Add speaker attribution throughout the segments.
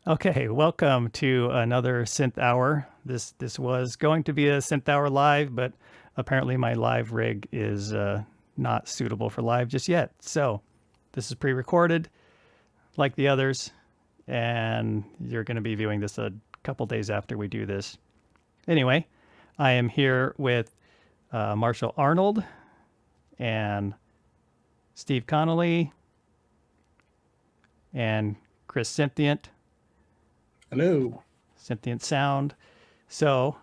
Speaker 1: Okay, welcome to another Synth Hour. This was going to be a Synth Hour live, but apparently my live rig is not suitable for live just yet. So this is pre-recorded, like the others, and you're going to be viewing this a couple days after we do this. Anyway, I am here with Marshal Arnold and Steve Connelly and Chris Synthient.
Speaker 2: Hello.
Speaker 1: Synthient sound. So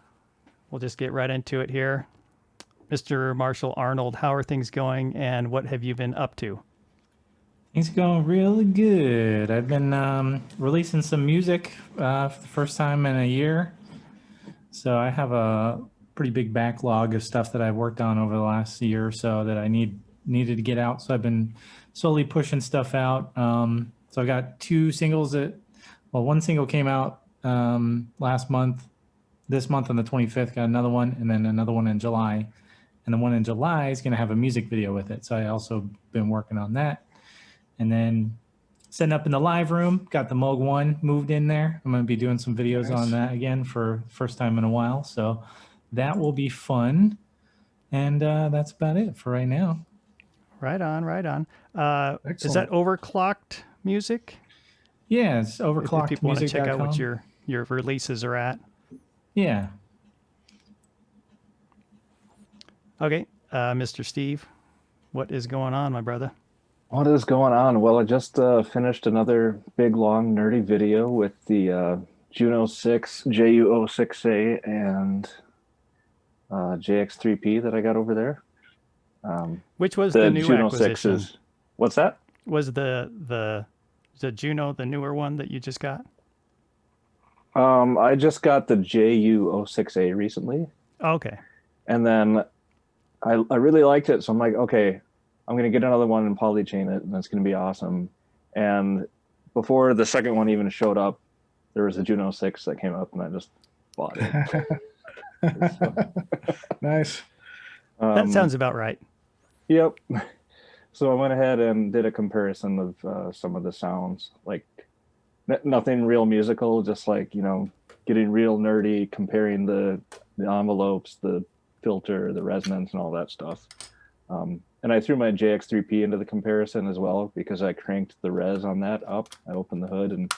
Speaker 1: we'll just get right into it here. Mr. Marshall Arnold, how are things going and what have you been up to?
Speaker 3: Things are going really good. I've been releasing some music for the first time in a year. So I have a pretty big backlog of stuff that I've worked on over the last year or so that I needed to get out. So I've been slowly pushing stuff out. So I got two singles one single came out last month. This month on the 25th, got another one, and then another one in July. And the one in July is going to have a music video with it. So I also been working on that. And then setting up in the live room, got the Moog 1 moved in there. I'm going to be doing some videos on that again for first time in a while. So that will be fun. And that's about it for right now.
Speaker 1: Right on, right on. Is that overclocked music?
Speaker 3: Yeah, it's overclocked.
Speaker 1: If people want to check out what your releases are at.
Speaker 3: Yeah.
Speaker 1: Okay, Mr. Steve, what is going on, my brother?
Speaker 4: What is going on? Well, I just finished another big, long, nerdy video with the Juno 6, JU06A, and JX3P that I got over there.
Speaker 1: Which was the new
Speaker 4: Juno
Speaker 1: acquisition?
Speaker 4: 6 is, what's that?
Speaker 1: Was the Juno the newer one that you just got?
Speaker 4: I just got the JU06A recently.
Speaker 1: Okay.
Speaker 4: And then I really liked it, so I'm like, okay, I'm going to get another one and polychain it, and that's going to be awesome. And before the second one even showed up, there was a Juno 6 that came up, and I just bought it.
Speaker 2: Nice.
Speaker 1: That sounds about right.
Speaker 4: Yep. So I went ahead and did a comparison of some of the sounds, like nothing real musical, just like, getting real nerdy, comparing the envelopes, the filter, the resonance, and all that stuff. And I threw my JX3P into the comparison as well because I cranked the res on that up. I opened the hood and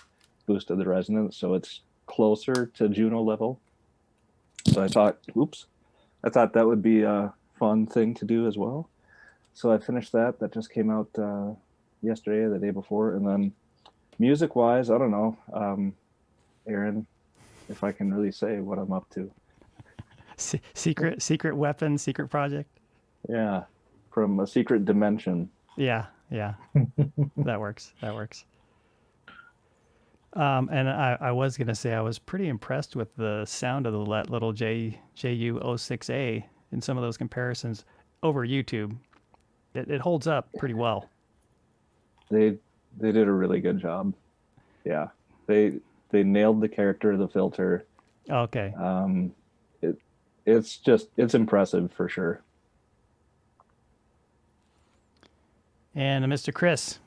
Speaker 4: boosted the resonance, so it's closer to Juno level. So I thought that would be a fun thing to do as well. So I finished that. That just came out yesterday or the day before. And then music-wise, I don't know, Aaron, if I can really say what I'm up to.
Speaker 1: Secret weapon, secret project.
Speaker 4: Yeah, from a secret dimension.
Speaker 1: Yeah. That works. And I was going to say I was pretty impressed with the sound of the little JU06A in some of those comparisons over YouTube. It holds up pretty well.
Speaker 4: They did a really good job. Yeah, they nailed the character of the filter.
Speaker 1: Okay.
Speaker 4: It's impressive for sure.
Speaker 1: And Mr. Chris,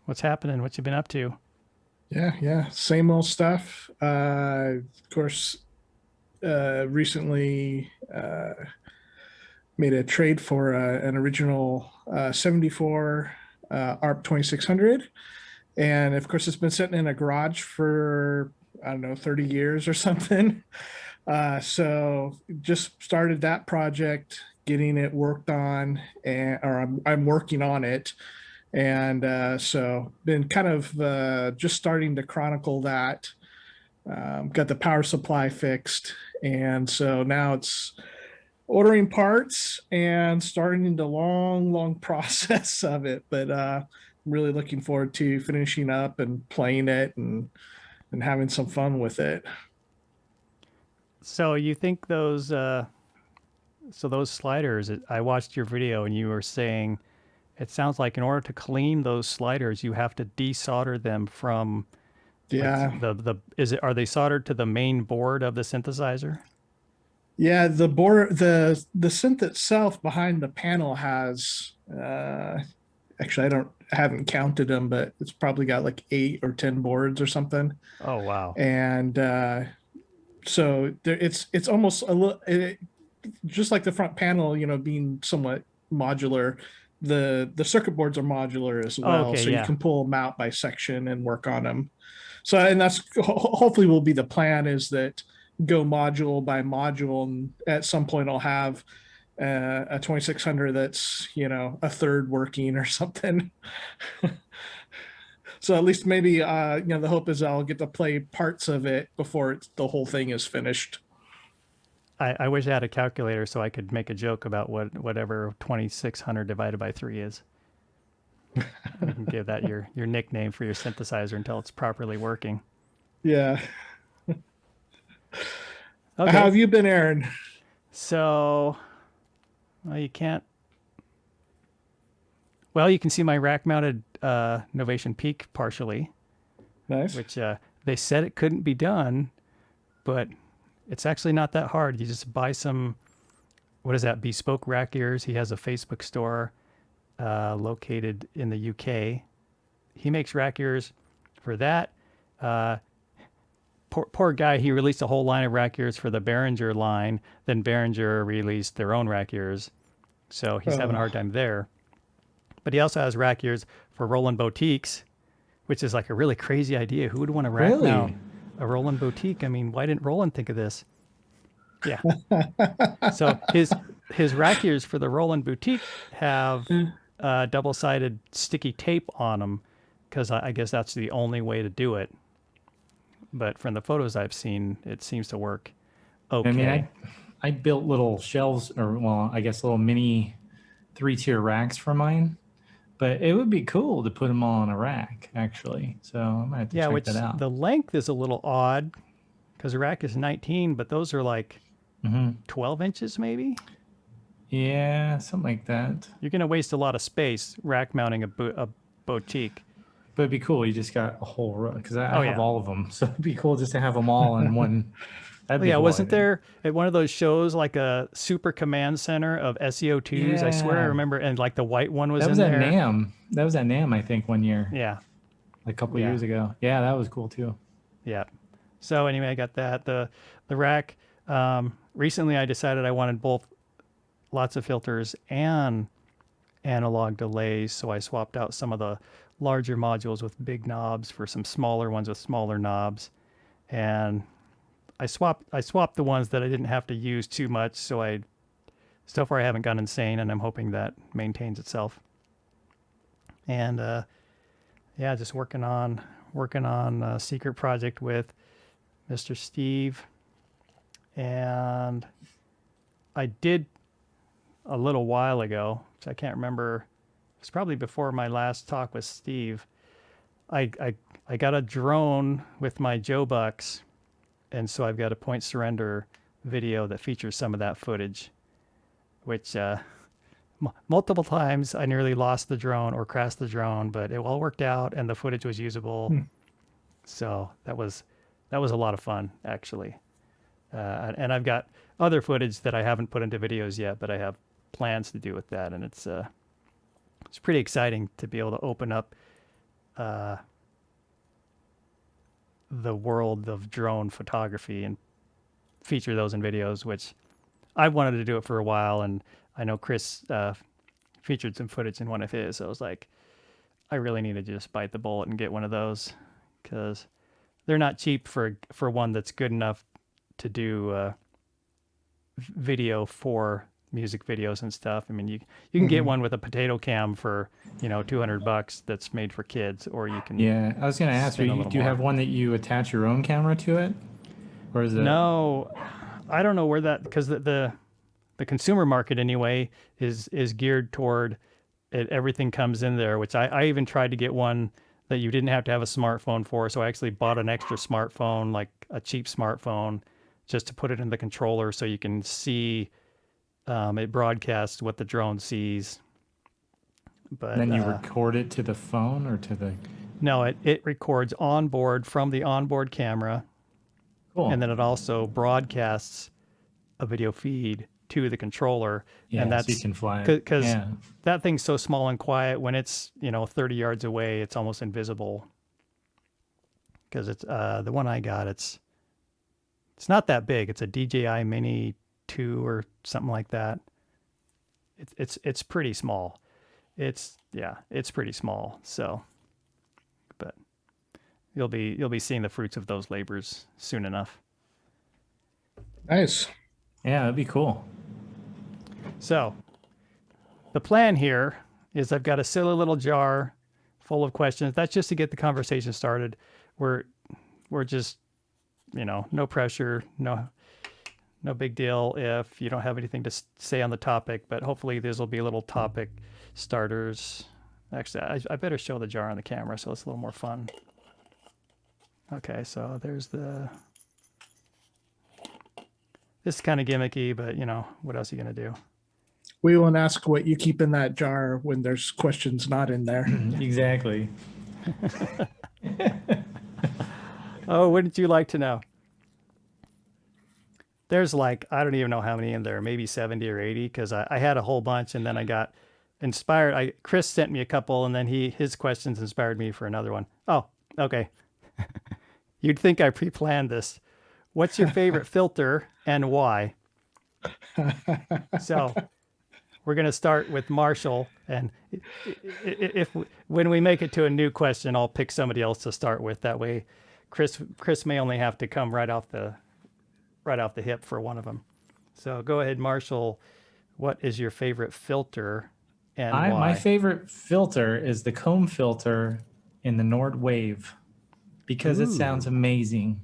Speaker 1: what's happening? What you been up to?
Speaker 2: Yeah. Same old stuff. Of course, recently made a trade for an original 74 ARP 2600. And of course, it's been sitting in a garage for, I don't know, 30 years or something. So just started that project, getting it worked on, I'm working on it. And so been kind of just starting to chronicle that. Got the power supply fixed. And so now it's ordering parts and starting the long process of it. But I'm really looking forward to finishing up and playing it and having some fun with it.
Speaker 1: So you think those sliders, I watched your video and you were saying it sounds like in order to clean those sliders, you have to desolder them from are they soldered to the main board of the synthesizer?
Speaker 2: Yeah, the board, the synth itself behind the panel has actually, I haven't counted them, but it's probably got like 8 or 10 boards or something.
Speaker 1: Oh, wow.
Speaker 2: And so there, it's almost a little just like the front panel, being somewhat modular. The circuit boards are modular as
Speaker 1: Oh,
Speaker 2: well,
Speaker 1: okay,
Speaker 2: so you
Speaker 1: yeah.
Speaker 2: can pull them out by section and work on them. So, and that's hopefully will be the plan, is that go module by module, and at some point I'll have a 2600 that's a third working or something. So at least maybe the hope is I'll get to play parts of it before the whole thing is finished.
Speaker 1: I wish I had a calculator so I could make a joke about whatever 2600 divided by 3 is. You can give that your nickname for your synthesizer until it's properly working.
Speaker 2: Yeah.
Speaker 1: Okay.
Speaker 2: How have you been, Aaron?
Speaker 1: So, well, you can't. Well, you can see my rack-mounted Novation Peak partially,
Speaker 2: Nice.
Speaker 1: which they said it couldn't be done, but it's actually not that hard. You just buy some, what is that, bespoke rack ears. He has a Facebook store located in the UK. He makes rack ears for that. Poor guy, he released a whole line of rack ears for the Behringer line. Then Behringer released their own rack ears. So he's having a hard time there. But he also has rack ears for Roland Boutiques, which is like a really crazy idea. Who would want to rack mount a Roland Boutique? I mean, why didn't Roland think of this? Yeah. So his rack ears for the Roland Boutique have double-sided sticky tape on them, because I guess that's the only way to do it. But from the photos I've seen, it seems to work okay.
Speaker 3: I mean, I built little shelves, or well, I guess little mini 3-tier racks for mine. But it would be cool to put them all in a rack, actually. So I might have to check that out.
Speaker 1: The length is a little odd, because the rack is 19, but those are like 12 inches maybe?
Speaker 3: Yeah, something like that.
Speaker 1: You're going to waste a lot of space rack mounting a Boutique.
Speaker 3: But it'd be cool. You just got a whole row, because I have
Speaker 1: yeah.
Speaker 3: all of them. So it'd be cool just to have them all in one. That'd be cool,
Speaker 1: Wasn't there at one of those shows like a super command center of SEO2s? I swear I remember, and like the white one was in there.
Speaker 3: That was at NAMM. That was at NAMM, I think, one year.
Speaker 1: Yeah.
Speaker 3: Like a couple of years ago. Yeah, that was cool too.
Speaker 1: Yeah. So anyway, I got that. The rack. Recently I decided I wanted both lots of filters and analog delays, so I swapped out some of the larger modules with big knobs for some smaller ones with smaller knobs, and I swapped the ones that I didn't have to use too much, so far I haven't gone insane, and I'm hoping that maintains itself. And just working on a secret project with Mr. Steve, and I did a little while ago, which I can't remember. It's probably before my last talk with Steve. I got a drone with my Joe Bucks, and so I've got a point surrender video that features some of that footage, which multiple times I nearly lost the drone or crashed the drone, but it all worked out and the footage was usable. So that was a lot of fun, actually. And I've got other footage that I haven't put into videos yet, but I have plans to do with that, and it's pretty exciting to be able to open up the world of drone photography and feature those in videos, which I've wanted to do it for a while, and I know Chris featured some footage in one of his, so I was like, I really need to just bite the bullet and get one of those, because they're not cheap for one that's good enough to do video for music videos and stuff. I mean, you can get one with a potato cam for $200 that's made for kids, or you can.
Speaker 3: Yeah, I was going to ask you. Do you have one that you attach your own camera to it, or is it?
Speaker 1: No, I don't know where that, because the consumer market anyway is geared toward it. Everything comes in there, which I even tried to get one that you didn't have to have a smartphone for. So I actually bought an extra smartphone, like a cheap smartphone, just to put it in the controller so you can see. It broadcasts what the drone sees. But
Speaker 3: then you record it to the phone or to the...
Speaker 1: No, it records onboard from the onboard camera.
Speaker 3: Cool.
Speaker 1: And then it also broadcasts a video feed to the controller.
Speaker 3: Yeah,
Speaker 1: And
Speaker 3: so you
Speaker 1: that's
Speaker 3: can fly it.
Speaker 1: because
Speaker 3: Yeah.
Speaker 1: that thing's so small and quiet. When it's 30 yards away, it's almost invisible. Because it's the one I got, it's not that big. It's a DJI Mini 2 or something like that. It's pretty small. It's pretty small. So, but you'll be seeing the fruits of those labors soon enough.
Speaker 2: Nice.
Speaker 3: Yeah, that'd be cool.
Speaker 1: So, the plan here is I've got a silly little jar full of questions. That's just to get the conversation started. We're just, no pressure, no big deal if you don't have anything to say on the topic, but hopefully this will be a little topic starters. Actually, I better show the jar on the camera so it's a little more fun. Okay, so there's this is kind of gimmicky, but what else are you going to do?
Speaker 2: We won't ask what you keep in that jar when there's questions not in there.
Speaker 3: Exactly.
Speaker 1: Oh, wouldn't you like to know? There's I don't even know how many in there, maybe 70 or 80, because I had a whole bunch and then I got inspired. Chris sent me a couple and then his questions inspired me for another one. Oh, okay. You'd think I pre-planned this. What's your favorite filter and why? So we're going to start with Marshall. And when we make it to a new question, I'll pick somebody else to start with. That way, Chris may only have to come right off the hip for one of them. So go ahead, Marshall. What is your favorite filter and why?
Speaker 3: My favorite filter is the comb filter in the Nord Wave because it sounds amazing.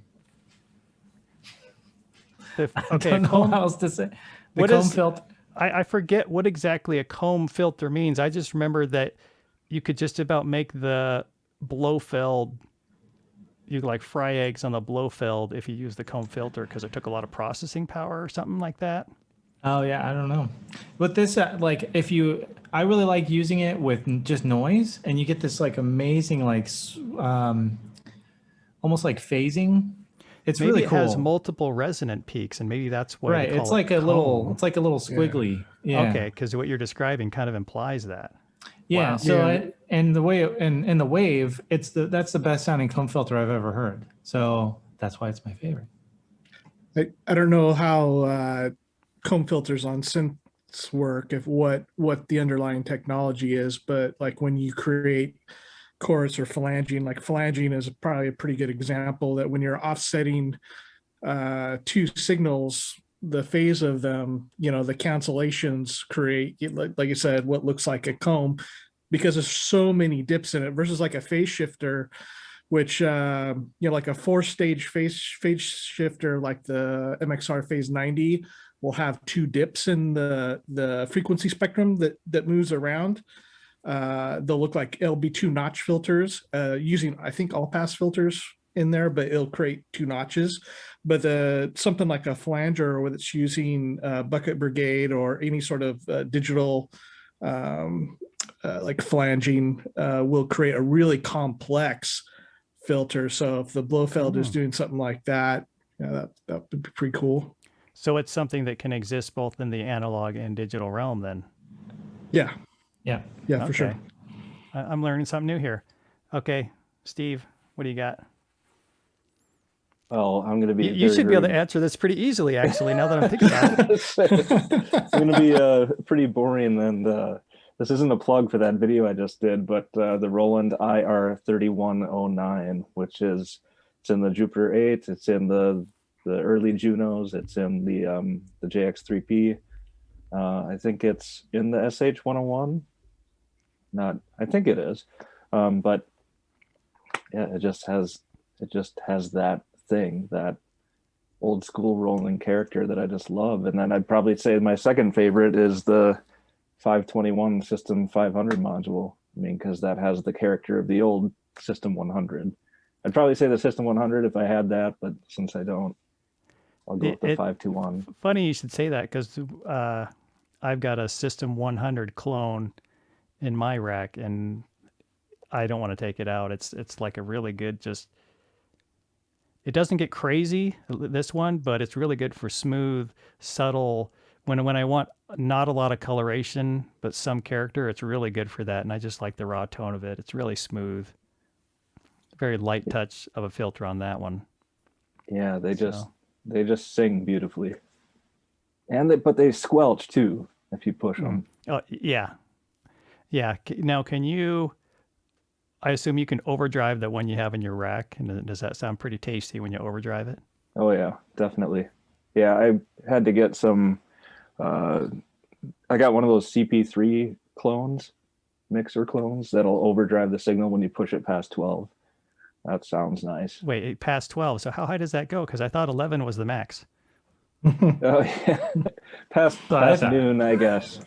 Speaker 1: Okay,
Speaker 3: I don't know how else to say. The comb filter.
Speaker 1: I forget what exactly a comb filter means. I just remember that you could just about make the Blofeld. You could fry eggs on the Blofeld if you use the comb filter because it took a lot of processing power or something like that.
Speaker 3: Oh yeah, I don't know. But this I really like using it with just noise, and you get this amazing almost like phasing. It's
Speaker 1: Maybe
Speaker 3: really
Speaker 1: it
Speaker 3: cool.
Speaker 1: has multiple resonant peaks, and maybe that's why
Speaker 3: right.
Speaker 1: They call
Speaker 3: It's like a
Speaker 1: comb.
Speaker 3: little. It's like a little squiggly. Yeah.
Speaker 1: Okay, because what you're describing kind of implies that.
Speaker 3: Yeah.
Speaker 1: Wow.
Speaker 3: So and the way in the Wave, that's the best sounding comb filter I've ever heard. So that's why it's my favorite.
Speaker 2: I don't know how comb filters on synths work, if what the underlying technology is, but when you create chorus or phalanging, phalanging is probably a pretty good example that when you're offsetting two signals, the phase of them, the cancellations create, like you said, what looks like a comb, because there's so many dips in it versus a phase shifter, which like a 4-stage phase shifter like the MXR phase 90 will have 2 dips in the frequency spectrum that moves around. They'll look like it'll be 2 notch filters using, I think, all pass filters in there, but it'll create 2 notches. But something like a flanger, whether it's using bucket brigade or any sort of digital like flanging, will create a really complex filter. So if the Blofeld is doing something like that, that would be pretty cool.
Speaker 1: So it's something that can exist both in the analog and digital realm then.
Speaker 2: Yeah,
Speaker 1: Okay.
Speaker 2: for sure.
Speaker 1: I'm learning something new here. Okay, Steve, what do you got?
Speaker 4: Well, I'm going to be.
Speaker 1: You should be able to answer this pretty easily, actually, now that I'm thinking about it.
Speaker 4: It's going to be pretty boring, and this isn't a plug for that video I just did, but the Roland IR3109, which it's in the Jupiter 8, it's in the early Junos, it's in the JX3P. I think it's in the SH101. I think it is, but yeah, it just has that thing, that old school Roland character that I just love. And then I'd probably say my second favorite is the 521 System 500 module. I mean, because that has the character of the old System 100. I'd probably say the System 100 if I had that, but since I don't, I'll go with the 521.
Speaker 1: Funny you should say that, because I've got a System 100 clone in my rack, and I don't want to take it out. It's like a really good, just, it doesn't get crazy, this one, but it's really good for smooth, subtle, when I want not a lot of coloration but some character, it's really good for that. And I just like the raw tone of it. It's really smooth, very light touch of a filter on that one.
Speaker 4: Yeah,
Speaker 1: So
Speaker 4: they just sing beautifully, but they squelch too if you push them.
Speaker 1: oh yeah, yeah. Now can you? I assume you can overdrive the one you have in your rack, and does that sound pretty tasty when you overdrive it?
Speaker 4: Oh yeah, definitely. Yeah, I had to get some. Uh, I got one of those CP3 clones, mixer clones that'll overdrive the signal when you push it past 12. That sounds nice.
Speaker 1: Wait, past 12. So how high does that go? Because I thought 11 was the max.
Speaker 4: Oh yeah, past noon, I guess.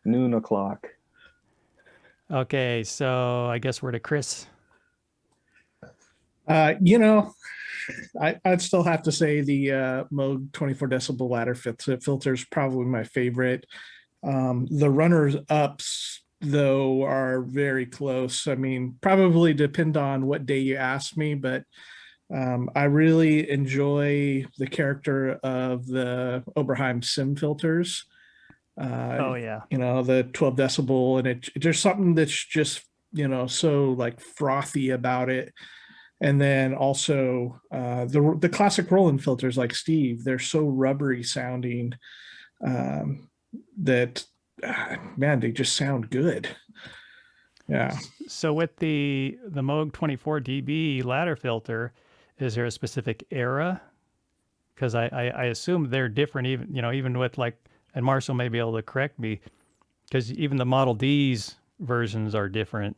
Speaker 4: Noon o'clock.
Speaker 1: Okay, so I guess we're to Chris.
Speaker 2: You know, I'd still have to say the Moog 24 decibel ladder filter is probably my favorite. The runners ups, though, are very close. I mean, probably depend on what day you ask me, but I really enjoy the character of the Oberheim sim filters.
Speaker 1: Oh yeah.
Speaker 2: You know, the 12 decibel, and there's something that's just, you know, so like frothy about it. And then also the classic Roland filters like Steve, they're so rubbery sounding um, that man, they just sound good. Yeah.
Speaker 1: So with the Moog 24 dB ladder filter, is there a specific era? Because I assume they're different, even even with like, and Marshall may be able to correct me, because even the Model D's versions are different,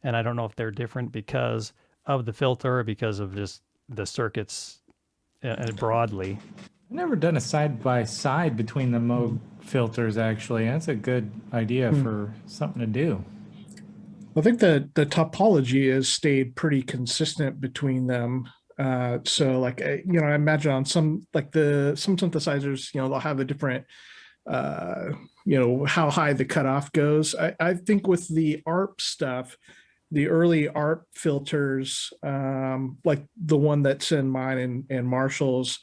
Speaker 1: and I don't know if they're different because of the filter or because of just the circuits broadly.
Speaker 3: I've never done a side by side between the Moog filters. Actually, that's a good idea for something to do.
Speaker 2: I think the topology has stayed pretty consistent between them. So like you know, I imagine on some like some synthesizers, you know, they'll have a different you know, how high the cutoff goes. I think with the ARP stuff, the early ARP filters, like the one that's in mine and Marshall's,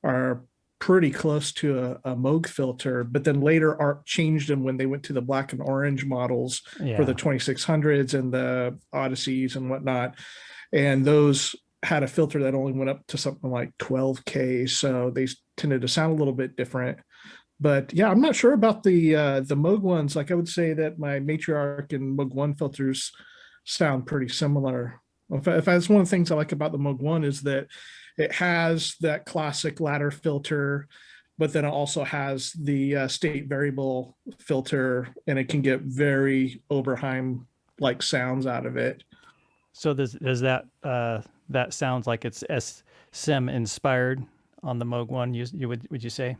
Speaker 2: are pretty close to a Moog filter. But then later ARP changed them when they went to the black and orange models for the
Speaker 1: Yeah.
Speaker 2: 2600s and the Odysseys and whatnot. And those had a filter that only went up to something like 12K. So they tended to sound a little bit different. But yeah, I'm not sure about the Moog ones. Like I would say that my Matriarch and Moog 1 filters sound pretty similar. If that's one of the things I like about the Moog 1 is that it has that classic ladder filter, but then it also has the state variable filter, and it can get very Oberheim like sounds out of it.
Speaker 1: So does that that sounds like it's SIM inspired on the Moog one? You would you say?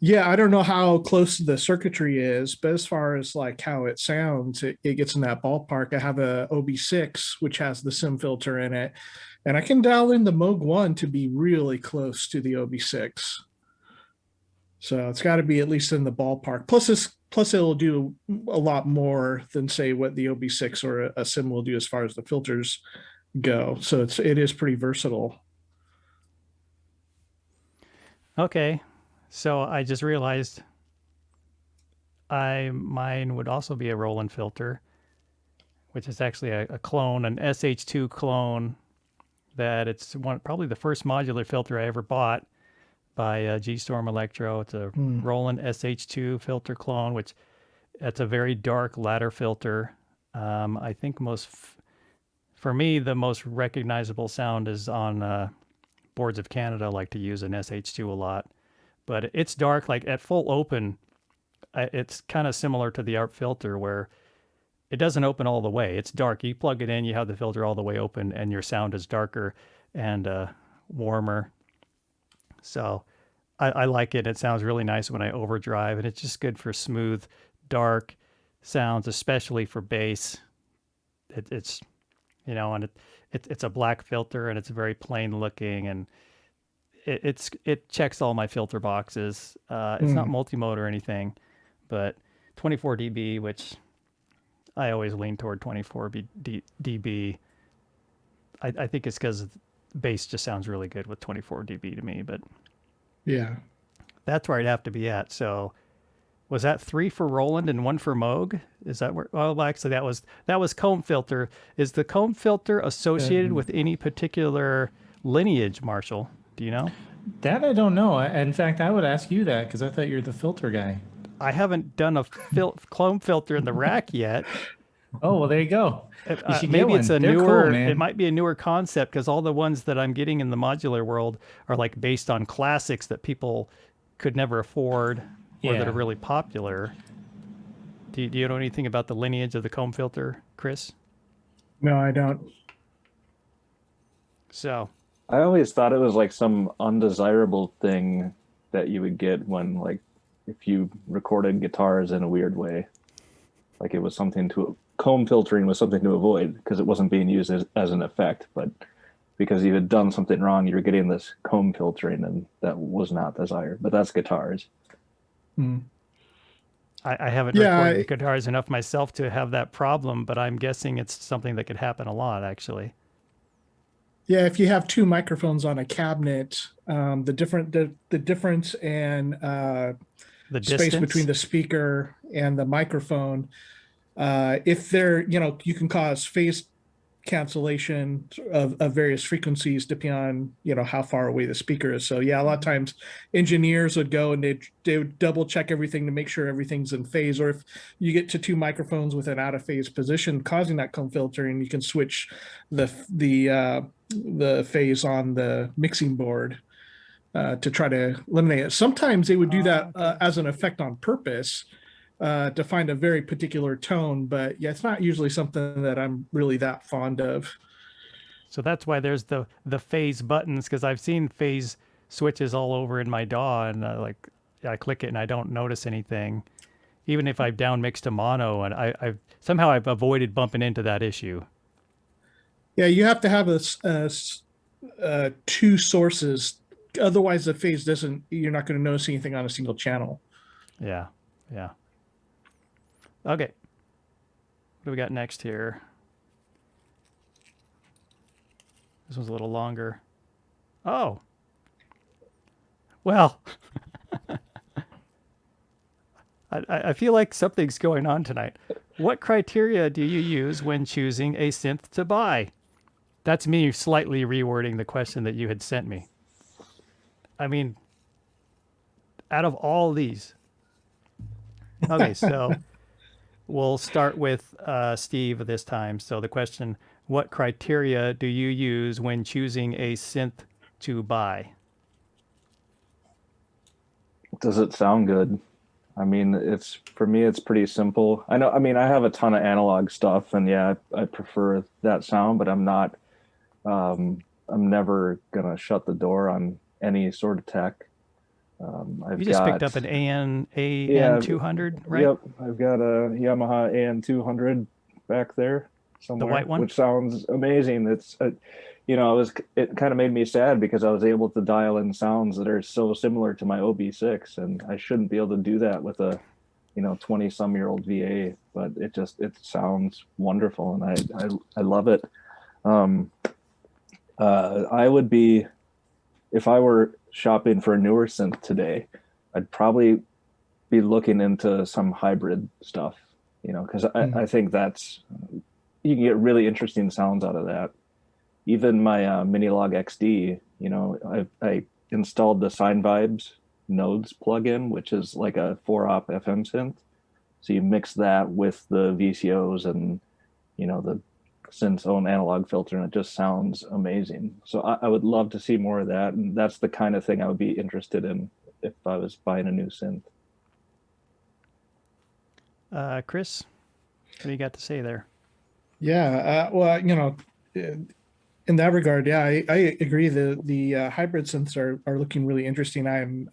Speaker 2: Yeah, I don't know how close the circuitry is, but as far as like how it sounds, it gets in that ballpark. I have a OB6, which has the SIM filter in it, and I can dial in the Moog 1 to be really close to the OB6. So it's got to be at least in the ballpark. Plus it'll do a lot more than say what the OB6 or a SIM will do as far as the filters go. So it is pretty versatile.
Speaker 1: Okay. So I just realized mine would also be a Roland filter, which is actually a clone, an SH2 clone. That it's probably the first modular filter I ever bought by G-Storm Electro. It's a Roland SH2 filter clone, which it's a very dark ladder filter. I think for me, the most recognizable sound is on Boards of Canada. I like to use an SH2 a lot. But it's dark, like at full open, it's kind of similar to the ARP filter where it doesn't open all the way. It's dark. You plug it in, you have the filter all the way open, and your sound is darker and warmer. So I like it. It sounds really nice when I overdrive, and it's just good for smooth, dark sounds, especially for bass. It's and it's a black filter, and it's very plain looking, and it checks all my filter boxes. It's not multi-mode or anything, but 24 dB, which I always lean toward 24 dB. I think it's because bass just sounds really good with 24 dB to me, but
Speaker 2: Yeah.
Speaker 1: that's where I'd have to be at. So was that 3 for Roland and 1 for Moog? Is that where? Well, actually, that was comb filter. Is the comb filter associated with any particular lineage, Marshall? Do you know?
Speaker 3: That I don't know. In fact, I would ask you that because I thought you're the filter guy.
Speaker 1: I haven't done a comb filter in the rack yet.
Speaker 3: Oh, well, there you go. You should get
Speaker 1: Maybe
Speaker 3: one.
Speaker 1: it's a
Speaker 3: They're
Speaker 1: newer.
Speaker 3: cool, man.
Speaker 1: It might be a newer concept because all the ones that I'm getting in the modular world are like based on classics that people could never afford or that
Speaker 3: Yeah.
Speaker 1: are really popular. Do you know anything about the lineage of the comb filter, Chris?
Speaker 2: No, I don't.
Speaker 1: So
Speaker 4: I always thought it was like some undesirable thing that you would get when, like, if you recorded guitars in a weird way, like it was something to comb filtering was something to avoid because it wasn't being used as an effect, but because you had done something wrong, you were getting this comb filtering, and that was not desired. But that's guitars.
Speaker 2: Hmm.
Speaker 1: I haven't
Speaker 2: Yeah,
Speaker 1: recorded guitars enough myself to have that problem, but I'm guessing it's something that could happen a lot, actually.
Speaker 2: Yeah, if you have two microphones on a cabinet, the difference in
Speaker 1: The
Speaker 2: space
Speaker 1: distance.
Speaker 2: between the speaker and the microphone, if they're, you can cause phase cancellation of various frequencies depending on, how far away the speaker is. So yeah, a lot of times engineers would go and they would double check everything to make sure everything's in phase. Or if you get to two microphones with an out of phase position causing that comb filtering, you can switch the phase on the mixing board to try to eliminate it. Sometimes they would do that
Speaker 1: Okay.
Speaker 2: as an effect on purpose to find a very particular tone, but yeah, it's not usually something that I'm really that fond of.
Speaker 1: So that's why there's the phase buttons, because I've seen phase switches all over in my DAW, and I click it and I don't notice anything, even if I've down mixed to mono, and I've avoided bumping into that issue.
Speaker 2: Yeah, you have to have two sources, otherwise the phase doesn't. You're not going to notice anything on a single channel.
Speaker 1: Yeah, yeah. Okay, what do we got next here? This one's a little longer. Oh, well, I feel like something's going on tonight. What criteria do you use when choosing a synth to buy? That's me slightly rewording the question that you had sent me. I mean, out of all these. Okay, so we'll start with Steve this time. So the question, what criteria do you use when choosing a synth to buy?
Speaker 4: Does it sound good? I mean, for me, it's pretty simple. I know, I mean, I have a ton of analog stuff, and yeah, I prefer that sound, but I'm never gonna shut the door on any sort of tech.
Speaker 1: You just picked up an AN 200, right?
Speaker 4: Yep, I've got a Yamaha AN 200 back there somewhere,
Speaker 1: The white one?
Speaker 4: which sounds amazing. It kind of made me sad because I was able to dial in sounds that are so similar to my OB6, and I shouldn't be able to do that with a 20-some-year-old VA, but it sounds wonderful, and I love it. I would be, if I were shopping for a newer synth today, I'd probably be looking into some hybrid stuff, because I think you can get really interesting sounds out of that. Even my Minilog XD, I installed the Sine Vibes Nodes plugin, which is like a 4-op FM synth. So you mix that with the VCOs and, the synth's own analog filter, and it just sounds amazing. So I would love to see more of that. And that's the kind of thing I would be interested in if I was buying a new synth.
Speaker 1: Chris, what do you got to say there?
Speaker 2: Yeah, well, in that regard, yeah, I agree. The hybrid synths are looking really interesting. I'm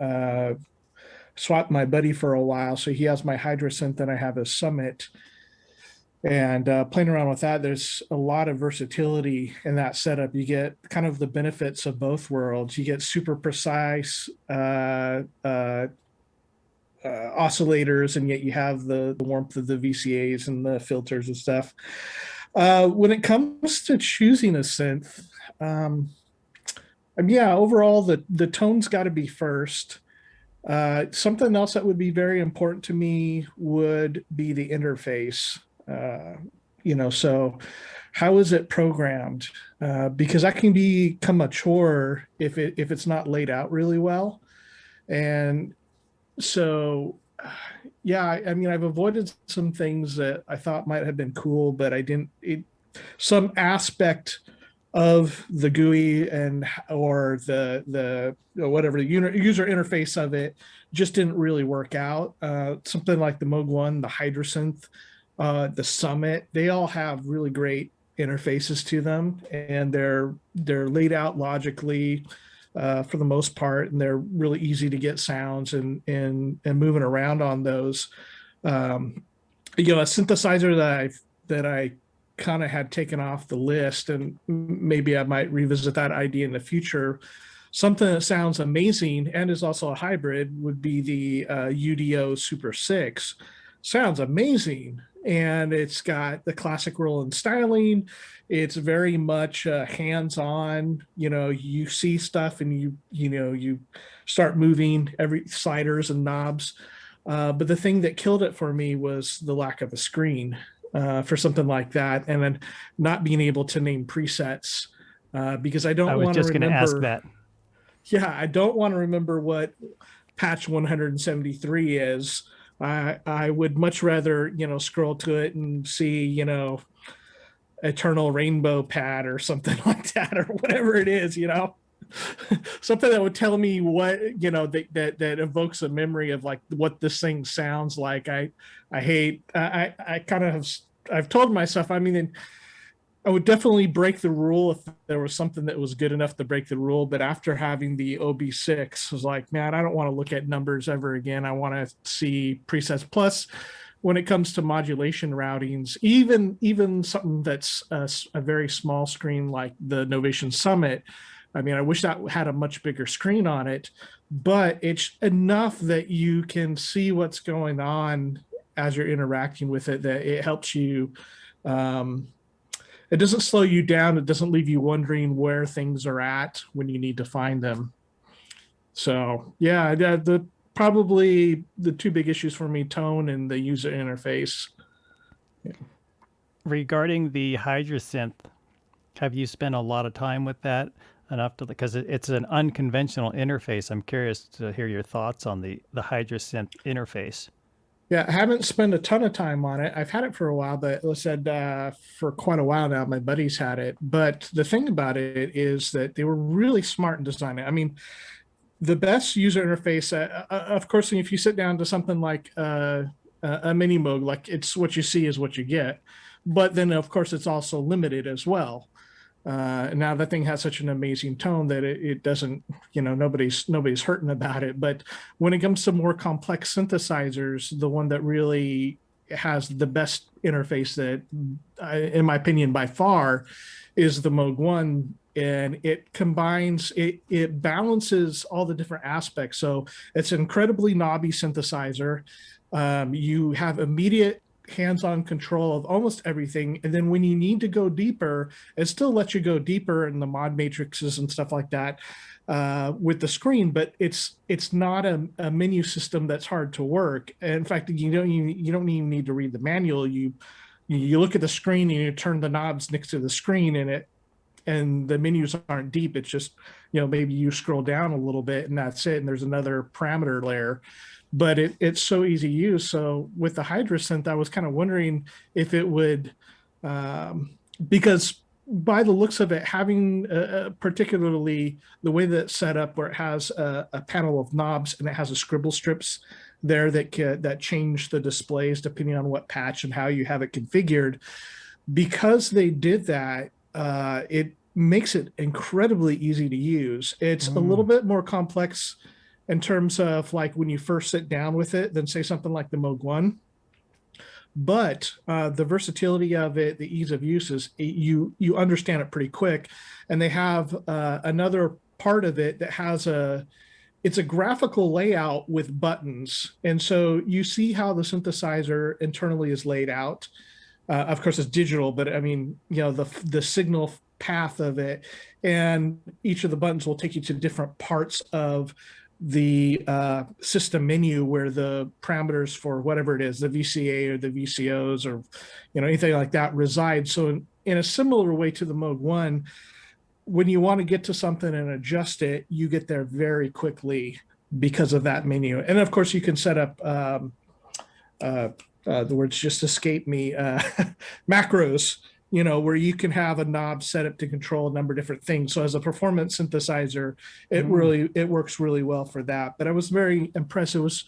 Speaker 2: swapped my buddy for a while, so he has my Hydra synth and I have a Summit. And playing around with that, there's a lot of versatility in that setup. You get kind of the benefits of both worlds. You get super precise oscillators, and yet you have the warmth of the VCAs and the filters and stuff. When it comes to choosing a synth, Yeah, overall, the tone's got to be first. Something else that would be very important to me would be the interface. So how is it programmed? Because that can become a chore if it's not laid out really well. And so, yeah, I mean, I've avoided some things that I thought might have been cool, but I didn't. Some aspect of the GUI and or the whatever the user interface of it just didn't really work out. Something like the Moog One, the Hydrosynth, the Summit, they all have really great interfaces to them, and they're laid out logically for the most part, and they're really easy to get sounds and moving around on those. A synthesizer that I kind of had taken off the list, and maybe I might revisit that idea in the future. Something that sounds amazing and is also a hybrid would be the UDO Super 6. Sounds amazing, and it's got the classic Roland styling. It's very much hands-on. You see stuff and you start moving every sliders and knobs. But the thing that killed it for me was the lack of a screen for something like that, and then not being able to name presets because I
Speaker 1: I
Speaker 2: don't
Speaker 1: was
Speaker 2: want to
Speaker 1: just going to ask
Speaker 2: remember.
Speaker 1: that.
Speaker 2: Yeah, I don't want to remember what patch 173 is. I would much rather scroll to it and see Eternal Rainbow Pad or something like that, or whatever it is. Something that would tell me what that evokes a memory of like what this thing sounds like. I kind of have, I've told myself, I mean, I would definitely break the rule if there was something that was good enough to break the rule. But after having the OB6, I was like, man, I don't want to look at numbers ever again. I want to see presets. Plus, when it comes to modulation routings, even something that's a very small screen like the Novation Summit, I mean, I wish that had a much bigger screen on it, but it's enough that you can see what's going on as you're interacting with it, that it helps you. It doesn't slow you down. It doesn't leave you wondering where things are at when you need to find them. So yeah, probably the two big issues for me: tone and the user interface.
Speaker 1: Regarding the Hydrosynth, have you spent a lot of time with that enough to, because it's an unconventional interface. I'm curious to hear your thoughts on the Hydrosynth interface.
Speaker 2: Yeah, I haven't spent a ton of time on it. I've had it for a while, but I said for quite a while now. My buddies had it, but the thing about it is that they were really smart in designing it. I mean, the best user interface, of course, if you sit down to something like a mini Moog, like it's what you see is what you get, but then of course it's also limited as well. Now that thing has such an amazing tone that it doesn't, nobody's hurting about it. But when it comes to more complex synthesizers, the one that really has the best interface that, in my opinion, by far, is the Moog One. And it combines, it balances all the different aspects. So it's an incredibly knobby synthesizer. You have immediate hands-on control of almost everything, and then when you need to go deeper, it still lets you go deeper in the mod matrices and stuff like that with the screen, but it's not a menu system that's hard to work. In fact, you don't even need to read the manual. You look at the screen and you turn the knobs next to the screen, and the menus aren't deep. It's just maybe you scroll down a little bit and that's it, and there's another parameter layer. But it's so easy to use. So with the Hydrosynth, I was kind of wondering if it would, because by the looks of it, having particularly the way that it's set up, where it has a panel of knobs and it has a scribble strips there that change the displays depending on what patch and how you have it configured. Because they did that, it makes it incredibly easy to use. It's a little bit more complex in terms of like when you first sit down with it than say something like the Moog One. But the versatility of it, the ease of use is you understand it pretty quick. And they have another part of it that has it's a graphical layout with buttons. And so you see how the synthesizer internally is laid out. Of course, it's digital, but I mean, the signal path of it, and each of the buttons will take you to different parts of the system menu where the parameters for whatever it is, the VCA or the VCOs or anything like that reside. So in a similar way to the Moog 1, when you want to get to something and adjust it, you get there very quickly because of that menu. And of course, you can set up the words just escape me, macros, where you can have a knob set up to control a number of different things. So as a performance synthesizer, it works really well for that. But I was very impressed. It was,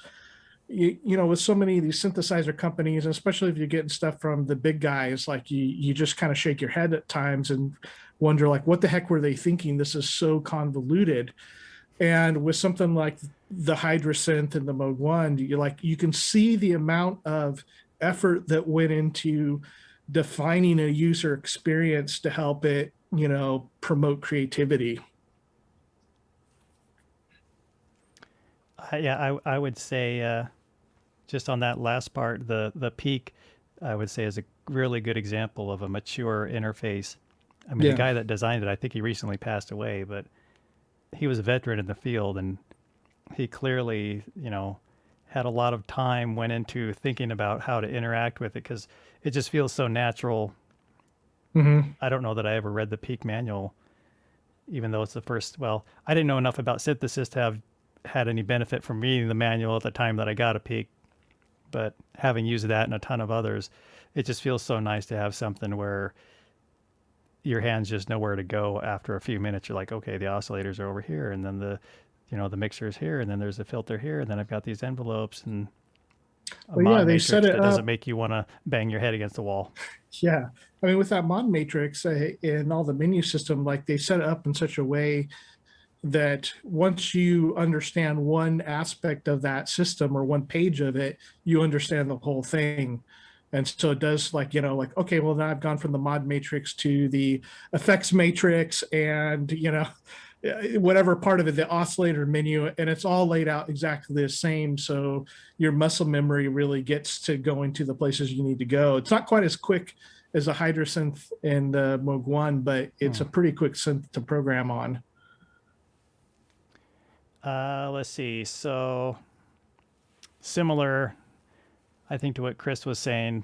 Speaker 2: with so many of these synthesizer companies, especially if you're getting stuff from the big guys, like you just kind of shake your head at times and wonder, like, what the heck were they thinking? This is so convoluted. And with something like the Hydra synth and the Moog 1, you can see the amount of effort that went into defining a user experience to help it, promote creativity.
Speaker 1: I would say just on that last part, the Peak, I would say, is a really good example of a mature interface. I mean, the guy that designed it, I think he recently passed away, but he was a veteran in the field, and he clearly, had a lot of time went into thinking about how to interact with it, because it just feels so natural. I don't know that I ever read the Peak manual, even though it's the first. Well, I didn't know enough about synthesis to have had any benefit from reading the manual at the time that I got a Peak, but having used that and a ton of others, it just feels so nice to have something where your hands just know where to go after a few minutes. You're like, okay, the oscillators are over here, and then the mixer is here, and then there's a filter here, and then I've got these envelopes, and
Speaker 2: they
Speaker 1: matrix
Speaker 2: set it
Speaker 1: that
Speaker 2: up.
Speaker 1: doesn't make you want to bang your head against the wall.
Speaker 2: Yeah. I mean, with that mod matrix and all the menu system, like, they set it up in such a way that once you understand one aspect of that system or one page of it, you understand the whole thing. And so it does, okay, well, now I've gone from the mod matrix to the effects matrix and, whatever part of it, the oscillator menu, and it's all laid out exactly the same. So your muscle memory really gets to going to the places you need to go. It's not quite as quick as a Hydra synth and the Moog 1, but it's a pretty quick synth to program on.
Speaker 1: Let's see. So similar, I think, to what Chris was saying.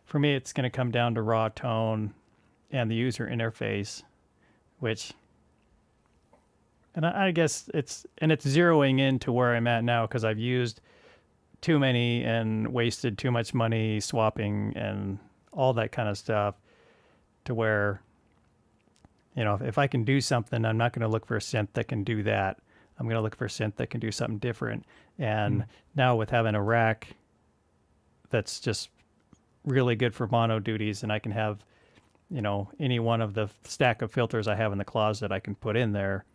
Speaker 1: For me, it's going to come down to raw tone and the user interface, which, and I guess it's zeroing into where I'm at now, because I've used too many and wasted too much money swapping and all that kind of stuff, to where, if I can do something, I'm not going to look for a synth that can do that. I'm going to look for a synth that can do something different. And now with having a rack that's just really good for mono duties, and I can have, any one of the stack of filters I have in the closet I can put in there.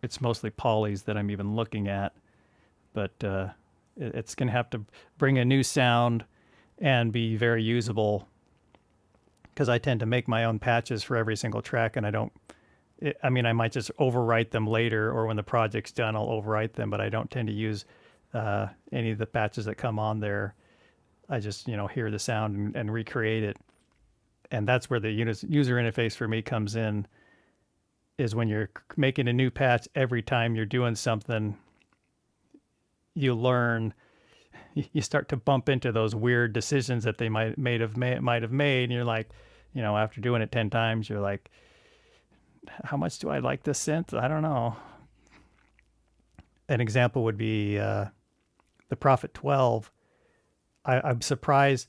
Speaker 1: It's mostly polys that I'm even looking at, but it's going to have to bring a new sound and be very usable, because I tend to make my own patches for every single track, and I might just overwrite them later, or when the project's done, I'll overwrite them, but I don't tend to use any of the patches that come on there. I just, hear the sound and recreate it. And that's where the user interface for me comes in, is when you're making a new patch. Every time you're doing something, you learn, you start to bump into those weird decisions that they might have made. And you're like, after doing it 10 times, you're like, how much do I like this synth? I don't know. An example would be the Prophet 12. I'm surprised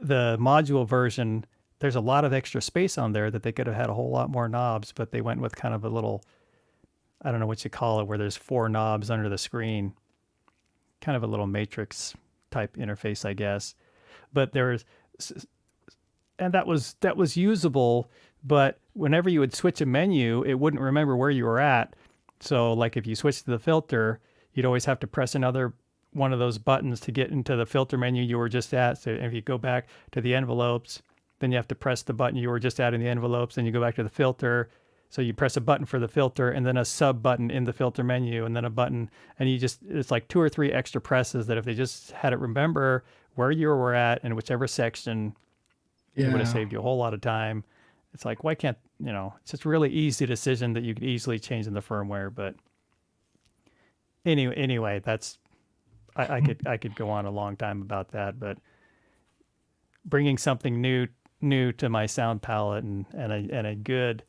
Speaker 1: the module version, there's a lot of extra space on there that they could have had a whole lot more knobs, but they went with kind of a little, I don't know what you call it, where there's 4 knobs under the screen, kind of a little matrix type interface, I guess. But and that was usable, but whenever you would switch a menu, it wouldn't remember where you were at. So like if you switch to the filter, you'd always have to press another one of those buttons to get into the filter menu you were just at. So if you go back to the envelopes, then you have to press the button you were just at in the envelopes, and you go back to the filter. So you press a button for the filter, and then a sub button in the filter menu, and then a button, and it's like 2 or 3 extra presses that if they just had it remember where you were at in whichever section, it would have saved you a whole lot of time. it's like, why can't, it's just a really easy decision that you could easily change in the firmware. But anyway, that's, I could go on a long time about that, but bringing something new to my sound palette and a good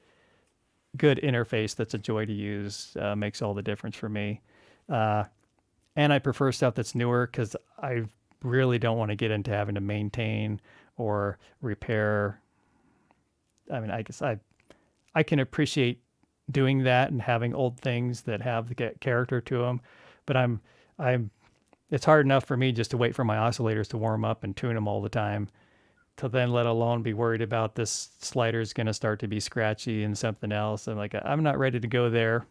Speaker 1: interface that's a joy to use makes all the difference for me. And I prefer stuff that's newer because I really don't want to get into having to maintain or repair. I mean, I guess I can appreciate doing that and having old things that have the character to them, but it's hard enough for me just to wait for my oscillators to warm up and tune them all the time, to then let alone be worried about this slider is going to start to be scratchy and something else. And like, I'm not ready to go there,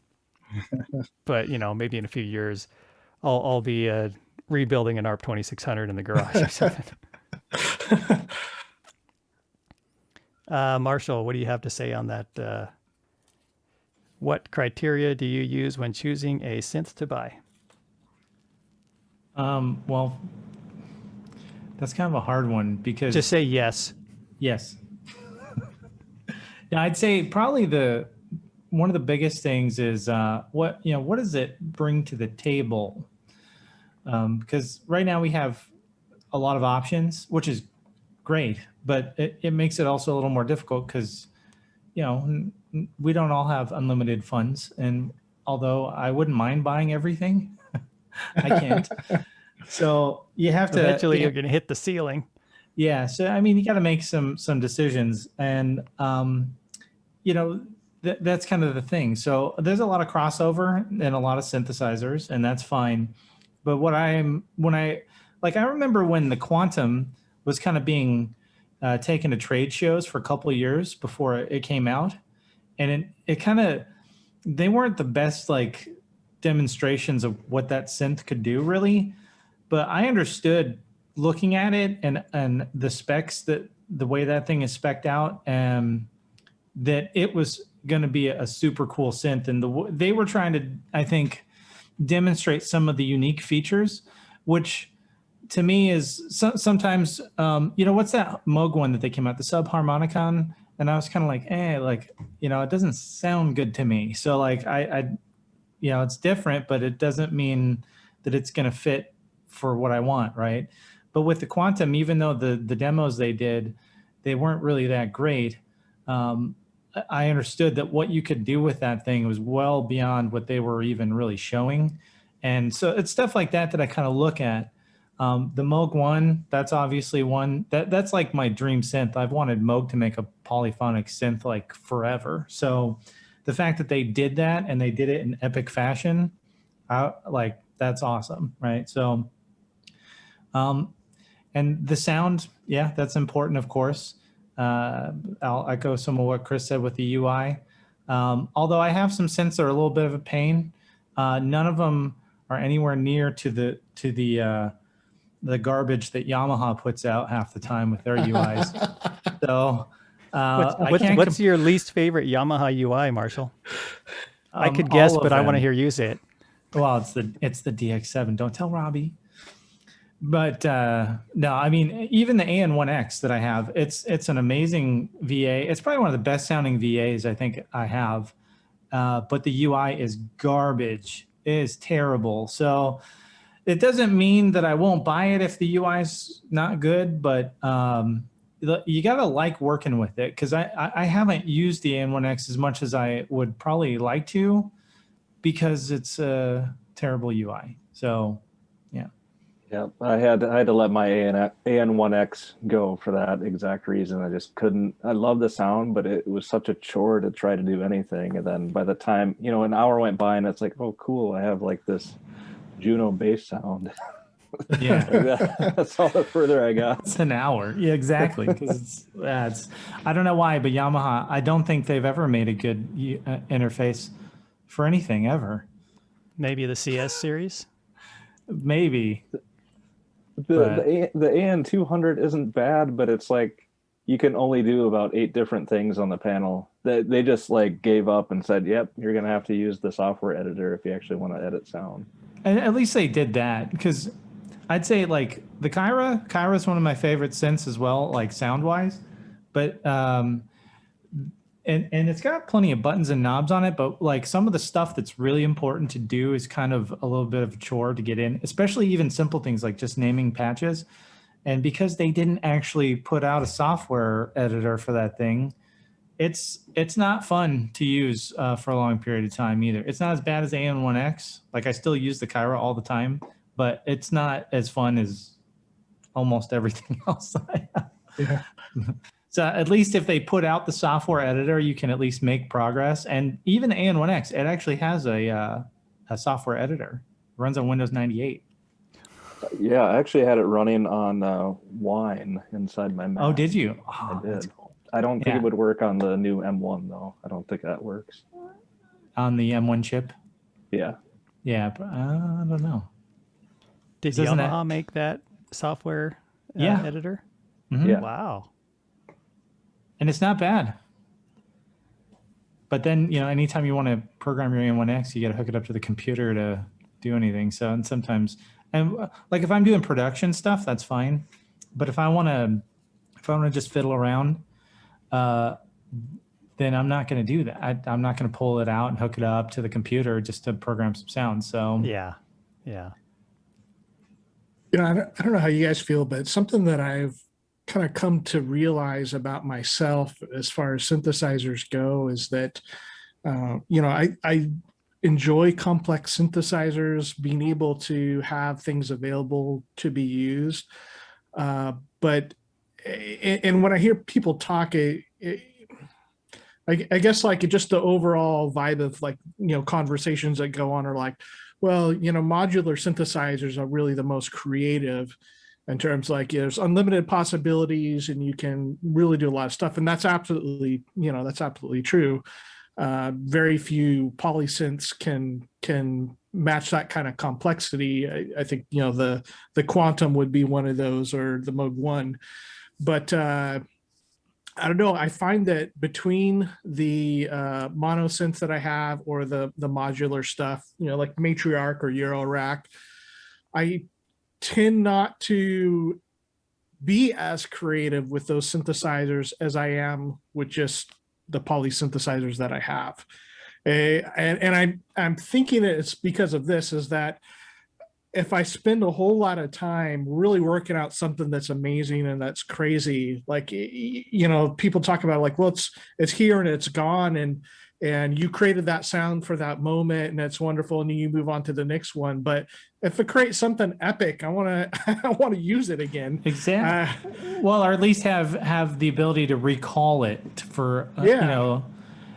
Speaker 1: but maybe in a few years I'll be rebuilding an ARP 2600 in the garage or something. Marshall, what do you have to say on that? What criteria do you use when choosing a synth to buy?
Speaker 3: Well, that's kind of a hard one because
Speaker 1: just say yes.
Speaker 3: Yes. Yeah, I'd say probably one of the biggest things is what does it bring to the table? Because right now we have a lot of options, which is great, but it makes it also a little more difficult because we don't all have unlimited funds, and although I wouldn't mind buying everything, I can't. So you have to
Speaker 1: eventually you're going to hit the ceiling.
Speaker 3: Yeah. So, I mean, you got to make some decisions, and, that's kind of the thing. So there's a lot of crossover and a lot of synthesizers, and that's fine. But I remember when the Quantum was kind of being taken to trade shows for a couple of years before it came out. And it kind of, they weren't the best like demonstrations of what that synth could do really. But I understood looking at it and the specs, that the way that thing is spec'd out, that it was going to be a super cool synth. And they were trying to, I think, demonstrate some of the unique features, which to me is sometimes, what's that Moog one that they came out, the Subharmonicon? And I was kind of like, it doesn't sound good to me. So like, it's different, but it doesn't mean that it's going to fit for what I want, right? But with the Quantum, even though the demos they did, they weren't really that great, I understood that what you could do with that thing was well beyond what they were even really showing. And so it's stuff like that I kind of look at. The Moog one, that's obviously one that's like my dream synth. I've wanted Moog to make a polyphonic synth like forever. So the fact that they did that and they did it in epic fashion, that's awesome, right? So, and the sound, yeah, that's important, of course. I'll echo some of what Chris said with the UI. Although I have some synths that are a little bit of a pain. None of them are anywhere near to the garbage that Yamaha puts out half the time with their UIs. So
Speaker 1: what's your least favorite Yamaha UI, Marshall? I could guess, but I want to hear you say it.
Speaker 3: Well, it's the DX7. Don't tell Robbie. But no, I mean, even the AN1X that I have, it's an amazing VA. It's probably one of the best sounding VAs I think I have. But the UI is garbage. It is terrible. So it doesn't mean that I won't buy it if the UI is not good, but you got to like working with it, because I haven't used the AN1X as much as I would probably like to, because it's a terrible UI. So, yeah.
Speaker 4: Yeah, I had to let my AN1X go for that exact reason. I just couldn't. I love the sound, but it was such a chore to try to do anything. And then by the time, an hour went by and it's like, oh, cool, I have like this Juno bass sound.
Speaker 3: Yeah.
Speaker 4: That's all the further I got.
Speaker 3: It's an hour. Yeah, exactly. Because it's I don't know why, but Yamaha, I don't think they've ever made a good interface for anything ever.
Speaker 1: Maybe the CS series?
Speaker 3: Maybe.
Speaker 4: The AN200 isn't bad, but it's like you can only do about 8 different things on the panel. They just like gave up and said, yep, you're going to have to use the software editor if you actually want to edit sound.
Speaker 3: And at least they did that, because I'd say like the Kyra is one of my favorite synths as well, like sound wise. But and it's got plenty of buttons and knobs on it, but like some of the stuff that's really important to do is kind of a little bit of a chore to get in, especially even simple things like just naming patches. And because they didn't actually put out a software editor for that thing, it's not fun to use for a long period of time either. It's not as bad as AN1X. Like I still use the Kyra all the time, but it's not as fun as almost everything else I have.
Speaker 2: Yeah.
Speaker 3: So at least if they put out the software editor, you can at least make progress. And even AN1X, it actually has a software editor. It runs on Windows 98.
Speaker 4: Yeah, I actually had it running on Wine inside my Mac.
Speaker 3: Oh, did you? Oh,
Speaker 4: I
Speaker 3: that's
Speaker 4: did.
Speaker 3: cool.
Speaker 4: I don't think
Speaker 3: Yeah.
Speaker 4: it would work on the new M1 though. I don't think that works.
Speaker 3: On the M1 chip?
Speaker 4: Yeah.
Speaker 3: Yeah, but I don't know.
Speaker 1: Did
Speaker 3: Doesn't
Speaker 1: Yamaha make that software
Speaker 3: Yeah.
Speaker 1: editor?
Speaker 3: Mhm.
Speaker 4: Yeah.
Speaker 1: Wow.
Speaker 3: And it's not bad. But then, anytime you want to program your AN1X, you got to hook it up to the computer to do anything. So, and sometimes, like if I'm doing production stuff, that's fine. But if I want to just fiddle around, then I'm not going to do that. I'm not going to pull it out and hook it up to the computer just to program some sound. So
Speaker 1: Yeah. Yeah.
Speaker 2: I don't know how you guys feel, but something that I've kind of come to realize about myself as far as synthesizers go is that, I enjoy complex synthesizers, being able to have things available to be used. But when I hear people talk, I guess like just the overall vibe of like, conversations that go on are like, well, modular synthesizers are really the most creative in terms like there's unlimited possibilities and you can really do a lot of stuff. And that's absolutely true. Very few polysynths can match that kind of complexity. I think, the Quantum would be one of those, or the Moog 1. But I don't know. I find that between the mono synths that I have or the modular stuff, like Matriarch or Eurorack, I tend not to be as creative with those synthesizers as I am with just the poly synthesizers that I have. And I'm thinking it's because of this, is that if I spend a whole lot of time really working out something that's amazing and that's crazy, like, people talk about like, well, it's here and it's gone. And you created that sound for that moment and it's wonderful. And you move on to the next one. But if it creates something epic, I want to use it again.
Speaker 3: exactly. Well, or at least have the ability to recall it for,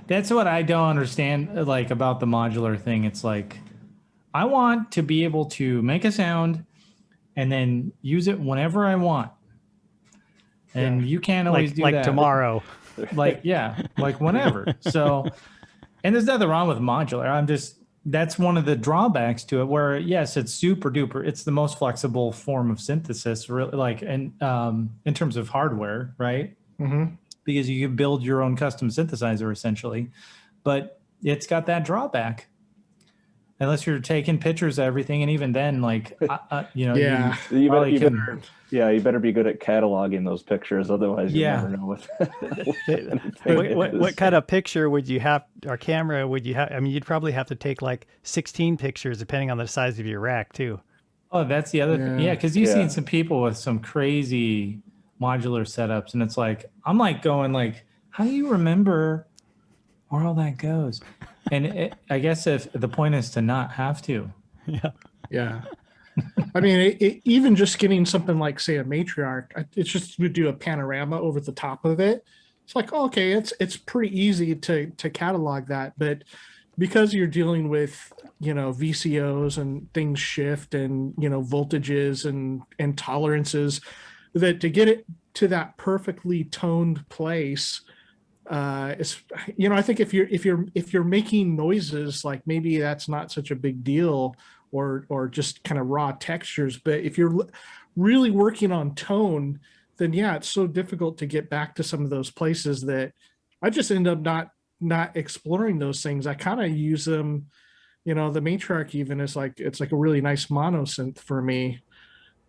Speaker 3: that's what I don't understand, like about the modular thing. It's like, I want to be able to make a sound and then use it whenever I want. And you can't always do
Speaker 1: like
Speaker 3: that.
Speaker 1: tomorrow.
Speaker 3: Like whenever. So, and there's nothing wrong with modular. That's one of the drawbacks to it, where yes, it's super duper. It's the most flexible form of synthesis, really, like, and in terms of hardware, right?
Speaker 2: Mm-hmm.
Speaker 3: Because you can build your own custom synthesizer essentially, but it's got that drawback. Unless you're taking pictures of everything, and even then, like,
Speaker 2: Yeah.
Speaker 4: You better be good at cataloging those pictures, otherwise you never know
Speaker 1: what kind of picture would you have, or camera would you have? I mean, you'd probably have to take like 16 pictures depending on the size of your rack too.
Speaker 3: Oh, that's the other thing. Yeah, because you've seen some people with some crazy modular setups, and it's like, I'm like going like, how do you remember where all that goes? And I guess if the point is to not have to.
Speaker 2: Yeah. I mean, even just getting something like, say, a Matriarch, it's just to do a panorama over the top of it. It's like, oh, okay, it's pretty easy to catalog that. But because you're dealing with, VCOs and things shift and, voltages and tolerances, that to get it to that perfectly toned place, it's, I think if you're making noises, like maybe that's not such a big deal, or just kind of raw textures. But if you're really working on tone, then yeah, it's so difficult to get back to some of those places that I just end up not exploring those things. I kind of use them, the Matriarch even is like, it's like a really nice mono synth for me.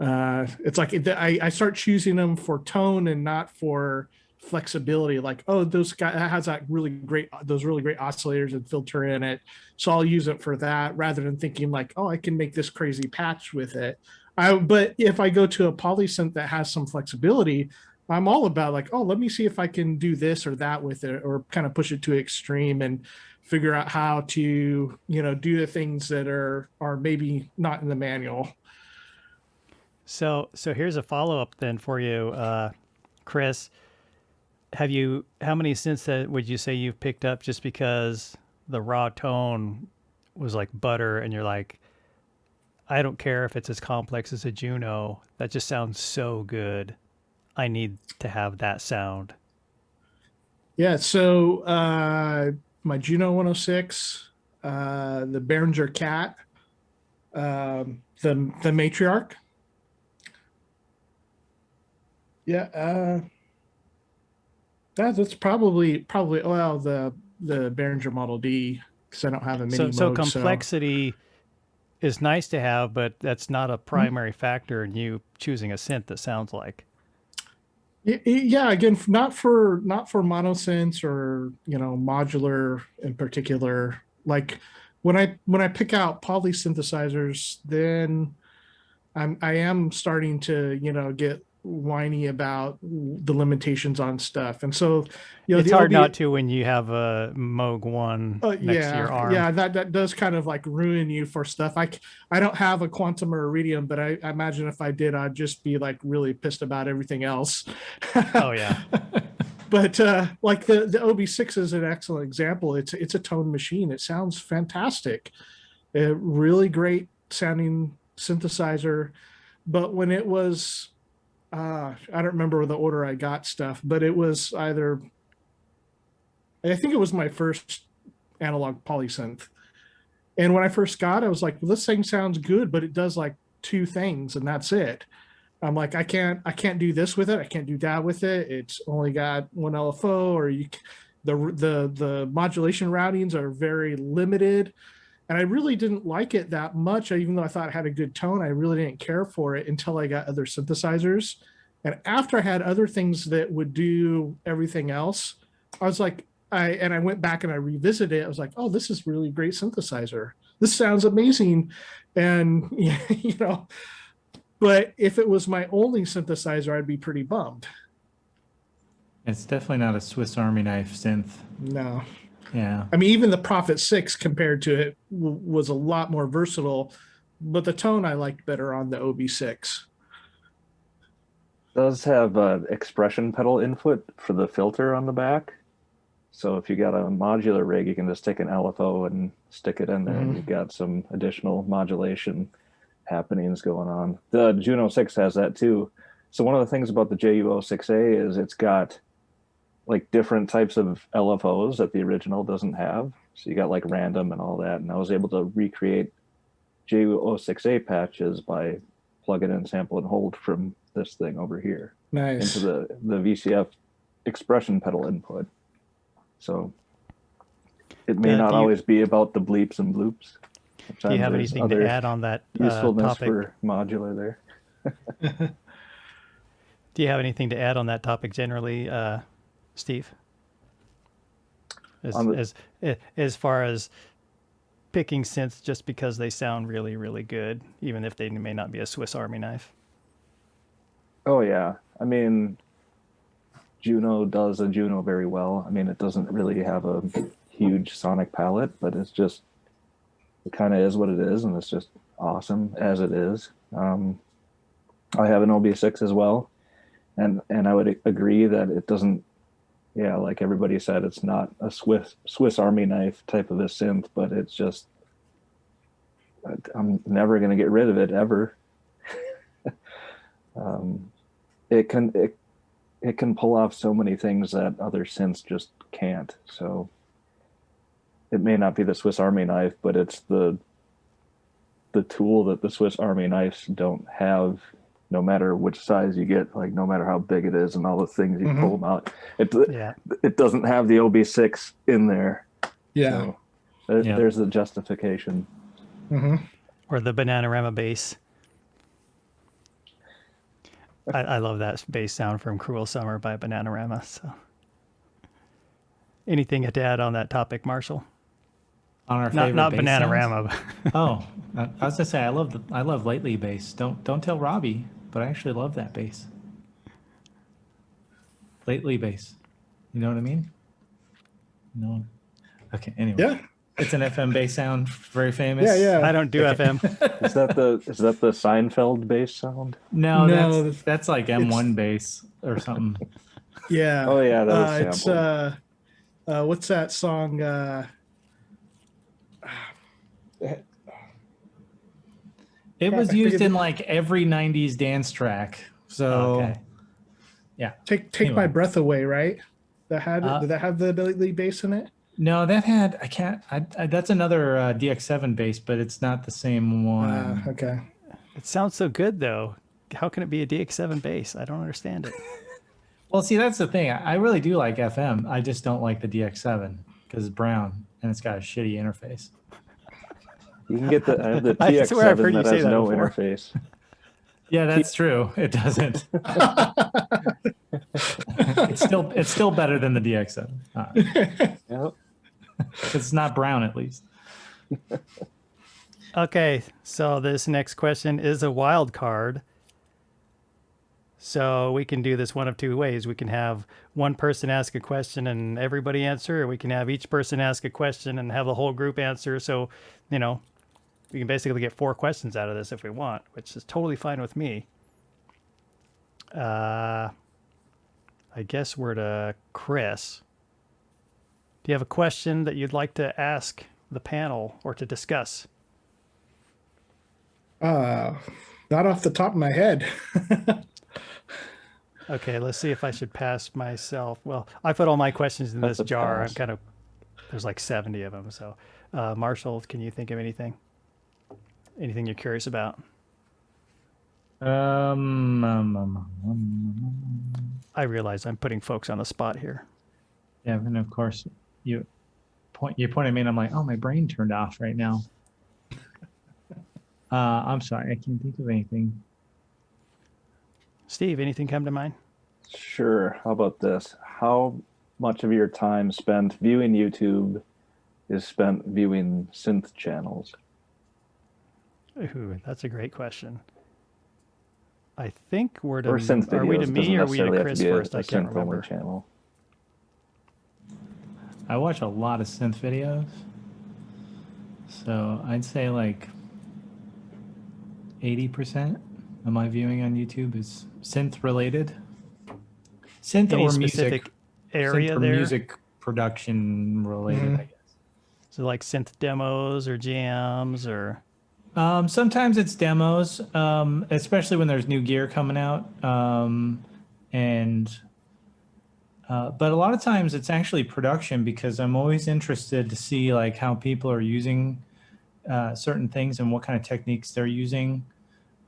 Speaker 2: It's like I start choosing them for tone and not for flexibility, like, oh, those guy that has those really great oscillators and filter in it, so I'll use it for that, rather than thinking like, oh, I can make this crazy patch with it. But if I go to a polysynth that has some flexibility, I'm all about like, oh, let me see if I can do this or that with it, or kind of push it to extreme and figure out how to, do the things that are maybe not in the manual.
Speaker 1: So here's a follow-up then for you, Chris. How many synths would you say you've picked up just because the raw tone was like butter and you're like, I don't care if it's as complex as a Juno, that just sounds so good. I need to have that sound.
Speaker 2: Yeah, so my Juno 106, the Behringer Cat, the Matriarch. Yeah, that's probably well, the Behringer Model D, because I don't have a mini
Speaker 1: So
Speaker 2: Moog,
Speaker 1: complexity is nice to have, but that's not a primary factor in you choosing a synth that sounds like.
Speaker 2: Yeah, again, not for monosynths or modular in particular. Like when I pick out polysynthesizers, then I am starting to get whiny about the limitations on stuff, and so
Speaker 1: It's
Speaker 2: the
Speaker 1: hard
Speaker 2: OB,
Speaker 1: not to when you have a Moog 1 next to your arm.
Speaker 2: yeah, that does kind of like ruin you for stuff. I don't have a quantum or iridium, but I imagine if I did, I'd just be like really pissed about everything else.
Speaker 1: Oh yeah.
Speaker 2: But like the OB6 is an excellent example. It's a tone machine. It sounds fantastic. A really great sounding synthesizer. But when it was, I don't remember the order I got stuff, but it was either, I think it was my first analog polysynth. And when I first got it, I was like, well, this thing sounds good, but it does like two things and that's it. I'm like, I can't do this with it. I can't do that with it. It's only got one LFO, or the modulation routings are very limited. And I really didn't like it that much. Even though I thought it had a good tone, I really didn't care for it until I got other synthesizers. And after I had other things that would do everything else, I was like, I went back and I revisited it. I was like, oh, this is really great synthesizer. This sounds amazing. And, but if it was my only synthesizer, I'd be pretty bummed.
Speaker 3: It's definitely not a Swiss Army knife synth.
Speaker 2: No.
Speaker 3: Yeah.
Speaker 2: I mean, even the Prophet 6 compared to it was a lot more versatile, but the tone I liked better on the OB6.
Speaker 4: Does have an expression pedal input for the filter on the back. So if you got a modular rig, you can just take an LFO and stick it in there, and you've got some additional modulation happenings going on. The Juno 6 has that too. So one of the things about the JU06A is it's got like different types of LFOs that the original doesn't have. So you got like random and all that. And I was able to recreate JU06A patches by plugging in sample and hold from this thing over here.
Speaker 2: Nice.
Speaker 4: Into the VCF expression pedal input. So it may not always be about the bleeps and bloops. Sometimes
Speaker 1: do you have anything to add on that
Speaker 4: usefulness
Speaker 1: topic?
Speaker 4: for modular there?
Speaker 1: Do you have anything to add on that topic generally, Steve? As far as picking synths just because they sound really, really good, even if they may not be a Swiss Army knife.
Speaker 4: Oh yeah, I mean, Juno does a Juno very well. I mean, it doesn't really have a huge sonic palette, but it kind of is what it is, and it's just awesome as it is. I have an OB6 as well, and I would agree that it doesn't, yeah, like everybody said, it's not a Swiss Army knife type of a synth, but it's just, I'm never going to get rid of it ever. It can pull off so many things that other synths just can't. So it may not be the Swiss Army knife, but it's the tool that the Swiss Army knives don't have, no matter which size you get, like no matter how big it is and all the things you pull them out. It doesn't have the OB6 in there.
Speaker 2: Yeah.
Speaker 4: So there's the justification.
Speaker 1: Or the Bananarama bass. I love that bass sound from Cruel Summer by Bananarama. So anything to add on that topic, Marshall?
Speaker 3: On our
Speaker 1: Not
Speaker 3: favorite bass sounds?
Speaker 1: Bananarama. But
Speaker 3: Oh, I was gonna say I love lately bass. Don't tell Robbie, but I actually love that bass. Lately bass. You know what I mean? No. Okay. Anyway,
Speaker 2: Yeah.
Speaker 3: it's an FM bass sound, very famous.
Speaker 2: Yeah, yeah.
Speaker 1: I don't do FM.
Speaker 4: Is that the Seinfeld bass sound?
Speaker 3: No,
Speaker 2: No,
Speaker 3: that's like M1 bass or something.
Speaker 2: Yeah.
Speaker 4: Oh yeah, that was
Speaker 2: It's
Speaker 4: sampled.
Speaker 2: what's that song?
Speaker 3: It
Speaker 2: Crap,
Speaker 3: was
Speaker 2: I
Speaker 3: used
Speaker 2: forget
Speaker 3: in
Speaker 2: the-
Speaker 3: like every '90s dance track. So
Speaker 1: Okay.
Speaker 3: yeah.
Speaker 2: Take
Speaker 3: Anyway.
Speaker 2: My Breath Away, right? That had did that have the Billy bass in it?
Speaker 3: No, that had I can't. That's another DX7 bass, but it's not the same one.
Speaker 2: Okay.
Speaker 1: It sounds so good though. How can it be a DX7 bass? I don't understand it.
Speaker 3: Well, see, that's the thing. I really do like FM. I just don't like the DX7 because it's brown and it's got a shitty interface.
Speaker 4: You can get the
Speaker 1: I swear I've
Speaker 4: TX7
Speaker 1: heard you
Speaker 4: that
Speaker 1: say
Speaker 4: has
Speaker 1: that
Speaker 4: no
Speaker 1: before.
Speaker 4: interface.
Speaker 3: Yeah, that's true. It doesn't. It's still better than the DX7.
Speaker 4: Yep.
Speaker 3: It's not brown, at least.
Speaker 1: Okay, so this next question is a wild card. So we can do this one of two ways. We can have one person ask a question and everybody answer, or we can have each person ask a question and have the whole group answer. So, we can basically get 4 questions out of this if we want, which is totally fine with me. I guess we're to Chris. Do you have a question that you'd like to ask the panel or to discuss?
Speaker 2: Not off the top of my head.
Speaker 1: Okay, let's see if I should pass myself. Well, I put all my questions in this
Speaker 4: That's a
Speaker 1: jar.
Speaker 4: pass.
Speaker 1: There's like 70 of them. So, Marshall, can you think of anything? Anything you're curious about? I realize I'm putting folks on the spot here.
Speaker 3: Yeah, and of course you point at me and I'm like, oh, my brain turned off right now. I'm sorry, I can't think of anything.
Speaker 1: Steve, anything come to mind?
Speaker 4: Sure. How about this? How much of your time spent viewing YouTube is spent viewing synth channels?
Speaker 1: Ooh, that's a great question. I think we're to
Speaker 4: Or synth videos.
Speaker 1: are we to
Speaker 4: It
Speaker 1: me
Speaker 4: doesn't
Speaker 1: or are we to
Speaker 4: necessarily have
Speaker 1: Chris
Speaker 4: to be
Speaker 1: first?
Speaker 4: a
Speaker 1: I can't
Speaker 4: synth-only
Speaker 1: remember.
Speaker 4: channel.
Speaker 3: I watch a lot of synth videos. So I'd say like 80% of my viewing on YouTube is synth related. Synth
Speaker 1: Any
Speaker 3: or
Speaker 1: specific
Speaker 3: music
Speaker 1: area
Speaker 3: synth or
Speaker 1: there?
Speaker 3: music production related, I guess.
Speaker 1: So like synth demos or jams or
Speaker 3: Sometimes it's demos, especially when there's new gear coming out. But a lot of times it's actually production because I'm always interested to see like how people are using certain things and what kind of techniques they're using.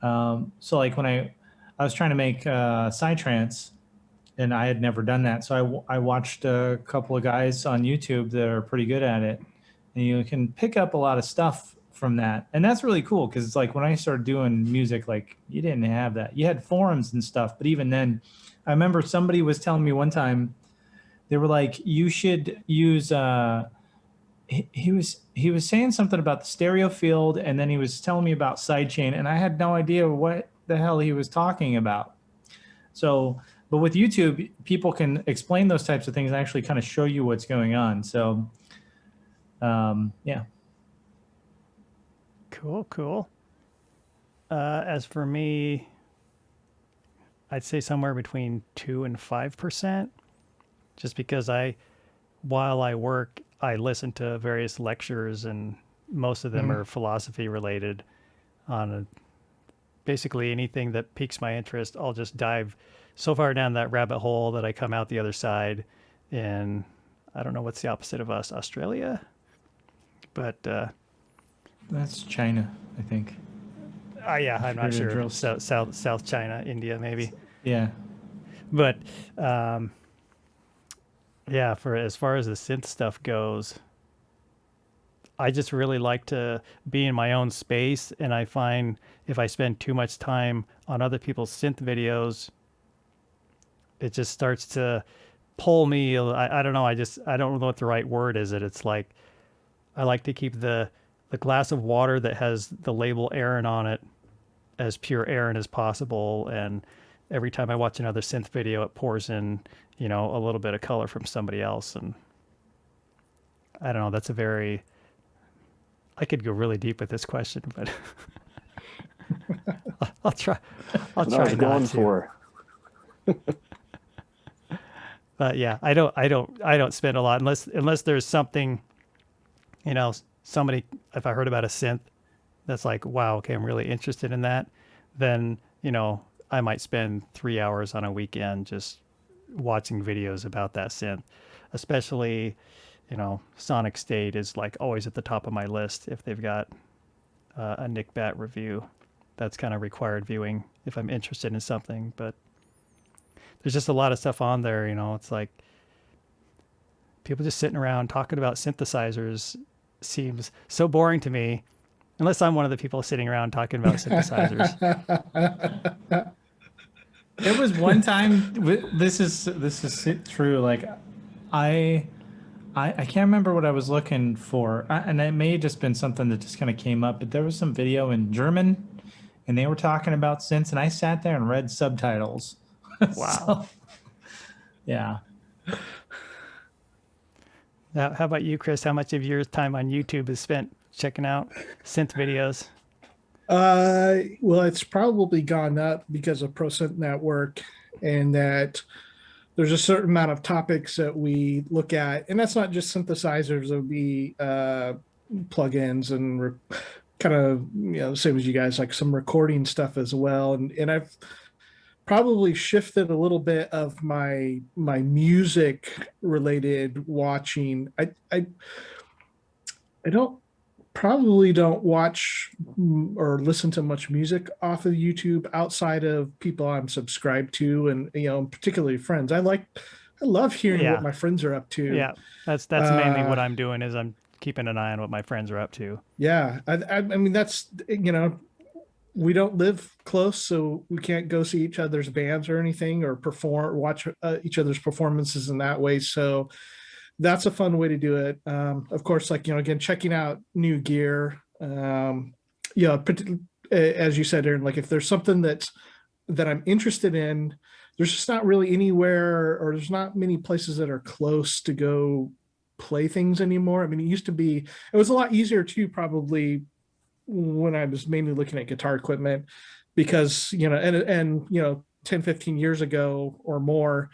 Speaker 3: So like when I was trying to make psytrance and I had never done that. So I watched a couple of guys on YouTube that are pretty good at it. And you can pick up a lot of stuff from that. And that's really cool because it's like when I started doing music, like you didn't have that. You had forums and stuff, but even then, I remember somebody was telling me one time, they were like, you should use he was saying something about the stereo field, and then he was telling me about sidechain, and I had no idea what the hell he was talking about. So, but with YouTube, people can explain those types of things and actually kind of show you what's going on. So, yeah.
Speaker 1: Cool. As for me, I'd say somewhere between 2 and 5%, just because while I work, I listen to various lectures, and most of them are philosophy related on basically anything that piques my interest. I'll just dive so far down that rabbit hole that I come out the other side. And I don't know what's the opposite of us, Australia, but
Speaker 3: That's China, I think.
Speaker 1: yeah, I'm not
Speaker 3: Trader
Speaker 1: sure.
Speaker 3: Joe's.
Speaker 1: South China, India, maybe.
Speaker 3: Yeah.
Speaker 1: But yeah, for as far as the synth stuff goes, I just really like to be in my own space, and I find if I spend too much time on other people's synth videos, it just starts to pull me. I don't know. I don't know what the right word is. It's like I like to keep the glass of water that has the label Aaron on it as pure Aaron as possible. And every time I watch another synth video, it pours in, you know, a little bit of color from somebody else. And I don't know. That's a very, I could go really deep with this question, but I'll try. I'll
Speaker 4: What I
Speaker 1: try
Speaker 4: was
Speaker 1: not
Speaker 4: going
Speaker 1: to.
Speaker 4: for.
Speaker 1: But yeah, I don't spend a lot unless there's something, you know, somebody, if I heard about a synth that's like, wow, okay, I'm really interested in that, then, you know, I might spend 3 hours on a weekend just watching videos about that synth. Especially, you know, Sonic State is like always at the top of my list if they've got a Nick Bat review. That's kind of required viewing if I'm interested in something. But there's just a lot of stuff on there, you know. It's like people just sitting around talking about synthesizers seems so boring to me, unless I'm one of the people sitting around talking about synthesizers.
Speaker 3: There was one time. This is true. Like, I can't remember what I was looking for, and it may have just been something that just kind of came up. But there was some video in German, and they were talking about synths, and I sat there and read subtitles.
Speaker 1: Wow.
Speaker 3: So, yeah.
Speaker 1: Now, how about you, Chris? How much of your time on YouTube is spent checking out synth videos?
Speaker 2: Well, it's probably gone up because of ProSynth Network, and that there's a certain amount of topics that we look at, and that's not just synthesizers. It would be plugins and kind of, you know, same as you guys, like some recording stuff as well. And I've probably shifted a little bit of my music related watching. I don't probably don't watch or listen to much music off of YouTube outside of people I'm subscribed to, and, you know, particularly friends. I love hearing what
Speaker 1: Yeah.
Speaker 2: my friends are up to.
Speaker 1: Yeah, that's mainly what I'm doing is I'm keeping an eye on what my friends are up to.
Speaker 2: Yeah, I mean, that's, you know, we don't live close, so we can't go see each other's bands or anything, or perform or watch each other's performances in that way. So that's a fun way to do it. Of course, like, you know, again, checking out new gear. Yeah, as you said, Aaron, like if there's something that I'm interested in, there's just not really anywhere, or there's not many places that are close to go play things anymore. I mean, it was a lot easier too, probably when I was mainly looking at guitar equipment, because, you know, and you know, 10, 15 years ago or more,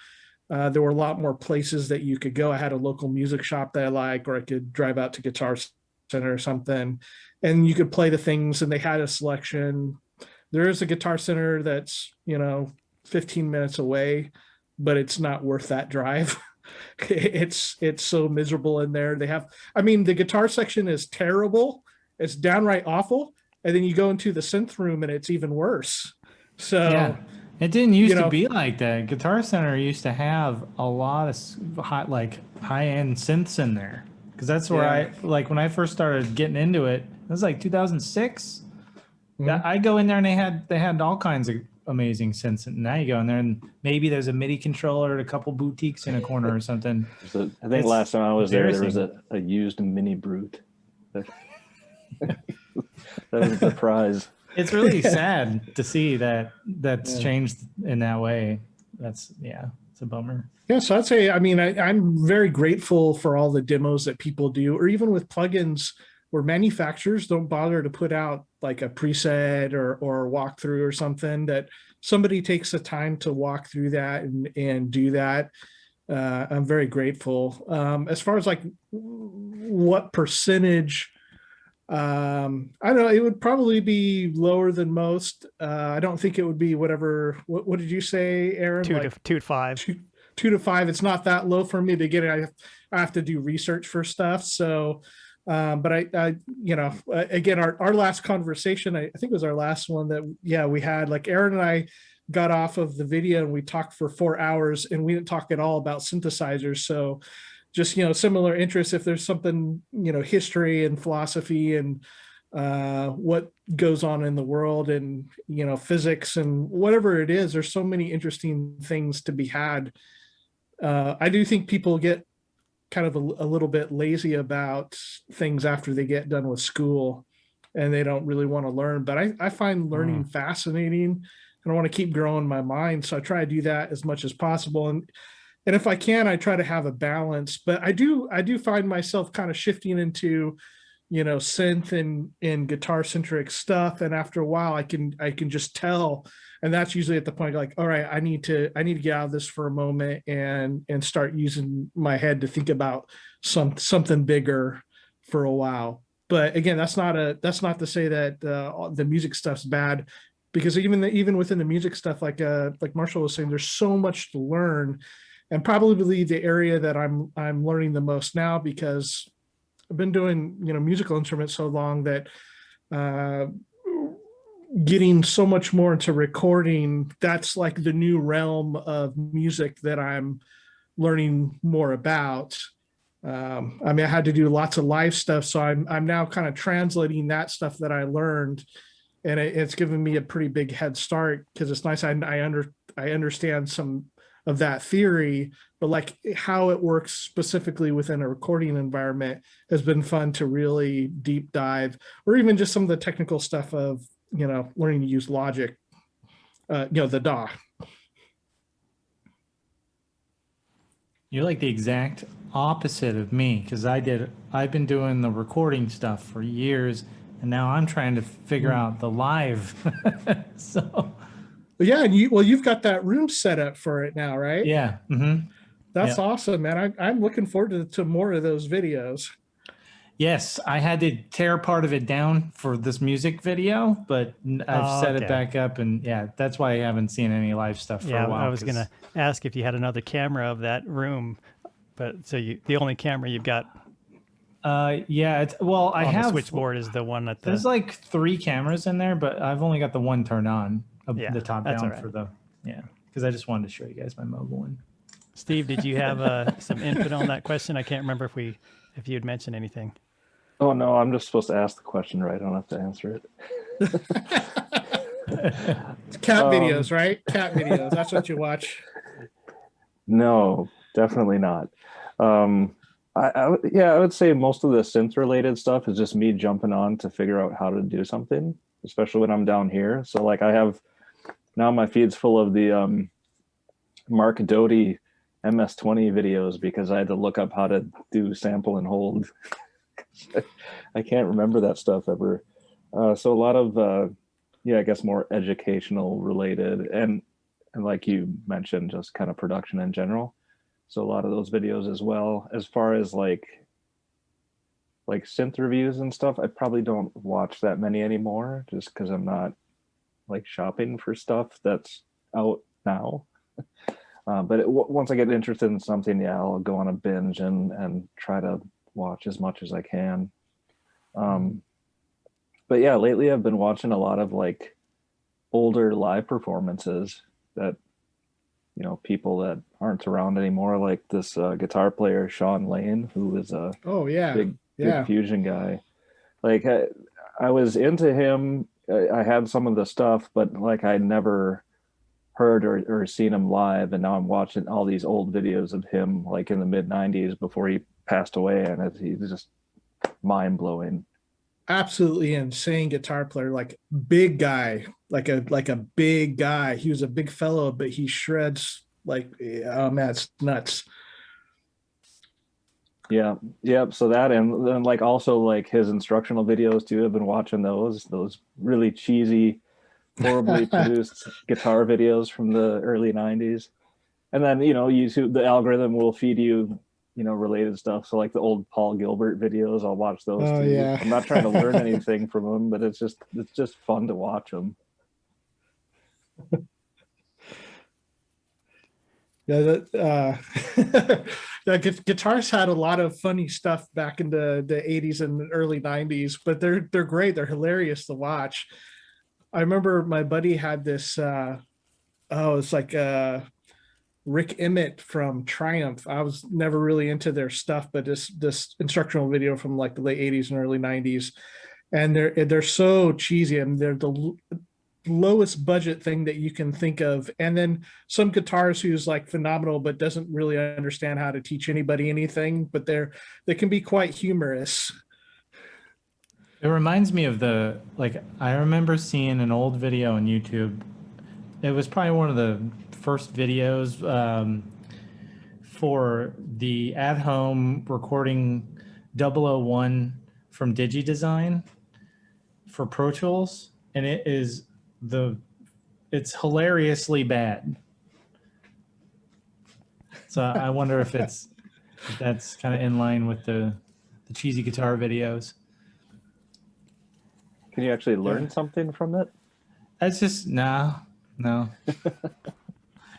Speaker 2: there were a lot more places that you could go. I had a local music shop that I like, or I could drive out to Guitar Center or something, and you could play the things, and they had a selection. There is a Guitar Center that's, you know, 15 minutes away, but it's not worth that drive. It's so miserable in there. I mean, the guitar section is terrible. It's downright awful. And then you go into the synth room and it's even worse. So
Speaker 3: Yeah. It didn't used
Speaker 2: you know,
Speaker 3: to be like that. Guitar Center used to have a lot of high-end synths in there, because that's where
Speaker 2: Yeah.
Speaker 3: like when I first started getting into it, it was like 2006.
Speaker 2: Mhm.
Speaker 3: I go in there and they had all kinds of amazing synths, and now you go in there and maybe there's a MIDI controller at a couple boutiques in a corner or something.
Speaker 4: I think
Speaker 3: It's
Speaker 4: last time I was there was
Speaker 3: embarrassing.
Speaker 4: a used mini brute. That was the prize.
Speaker 3: It's really sad to see that's
Speaker 2: Yeah.
Speaker 3: changed in that way. It's a bummer.
Speaker 2: Yeah, so I'd say, I mean, I'm very grateful for all the demos that people do, or even with plugins where manufacturers don't bother to put out like a preset or walkthrough or something, that somebody takes the time to walk through that and do that. I'm very grateful. As far as like what percentage, I don't know, it would probably be lower than most. I don't think it would be whatever, what did you say, Aaron?
Speaker 1: Two
Speaker 2: Like
Speaker 1: to five.
Speaker 2: 2 to 5. It's not that low for me to get it. I have to do research for stuff. So, but I you know, again, our last conversation, I think it was our last one that, yeah, we had, like, Aaron and I got off of the video and we talked for 4 hours, and we didn't talk at all about synthesizers. So just, similar interests. If there's something, history and philosophy and what goes on in the world and, physics and whatever it is, there's so many interesting things to be had. I do think people get kind of a little bit lazy about things after they get done with school and they don't really want to learn. But I find learning fascinating and I want to keep growing my mind. So I try to do that as much as possible. And if I can, I try to have a balance. But I do find myself kind of shifting into, synth and guitar centric stuff. And after a while I can just tell. And that's usually at the point like, all right, I need to get out of this for a moment and start using my head to think about something bigger for a while. But again, that's not to say that the music stuff's bad, because even within the music stuff, like Marshall was saying, there's so much to learn, and probably the area that I'm learning the most now, because I've been doing musical instruments so long that getting so much more into recording, that's like the new realm of music that I'm learning more about. I mean, I had to do lots of live stuff, so I'm now kind of translating that stuff that I learned, and it's given me a pretty big head start, because it's nice. I understand some of that theory, but like how it works specifically within a recording environment has been fun to really deep dive, or even just some of the technical stuff of learning to use Logic, the DAW.
Speaker 3: You're like the exact opposite of me, because I've been doing the recording stuff for years, and now I'm trying to figure out the live. So
Speaker 2: yeah, and you've got that room set up for it now, right?
Speaker 3: yeah. Mm-hmm.
Speaker 2: That's
Speaker 3: Yeah.
Speaker 2: awesome, man. I'm looking forward to more of those videos.
Speaker 3: Yes, I had to tear part of it down for this music video, but I've set it back up, and yeah, that's why I haven't seen any live stuff for a while.
Speaker 1: I was gonna ask if you had another camera of that room, but so the only camera you've got
Speaker 3: yeah, I
Speaker 1: on
Speaker 3: have
Speaker 1: the switchboard is the one at the.
Speaker 3: There's like 3 cameras in there, but I've only got the one turned on, the top down
Speaker 1: right.
Speaker 3: for because I just wanted to show you guys my mobile one.
Speaker 1: Steve, did you have some input on that question? I can't remember if you had mentioned anything.
Speaker 4: Oh no, I'm just supposed to ask the question, right? I don't have to answer it.
Speaker 2: Cat videos, right? Cat videos. That's what you watch.
Speaker 4: No, definitely not. I would say most of the synth related stuff is just me jumping on to figure out how to do something, especially when I'm down here. So like I have now my feed's full of the Mark Doty MS-20 videos, because I had to look up how to do sample and hold. I can't remember that stuff ever. So a lot of I guess more educational related, and like you mentioned, just kind of production in general. So a lot of those videos as well. As far as like synth reviews and stuff, I probably don't watch that many anymore, just because I'm not like shopping for stuff that's out now. But once I get interested in something, I'll go on a binge and try to watch as much as I can. But yeah, lately I've been watching a lot of like older live performances that people that aren't around anymore, like this guitar player Sean Lane, who is a big fusion guy. Like I was into him. I had some of the stuff, but like I never heard or seen him live, and now I'm watching all these old videos of him like in the mid 90s before he passed away, and he's just mind-blowing.
Speaker 2: Absolutely insane guitar player, like big guy, like a big guy. He was a big fellow, but he shreds like, oh man, it's nuts.
Speaker 4: Yeah. So that, and then like also like his instructional videos too. I've been watching those really cheesy, horribly produced guitar videos from the early 90s. And then YouTube, the algorithm will feed you related stuff. So like the old Paul Gilbert videos, I'll watch those too.
Speaker 2: Yeah.
Speaker 4: I'm not trying to learn anything from them, but it's just fun to watch them.
Speaker 2: Yeah, guitars had a lot of funny stuff back in the 80s and early 90s, but they're great. They're hilarious to watch. I remember my buddy had this it's like Rick Emmett from Triumph. I was never really into their stuff, but this instructional video from like the late 80s and early 90s, and they're so cheesy, and they're the lowest budget thing that you can think of. And then some guitarist who's like phenomenal but doesn't really understand how to teach anybody anything, but they can be quite humorous.
Speaker 3: It reminds me of I remember seeing an old video on YouTube. It was probably one of the first videos for the at-home recording 001 from DigiDesign for Pro Tools, and it's hilariously bad. So I wonder if that's kind of in line with the cheesy guitar videos.
Speaker 4: Can you actually learn something from it?
Speaker 3: That's just no.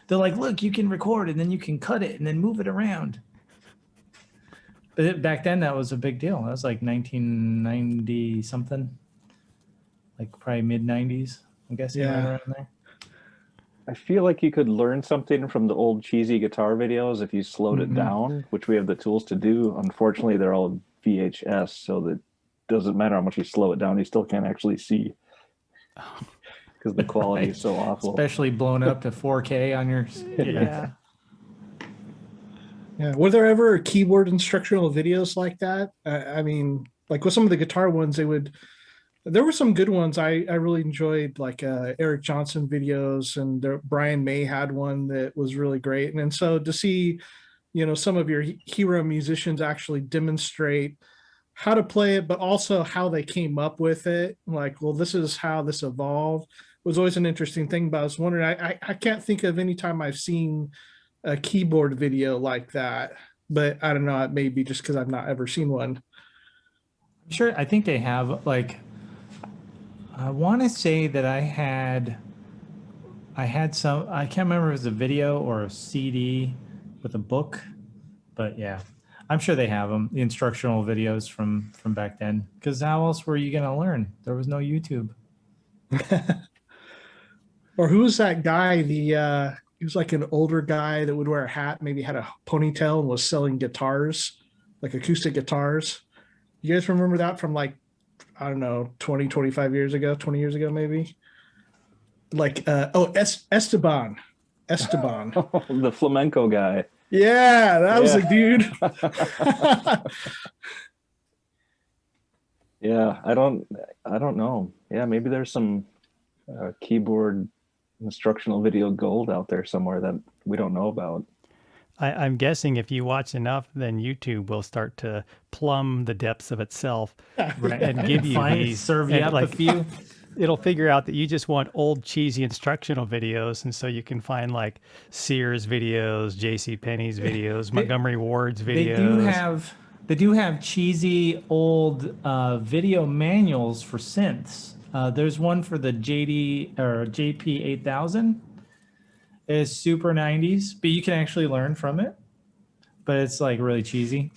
Speaker 3: They're like, look, you can record and then you can cut it and then move it around. But back then, that was a big deal. That was like 1990 something, like probably mid 90s. I'm guessing right around there.
Speaker 4: I feel like you could learn something from the old cheesy guitar videos if you slowed it down, which we have the tools to do. Unfortunately, they're all VHS, so that doesn't matter how much you slow it down, you still can't actually see because the quality is so awful.
Speaker 3: Especially blown up to 4K on your.
Speaker 1: Yeah.
Speaker 2: Yeah. Were there ever keyboard instructional videos like that? I mean, like with some of the guitar ones, there were some good ones. I really enjoyed like Eric Johnson videos, and Brian May had one that was really great. And so to see, some of your hero musicians actually demonstrate how to play it, but also how they came up with it. Like, well, this is how this evolved, was always an interesting thing. But I was wondering, I can't think of any time I've seen a keyboard video like that, but I don't know. It may be just because I've not ever seen one.
Speaker 3: Sure, I think they have. Like, I want to say that I had some. I can't remember if it was a video or a CD with a book, but yeah. I'm sure they have them, the instructional videos from back then. Because how else were you going to learn? There was no YouTube.
Speaker 2: Or who was that guy? He was like an older guy that would wear a hat, maybe had a ponytail, and was selling guitars, like acoustic guitars. You guys remember that from like, I don't know, 20 years ago, maybe? Like, Esteban.
Speaker 4: The flamenco guy.
Speaker 2: Yeah, that was a dude.
Speaker 4: Yeah, I don't know. Yeah, maybe there's some keyboard instructional video gold out there somewhere that we don't know about.
Speaker 1: I'm guessing if you watch enough, then YouTube will start to plumb the depths of itself and give you these.
Speaker 3: Serve you up a few.
Speaker 1: It'll figure out that you just want old cheesy instructional videos, and so you can find like Sears videos, J.C. Penney's videos, Montgomery Ward's videos.
Speaker 3: They do have cheesy old video manuals for synths. There's one for the JP 8000. It's super 90s, but you can actually learn from it. But it's like really cheesy.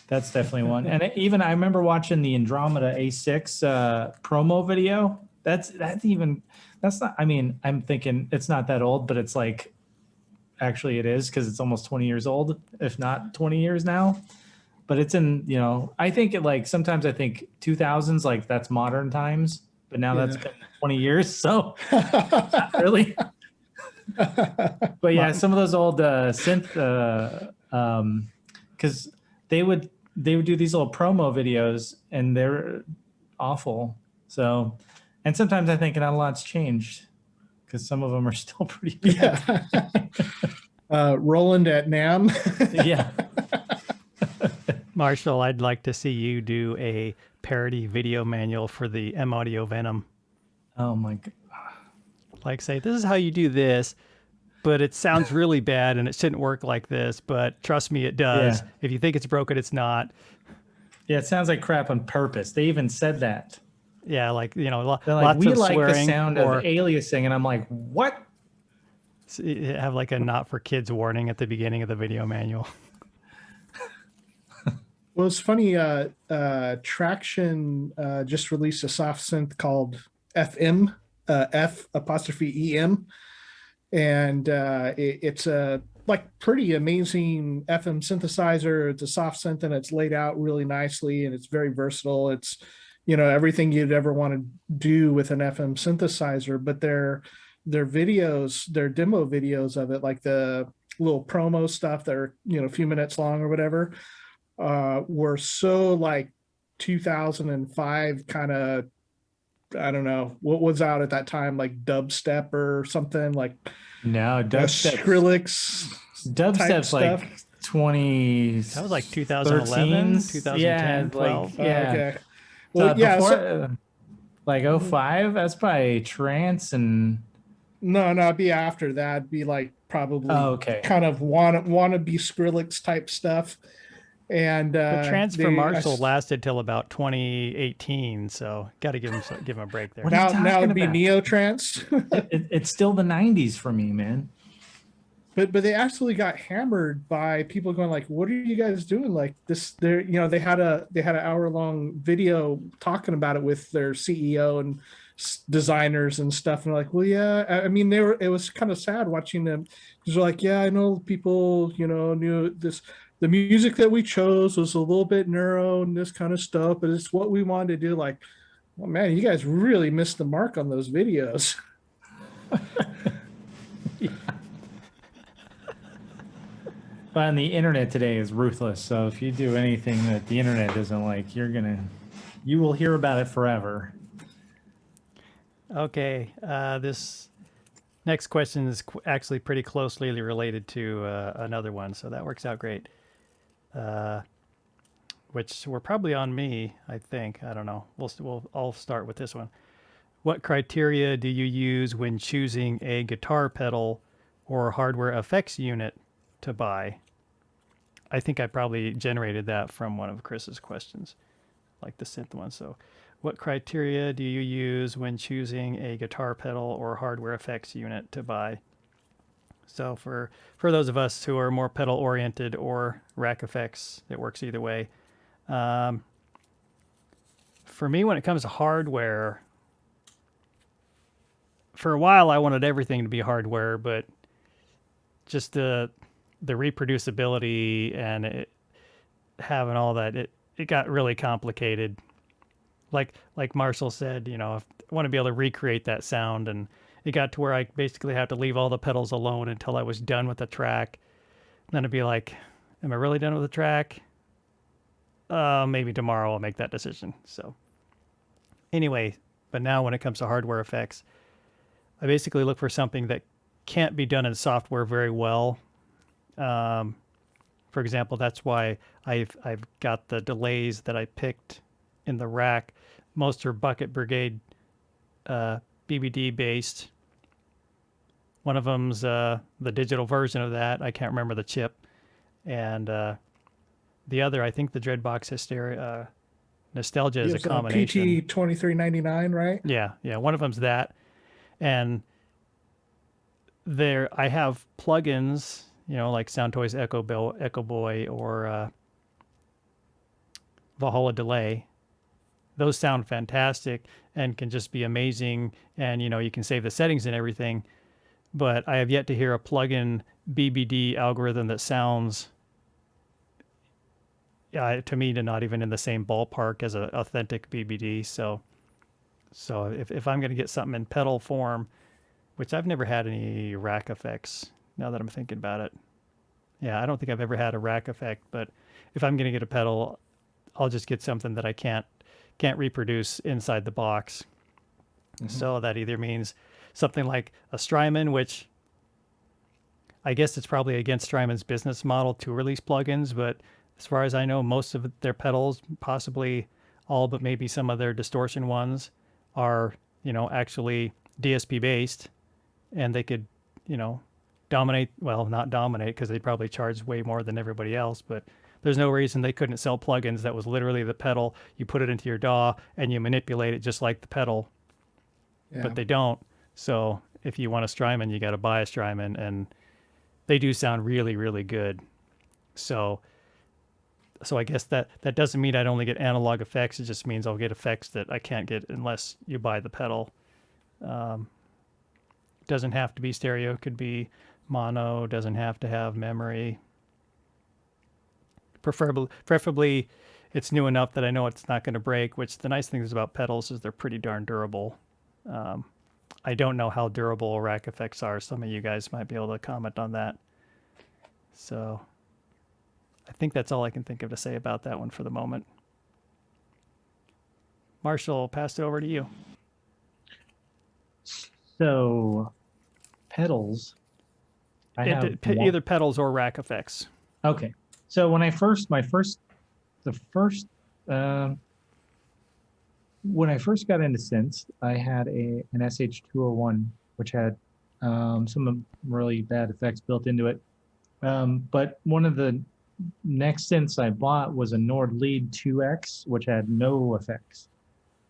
Speaker 3: That's definitely one. And I remember watching the Andromeda A6 promo video. That's not, I mean, I'm thinking it's not that old, but it's like, actually it is, because it's almost 20 years old, if not 20 years now. But it's in, I think sometimes I think 2000s, like that's modern times, but now that's been 20 years. So not really. But yeah, some of those old synth, because they would do these little promo videos and they're awful. So, and sometimes I think not a lot's changed because some of them are still pretty bad.
Speaker 2: Yeah. Roland at NAMM.
Speaker 3: Yeah.
Speaker 1: Marshall, I'd like to see you do a parody video manual for the M Audio Venom.
Speaker 3: Oh my God.
Speaker 1: Like say, this is how you do this, but it sounds really bad and it shouldn't work like this, but trust me, it does.
Speaker 3: Yeah.
Speaker 1: If you think it's broken, it's not.
Speaker 3: Yeah, it sounds like crap on purpose. They even said that.
Speaker 1: Yeah, like,
Speaker 3: They're like,
Speaker 1: lots
Speaker 3: we
Speaker 1: of
Speaker 3: like the
Speaker 1: swearing,
Speaker 3: sound of aliasing. And I'm like, what?
Speaker 1: Have like a not for kids warning at the beginning of the video manual.
Speaker 2: Well, it's funny. Traction just released a soft synth called FM, F apostrophe EM. And it's a like pretty amazing FM synthesizer. It's a soft synth and it's laid out really nicely and it's very versatile. It's, everything you'd ever want to do with an FM synthesizer, but their videos, their demo videos of it, like the little promo stuff that are, a few minutes long or whatever, were so like 2005 kind of, I don't know what was out at that time, like dubstep or something, like
Speaker 3: No,
Speaker 2: Skrillex type
Speaker 3: dubstep's
Speaker 2: stuff.
Speaker 3: like 20.
Speaker 1: That was like 2011, 2010,
Speaker 3: Yeah,
Speaker 1: 12.
Speaker 3: like yeah.
Speaker 2: Okay.
Speaker 3: So
Speaker 2: Well, yeah.
Speaker 3: before
Speaker 2: So,
Speaker 3: like '05, that's probably trance and
Speaker 2: no, it'd be after that. It'd be like probably
Speaker 3: okay.
Speaker 2: kind of wanna be Skrillex type stuff. And
Speaker 1: But Transfer
Speaker 2: they
Speaker 1: Marshall lasted till about 2018, so got to give him a break there.
Speaker 3: What are you
Speaker 2: now
Speaker 3: talking
Speaker 2: it'd be
Speaker 3: about?
Speaker 2: neo trance.
Speaker 3: It's still the '90s for me, man.
Speaker 2: But they actually got hammered by people going like, "What are you guys doing?" Like this, they had an hour-long video talking about it with their CEO and designers and stuff, and they're like, "Well, yeah." I mean, it was kind of sad watching them because they're like, "Yeah, I know people, knew this. The music that we chose was a little bit neuro and this kind of stuff, but it's what we wanted to do." Like, well, man, you guys really missed the mark on those videos.
Speaker 3: But on the internet today is ruthless. So if you do anything that the internet doesn't like, you will hear about it forever.
Speaker 1: Okay, this next question is actually pretty closely related to another one, so that works out great. Which were probably on me, I think. I don't know. I'll start with this one. What criteria do you use when choosing a guitar pedal or hardware effects unit to buy? I think I probably generated that from one of Chris's questions, like the synth one. So, what criteria do you use when choosing a guitar pedal or hardware effects unit to buy? So for those of us who are more pedal oriented or rack effects, it works either way. For me, when it comes to hardware, for a while I wanted everything to be hardware, but just the reproducibility and having all that, it got really complicated. Like Marshall said, I want to be able to recreate that sound, and it got to where I basically have to leave all the pedals alone until I was done with the track. And then it'd be like, am I really done with the track? Maybe tomorrow I'll make that decision. So anyway, but now when it comes to hardware effects, I basically look for something that can't be done in software very well. For example, that's why I've got the delays that I picked in the rack. Most are Bucket Brigade BBD based. One of them's the digital version of that. I can't remember the chip. And the other, I think the Dreadbox Hysteria Nostalgia is a combination.
Speaker 2: PT 2399, right?
Speaker 1: Yeah. One of them's that. And there I have plugins, like Soundtoys Echo Boy or Valhalla Delay. Those sound fantastic and can just be amazing. And, you can save the settings and everything. But I have yet to hear a plugin BBD algorithm that sounds, to me, not even in the same ballpark as an authentic BBD. So if I'm going to get something in pedal form, which I've never had any rack effects, now that I'm thinking about it. Yeah, I don't think I've ever had a rack effect, but if I'm going to get a pedal, I'll just get something that I can't reproduce inside the box. Mm-hmm. So that either means something like a Strymon, which I guess it's probably against Strymon's business model to release plugins, but as far as I know, most of their pedals, possibly all but maybe some of their distortion ones, are, actually DSP based, and they could, dominate, well, not dominate because they probably charge way more than everybody else, but there's no reason they couldn't sell plugins that was literally the pedal. You put it into your DAW and you manipulate it just like the pedal, but they don't. So if you want a Strymon, you got to buy a Strymon, and they do sound really, really good. So I guess that doesn't mean I'd only get analog effects. It just means I'll get effects that I can't get unless you buy the pedal. Doesn't have to be stereo. It could be Mono doesn't have to have memory. Preferably, it's new enough that I know it's not going to break. Which the nice thing is about pedals is they're pretty darn durable. I don't know how durable rack effects are. Some of you guys might be able to comment on that. So I think that's all I can think of to say about that one for the moment. Marshall, pass it over to you.
Speaker 3: So pedals. I have
Speaker 1: Either pedals or rack effects.
Speaker 3: Okay. So when I first got into synths, I had an SH201, which had some really bad effects built into it. But one of the next synths I bought was a Nord Lead 2X, which had no effects.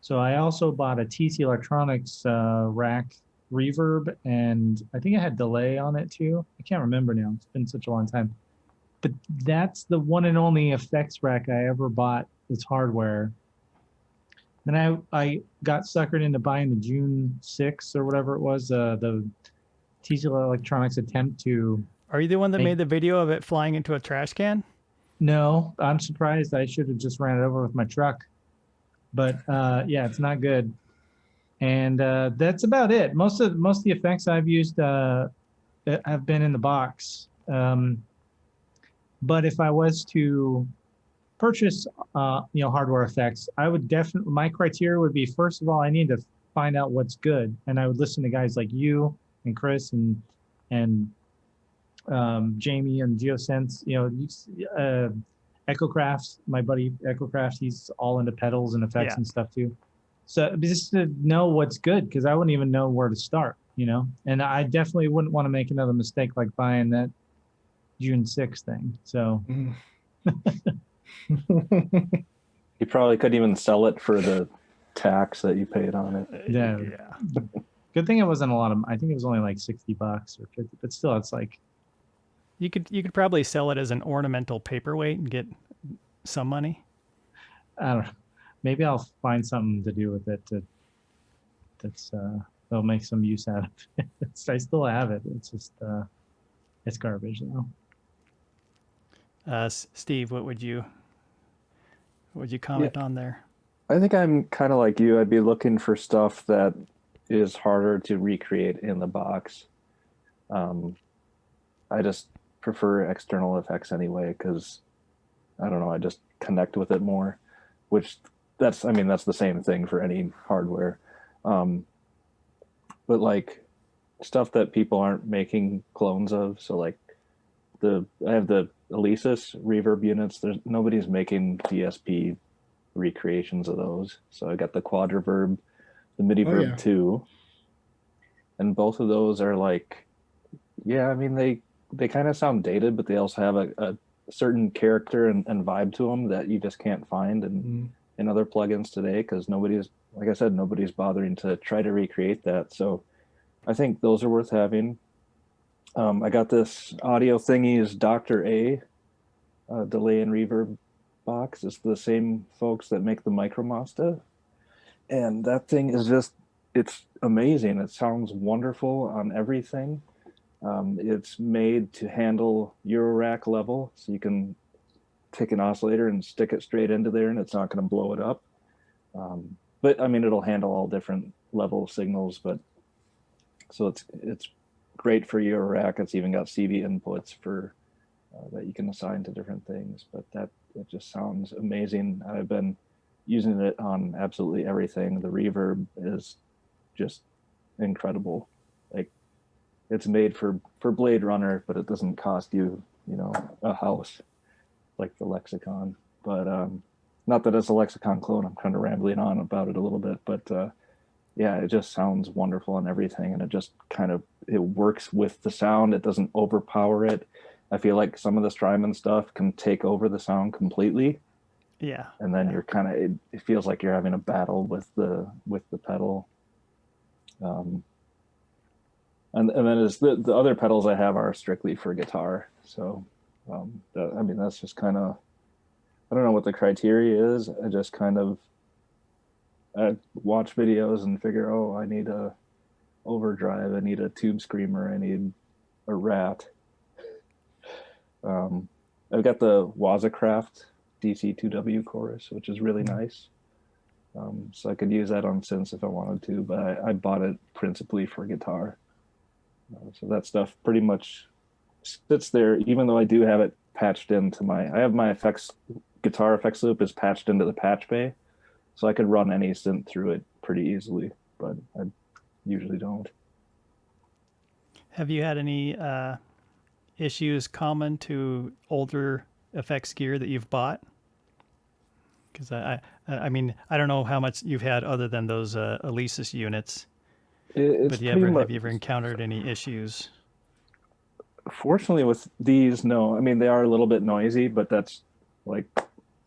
Speaker 3: So I also bought a TC Electronics rack reverb, and I think it had delay on it too. I can't remember now. It's been such a long time. But that's the one and only effects rack I ever bought. It's hardware. Then I got suckered into buying the June 6 or whatever it was, the TC Electronics attempt to.
Speaker 1: Are you the one that made the video of it flying into a trash can?
Speaker 3: No, I'm surprised. I should have just ran it over with my truck. But yeah, it's not good. And that's about it. Most of the effects I've used have been in the box. But if I was to purchase, hardware effects, I would definitely, my criteria would be, first of all, I need to find out what's good. And I would listen to guys like you and Chris and Jamie and Geosense, Echocrafts, my buddy Echocrafts, he's all into pedals and effects and stuff too. So just to know what's good, because I wouldn't even know where to start, and I definitely wouldn't want to make another mistake like buying that June 6th thing. So
Speaker 4: You probably couldn't even sell it for the tax that you paid on it.
Speaker 3: Yeah. Good thing it wasn't a lot of, I think it was only like $60 or 50, but still it's like,
Speaker 1: you could probably sell it as an ornamental paperweight and get some money.
Speaker 3: I don't know. Maybe I'll find something to do with it they'll make some use out of it. I still have it. It's just it's garbage now.
Speaker 1: Steve, what would you comment on there?
Speaker 4: I think I'm kind of like you. I'd be looking for stuff that is harder to recreate in the box. I just prefer external effects anyway, because I don't know, I just connect with it more, which that's the same thing for any hardware. But like stuff that people aren't making clones of. So like I have the Alesis reverb units. Nobody's making DSP recreations of those. So I got the Quad Reverb, the MIDI Verb 2, and both of those are like, they kind of sound dated, but they also have a certain character and vibe to them that you just can't find in other plugins today, because nobody's bothering to try to recreate that. So I think those are worth having. I got this Audio Thingies Dr. A delay and reverb box. It's the same folks that make the Micromasta, and that thing is it's amazing. It sounds wonderful on everything. It's made to handle Eurorack level, so you can take an oscillator and stick it straight into there and it's not going to blow it up. But it'll handle all different level signals, but so it's great for Eurorack. It's even got CV inputs for that you can assign to different things, but it just sounds amazing. I've been using it on absolutely everything. The reverb is just incredible. Like, it's made for Blade Runner, but it doesn't cost you, a house like the Lexicon. But not that it's a Lexicon clone. I'm kind of rambling on about it a little bit, but it just sounds wonderful and everything, and it just it works with the sound. It doesn't overpower it. I feel like some of the Strymon stuff can take over the sound completely.
Speaker 1: Yeah.
Speaker 4: And then you're it feels like you're having a battle with the pedal. And then is the other pedals I have are strictly for guitar. So that's just I don't know what the criteria is. I just I watch videos and figure, I need a overdrive, I need a tube screamer, I need a rat. I've got the Wazacraft DC2W chorus, which is really nice. So I could use that on synths if I wanted to, but I bought it principally for guitar. So that stuff pretty much sits there, even though I do have it patched into I have my guitar effects loop is patched into the patch bay, so I could run any synth through it pretty easily, but I usually don't.
Speaker 1: Have you had any issues common to older effects gear that you've bought? Because I mean, I don't know how much you've had other than those Alesis units, but have you ever encountered any issues?
Speaker 4: Fortunately, with these, no. I mean, they are a little bit noisy, but that's like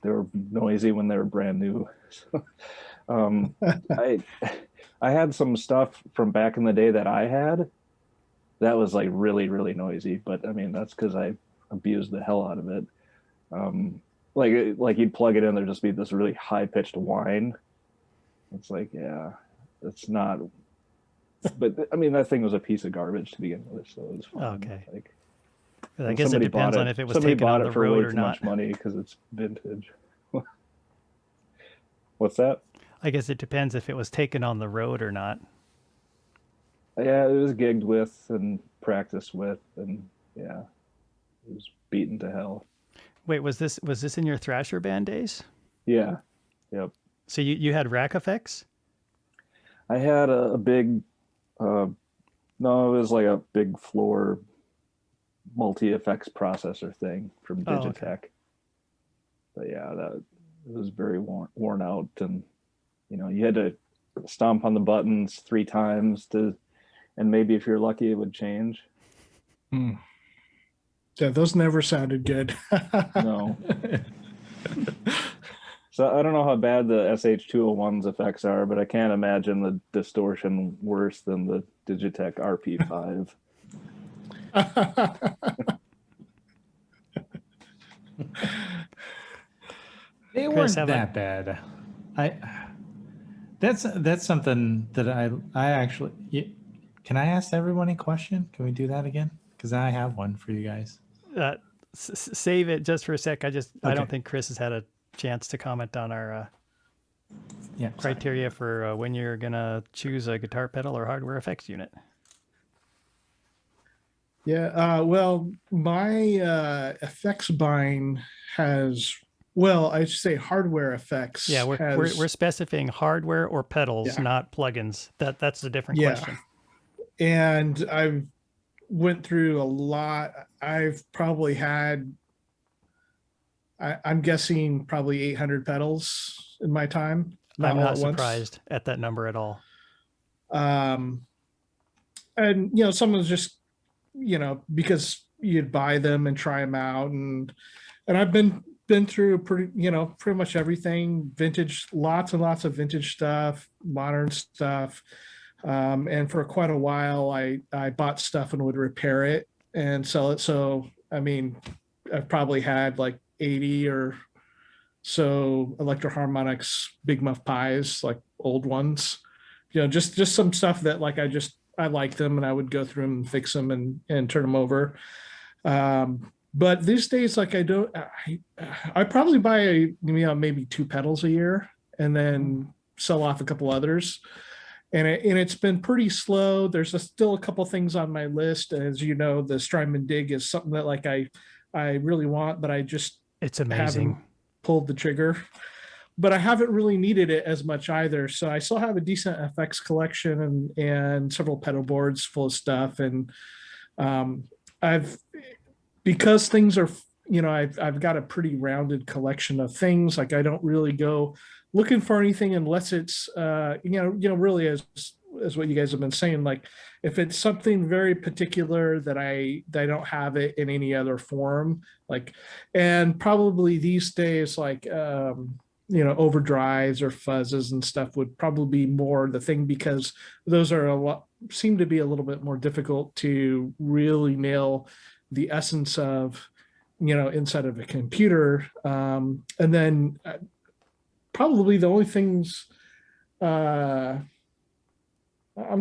Speaker 4: they were noisy when they were brand new. So, I had some stuff from back in the day that I had that was like really, really noisy, but I mean, that's because I abused the hell out of it. Like you'd plug it in, there'd just be this really high pitched whine. It's like, yeah, it's not. But I mean, that thing was a piece of garbage to begin with, so it was fine.
Speaker 1: Okay.
Speaker 4: Like,
Speaker 1: I guess it depends on if it was taken on the road or not.
Speaker 4: Much money because it's vintage. What's that?
Speaker 1: I guess it depends if it was taken on the road or not.
Speaker 4: Yeah, it was gigged with and practiced with, and yeah, it was beaten to hell.
Speaker 1: Wait, was this in your Thrasher band days?
Speaker 4: Yeah, yep.
Speaker 1: So you had rack effects?
Speaker 4: I had a big, no, it was like a big floor multi-effects processor thing from Digitech.
Speaker 1: Oh, okay.
Speaker 4: But yeah, it was very worn out, and you had to stomp on the buttons 3 times and maybe if you're lucky it would change.
Speaker 2: Yeah, those never sounded good.
Speaker 4: No. So I don't know how bad the SH201's effects are, but I can't imagine the distortion worse than the Digitech RP5.
Speaker 3: They weren't that bad. That's something that I actually. Can I ask everyone a question? Can we do that again? Because I have one for you guys.
Speaker 1: Save it just for a sec. I don't think Chris has had a chance to comment on our criteria for when you're gonna choose a guitar pedal or hardware effects unit.
Speaker 2: Yeah, well, my effects buying has, well, I should say hardware effects.
Speaker 1: Yeah, we're specifying hardware or pedals, not plugins. That's a different question.
Speaker 2: And I've went through a lot. I've probably had, I'm guessing probably 800 pedals in my time.
Speaker 1: I'm not surprised at that number at all.
Speaker 2: And some was just, because you'd buy them and try them out, and I've been through pretty much everything, vintage, lots and lots of vintage stuff, modern stuff. And for quite a while, I bought stuff and would repair it and sell it. So, I mean, I've probably had like 80 or so Electro-Harmonix Big Muff Pies, like old ones, just some stuff that like I liked them and I would go through them and fix them and turn them over. But these days, like I probably buy maybe 2 pedals a year and then sell off a couple others. And it's been pretty slow. There's still a couple things on my list. As you know, the Strymon Dig is something that like I really want, but
Speaker 1: it's amazing.
Speaker 2: Haven't pulled the trigger. But I haven't really needed it as much either. So I still have a decent FX collection and several pedal boards full of stuff. And because things are, I've got a pretty rounded collection of things. Like I don't really go looking for anything unless it's, really as what you guys have been saying, like if it's something very particular that I don't have it in any other form, like, and probably these days, like, overdrives or fuzzes and stuff would probably be more the thing, because those are seem to be a little bit more difficult to really nail the essence of, inside of a computer. And then probably the only things, I'm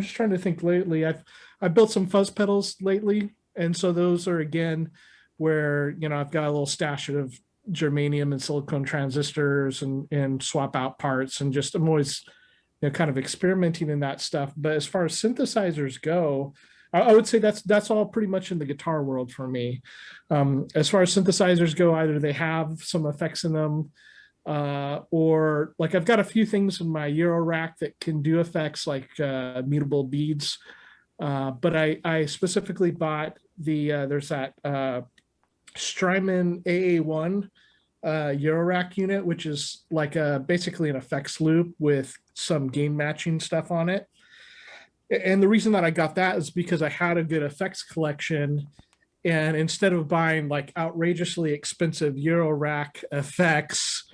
Speaker 2: just trying to think lately. I've built some fuzz pedals lately, And so those are, again, where, you know, I've got a little stash of germanium and silicone transistors and swap out parts, and just I'm always, you know, kind of experimenting in that stuff. But as far as synthesizers go, I would say that's all pretty much in the guitar world for me. As far as synthesizers go, either they have some effects in them, or like I've got a few things in my Euro rack that can do effects like mutable beads. But I specifically bought there's that Strymon AA1 Eurorack unit, which is like basically an effects loop with some gain matching stuff on it. And the reason that I got that is because I had a good effects collection. And instead of buying like outrageously expensive Eurorack effects,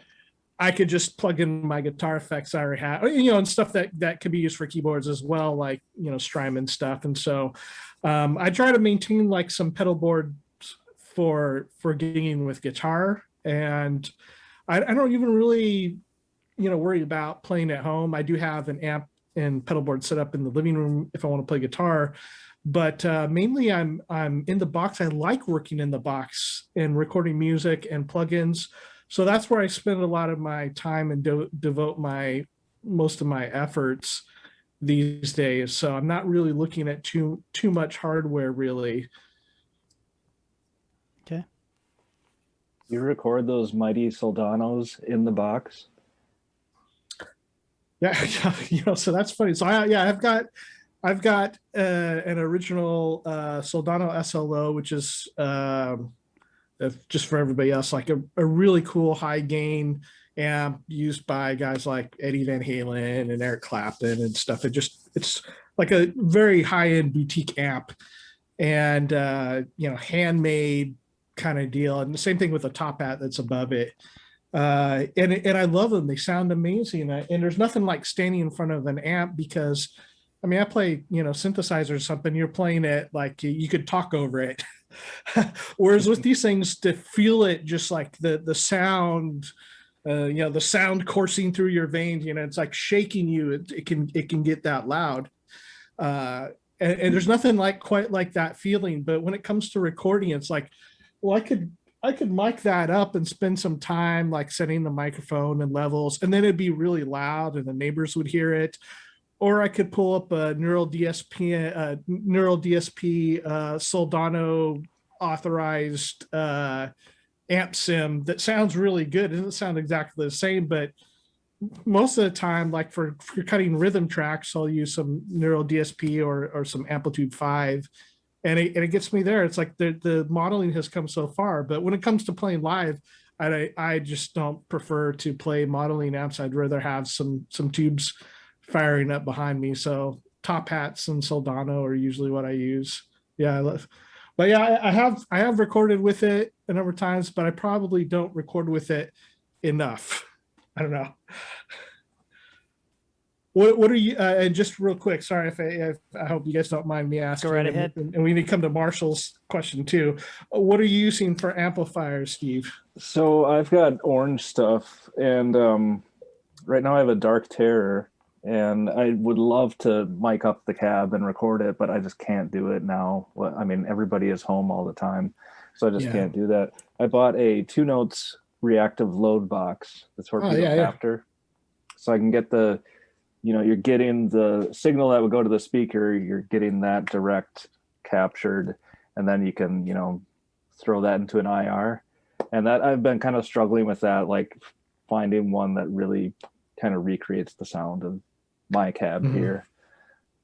Speaker 2: I could just plug in my guitar effects I already have, you know, and stuff that could be used for keyboards as well, like, you know, Strymon stuff. And so I try to maintain like some pedal boards for gigging with guitar. And I don't even really, you know, worry about playing at home. I do have an amp and pedal board set up in the living room if I want to play guitar. But mainly I'm in the box. I like working in the box and recording music and plugins. So that's where I spend a lot of my time and devote most of my efforts these days. So I'm not really looking at too much hardware, really.
Speaker 1: Okay.
Speaker 4: You record those mighty Soldanos in the box?
Speaker 2: Yeah, you know, so that's funny. So I've got an original Soldano SLO, which is just for everybody else, like a really cool high gain amp used by guys like Eddie Van Halen and Eric Clapton and stuff. It's like a very high end boutique amp, and you know, handmade kind of deal. And the same thing with the top hat that's above it. And I love them. They sound amazing. And there's nothing like standing in front of an amp, because I mean, I play, you know, synthesizer or something. You're playing it like you could talk over it. Whereas with these things, to feel it, just like the sound, you know, the sound coursing through your veins, you know, it's like shaking you. It can get that loud. And there's nothing like quite like that feeling. But when it comes to recording, it's like, well, I could mic that up and spend some time like setting the microphone and levels, and then it'd be really loud and the neighbors would hear it. Or I could pull up a Neural DSP Soldano authorized amp sim that sounds really good. It doesn't sound exactly the same, but most of the time, like for cutting rhythm tracks, I'll use some Neural DSP or some Amplitude 5, and it gets me there. It's like the modeling has come so far, but when it comes to playing live, I just don't prefer to play modeling amps. I'd rather have some tubes firing up behind me. So top hats and Soldano are usually what I use. Yeah, I love. But yeah, I have recorded with it a number of times, but I probably don't record with it enough. I don't know. What are you? And just real quick, sorry if I hope you guys don't mind me asking.
Speaker 1: Go right ahead.
Speaker 2: And we need to come to Marshall's question too. What are you using for amplifiers, Steve?
Speaker 4: So I've got orange stuff, and right now I have a Dark Terror, and I would love to mic up the cab and record it, but I just can't do it now. Well, I mean, everybody is home all the time, so I just can't do that. I bought a 2 Notes reactive load box, the torpedo captor, so I can get the, you know, you're getting the signal that would go to the speaker, you're getting that direct captured, and then you can, you know, throw that into an IR. And that I've been kind of struggling with that, like finding one that really kind of recreates the sound of my cab here.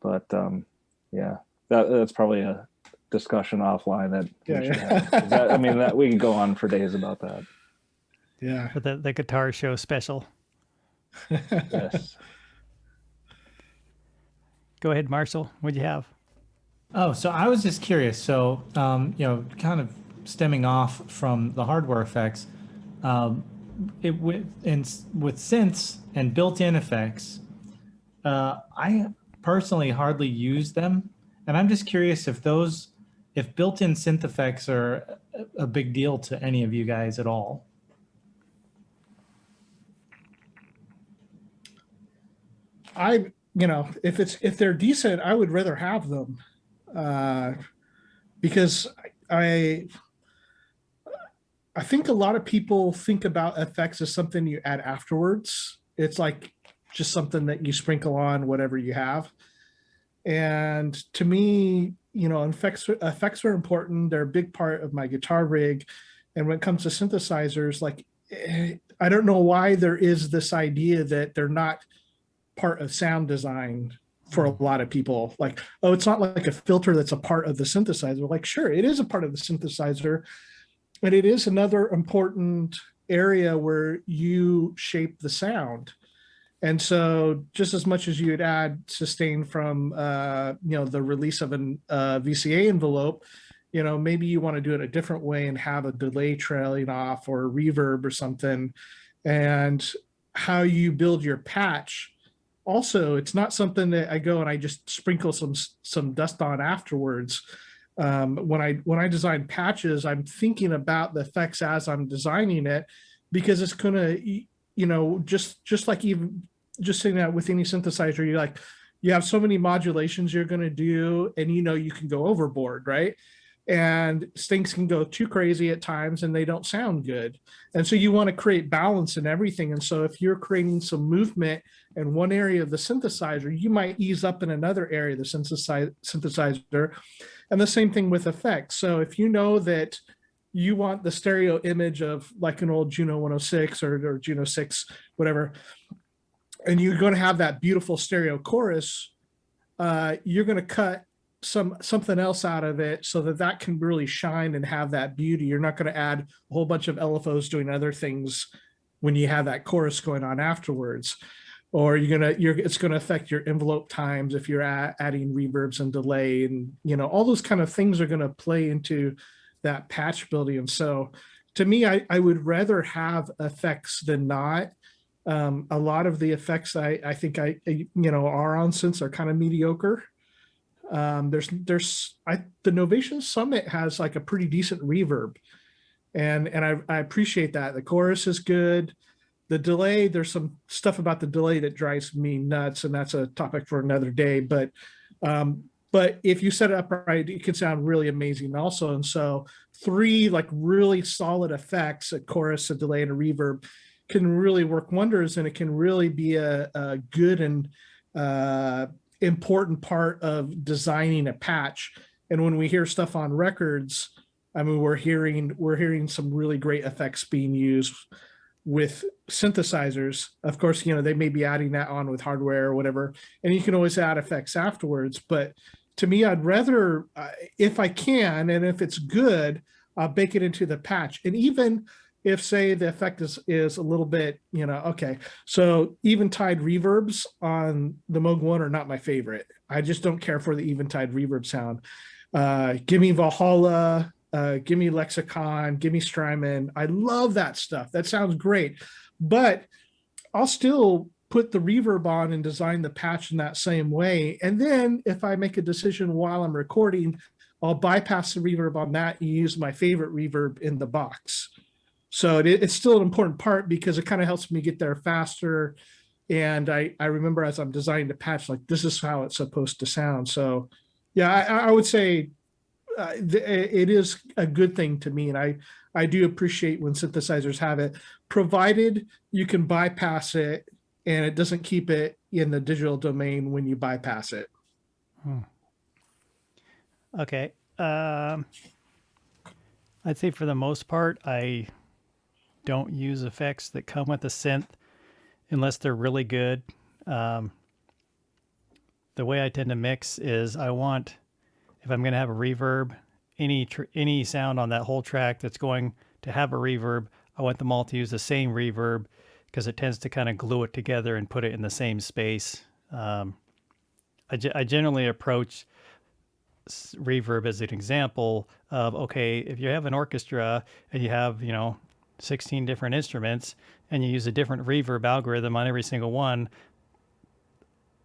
Speaker 4: But yeah, that's probably a discussion offline that we should have. That, I mean, that we can go on for days about that.
Speaker 2: Yeah.
Speaker 1: For the guitar show special.
Speaker 4: Yes.
Speaker 1: Go ahead, Marshall. What'd you have?
Speaker 3: Oh, so I was just curious. So, you know, kind of stemming off from the hardware effects, with synths and built-in effects, I personally hardly use them, and I'm just curious if built-in synth effects are a big deal to any of you guys at all.
Speaker 2: You know, if they're decent, I would rather have them, because I I think a lot of people think about effects as something you add afterwards. It's like just something that you sprinkle on whatever you have. And to me, you know, effects are important. They're a big part of my guitar rig. And when it comes to synthesizers, like I don't know why there is this idea that they're not part of sound design for a lot of people. Like, oh, it's not like a filter that's a part of the synthesizer. Like, sure, it is a part of the synthesizer, but it is another important area where you shape the sound. And so just as much as you'd add sustain from you know, the release of an VCA envelope, you know, maybe you want to do it a different way and have a delay trailing off or a reverb or something. And how you build your patch, also, it's not something that I go and I just sprinkle some dust on afterwards. When I design patches, I'm thinking about the effects as I'm designing it, because it's gonna, you know, just like even just saying that with any synthesizer, you're like, you have so many modulations you're gonna do, and you know you can go overboard, right? And things can go too crazy at times and they don't sound good. And so you want to create balance in everything. And so if you're creating some movement in one area of the synthesizer, you might ease up in another area of the synthesizer. And the same thing with effects. So if you know that you want the stereo image of like an old Juno 106 or Juno 6, whatever, and you're going to have that beautiful stereo chorus, you're going to cut something else out of it so that that can really shine and have that beauty. You're not going to add a whole bunch of LFOs doing other things when you have that chorus going on afterwards. Or it's going to affect your envelope times if you're adding reverbs and delay, and you know, all those kind of things are going to play into that patch building. And so to me, I would rather have effects than not. A lot of the effects I think you know, are on synths are kind of mediocre. The Novation Summit has like a pretty decent reverb, and I appreciate that. The chorus is good. The delay, there's some stuff about the delay that drives me nuts, and that's a topic for another day. But if you set it up right, it can sound really amazing also. And so 3 like really solid effects, a chorus, a delay, and a reverb, can really work wonders, and it can really be a good and important part of designing a patch. And when we hear stuff on records, I mean, we're hearing some really great effects being used with synthesizers. Of course, you know, they may be adding that on with hardware or whatever, and you can always add effects afterwards. But to me, I'd rather, if I can, and if it's good, I'll bake it into the patch. And even if, say, the effect is a little bit, you know, okay, so eventide reverbs on the Moog 1 are not my favorite. I just don't care for the eventide reverb sound. Give me Valhalla, give me Lexicon, give me Strymon. I love that stuff. That sounds great. But I'll still put the reverb on and design the patch in that same way. And then if I make a decision while I'm recording, I'll bypass the reverb on that and use my favorite reverb in the box. So it's still an important part because it kind of helps me get there faster. And I remember as I'm designing the patch, like, this is how it's supposed to sound. So yeah, I would say it is a good thing to me. And I do appreciate when synthesizers have it, provided you can bypass it and it doesn't keep it in the digital domain when you bypass it.
Speaker 1: Okay. I'd say for the most part, I don't use effects that come with a synth unless they're really good. The way I tend to mix is I want, if I'm going to have a reverb, any sound on that whole track that's going to have a reverb, I want them all to use the same reverb because it tends to kind of glue it together and put it in the same space. I generally approach reverb as an example of, okay, if you have an orchestra and you have, you know, 16 different instruments and you use a different reverb algorithm on every single one,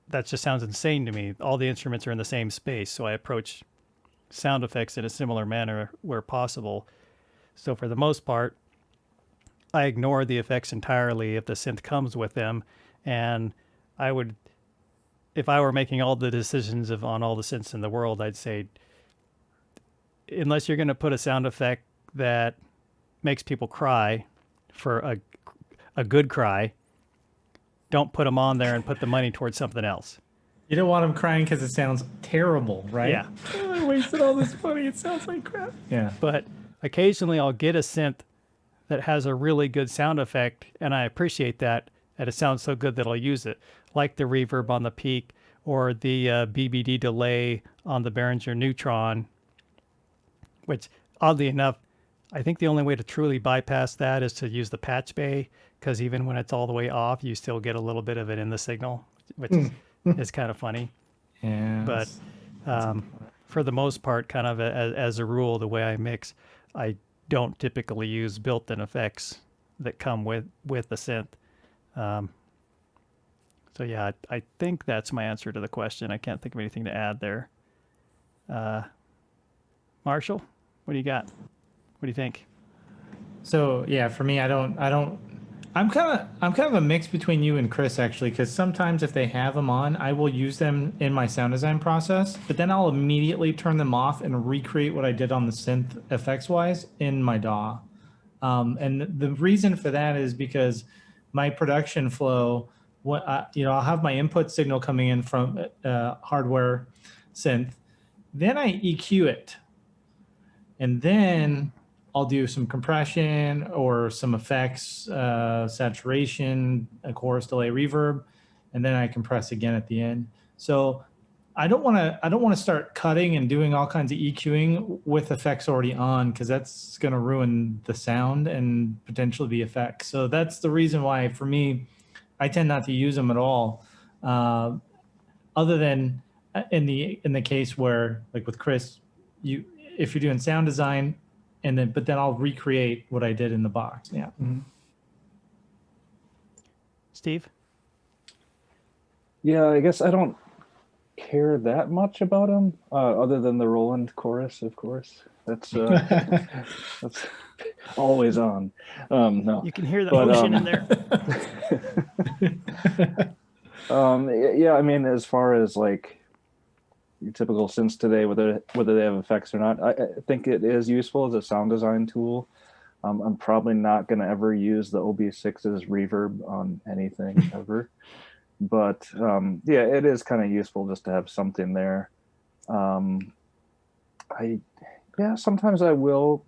Speaker 1: that just sounds insane to me. All the instruments are in the same space, so I approach sound effects in a similar manner where possible. So for the most part, I ignore the effects entirely if the synth comes with them, and I would, if I were making all the decisions on all the synths in the world, I'd say unless you're going to put a sound effect that makes people cry for a good cry, don't put them on there and put the money towards something else.
Speaker 3: You don't want them crying because it sounds terrible, right?
Speaker 1: Yeah.
Speaker 3: Oh, I wasted all this money. It sounds like crap. Yeah.
Speaker 1: But occasionally I'll get a synth that has a really good sound effect, and I appreciate that, and it sounds so good that I'll use it, like the reverb on the peak or the BBD delay on the Behringer Neutron, which oddly enough, I think the only way to truly bypass that is to use the patch bay, because even when it's all the way off, you still get a little bit of it in the signal, which is kind of funny.
Speaker 3: Yeah.
Speaker 1: But for the most part, kind of as a rule, the way I mix, I don't typically use built-in effects that come with the synth. So yeah, I think that's my answer to the question. I can't think of anything to add there. Marshall, what do you got? What do you think?
Speaker 3: So yeah, for me, I'm kind of a mix between you and Chris actually, because sometimes if they have them on, I will use them in my sound design process, but then I'll immediately turn them off and recreate what I did on the synth effects wise in my DAW. And the reason for that is because my production flow, I'll have my input signal coming in from hardware synth, then I EQ it, and then I'll do some compression or some effects, saturation, a chorus delay, reverb, and then I compress again at the end. So I don't want to start cutting and doing all kinds of EQing with effects already on, because that's going to ruin the sound and potentially the effects. So that's the reason why, for me, I tend not to use them at all, other than in the case where, like with Chris, if you're doing sound design, but then I'll recreate what I did in the box. Yeah.
Speaker 2: Mm-hmm.
Speaker 1: Steve?
Speaker 4: Yeah, I guess I don't care that much about them, other than the Roland chorus, of course. That's always on. No,
Speaker 1: You can hear the
Speaker 4: But,
Speaker 1: motion in there.
Speaker 4: yeah, I mean, as far as like your typical synths today, whether they have effects or not, I think it is useful as a sound design tool. I'm probably not going to ever use the OB6's reverb on anything ever, but yeah, it is kind of useful just to have something there. Sometimes I will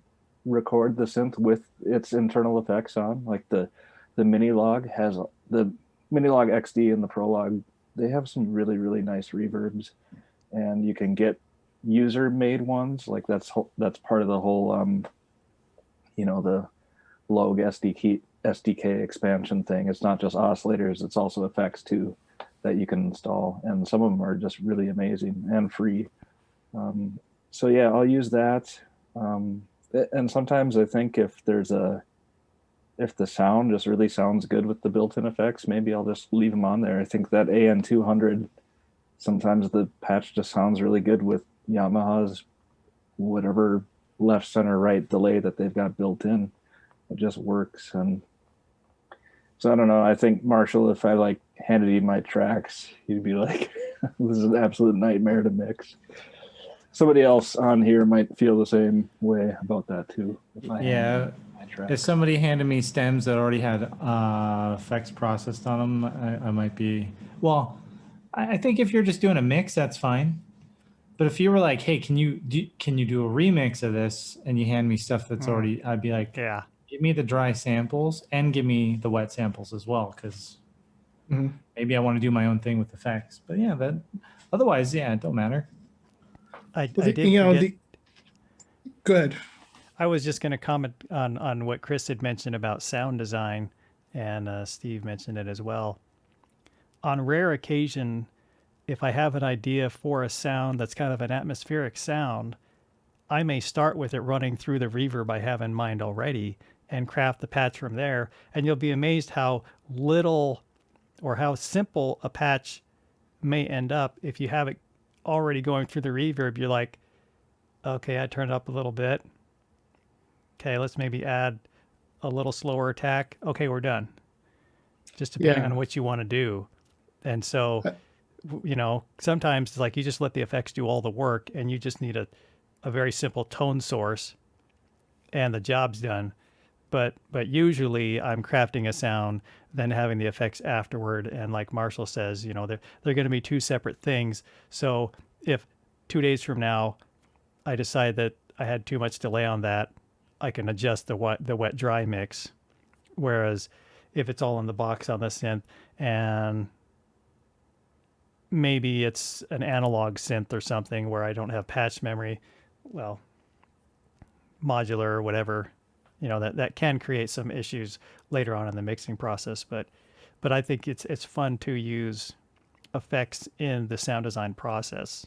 Speaker 4: record the synth with its internal effects on, like the Minilog has the Minilog XD and the Prolog. They have some really, really nice reverbs, and you can get user made ones. Like that's part of the whole, the Logue SDK expansion thing. It's not just oscillators, it's also effects too that you can install. And some of them are just really amazing and free. So yeah, I'll use that. And sometimes I think if the sound just really sounds good with the built-in effects, maybe I'll just leave them on there. I think that AN200, sometimes the patch just sounds really good with Yamaha's whatever left, center, right delay that they've got built in. It just works. And so I don't know. I think Marshall, if I handed you my tracks, he'd be like, "This is an absolute nightmare to mix." Somebody else on here might feel the same way about that too. If
Speaker 3: somebody handed me stems that already had effects processed on them, I might be. Well, I think if you're just doing a mix, that's fine. But if you were like, "Hey, can you do a remix of this?" and you hand me stuff that's already, I'd be like,
Speaker 1: Yeah.
Speaker 3: Give me the dry samples and give me the wet samples as well, because maybe I want to do my own thing with effects. But yeah, otherwise, yeah, it don't matter.
Speaker 1: I did forget.
Speaker 2: Go ahead.
Speaker 1: I was just going to comment on what Chris had mentioned about sound design, and Steve mentioned it as well. On rare occasion, if I have an idea for a sound that's kind of an atmospheric sound, I may start with it running through the reverb I have in mind already and craft the patch from there. And you'll be amazed how little or how simple a patch may end up if you have it already going through the reverb. You're like, okay, I turned it up a little bit. Okay, let's maybe add a little slower attack. Okay, we're done. Just depending on what you want to do. And so, sometimes it's like you just let the effects do all the work, and you just need to a very simple tone source and the job's done. But usually I'm crafting a sound, then having the effects afterward. And like Marshall says, you know, they're going to be two separate things. So if 2 days from now I decide that I had too much delay on that, I can adjust the wet dry mix. Whereas if it's all in the box on the synth and maybe it's an analog synth or something where I don't have patch memory, well, modular or whatever, you know, that can create some issues later on in the mixing process. But I think it's fun to use effects in the sound design process,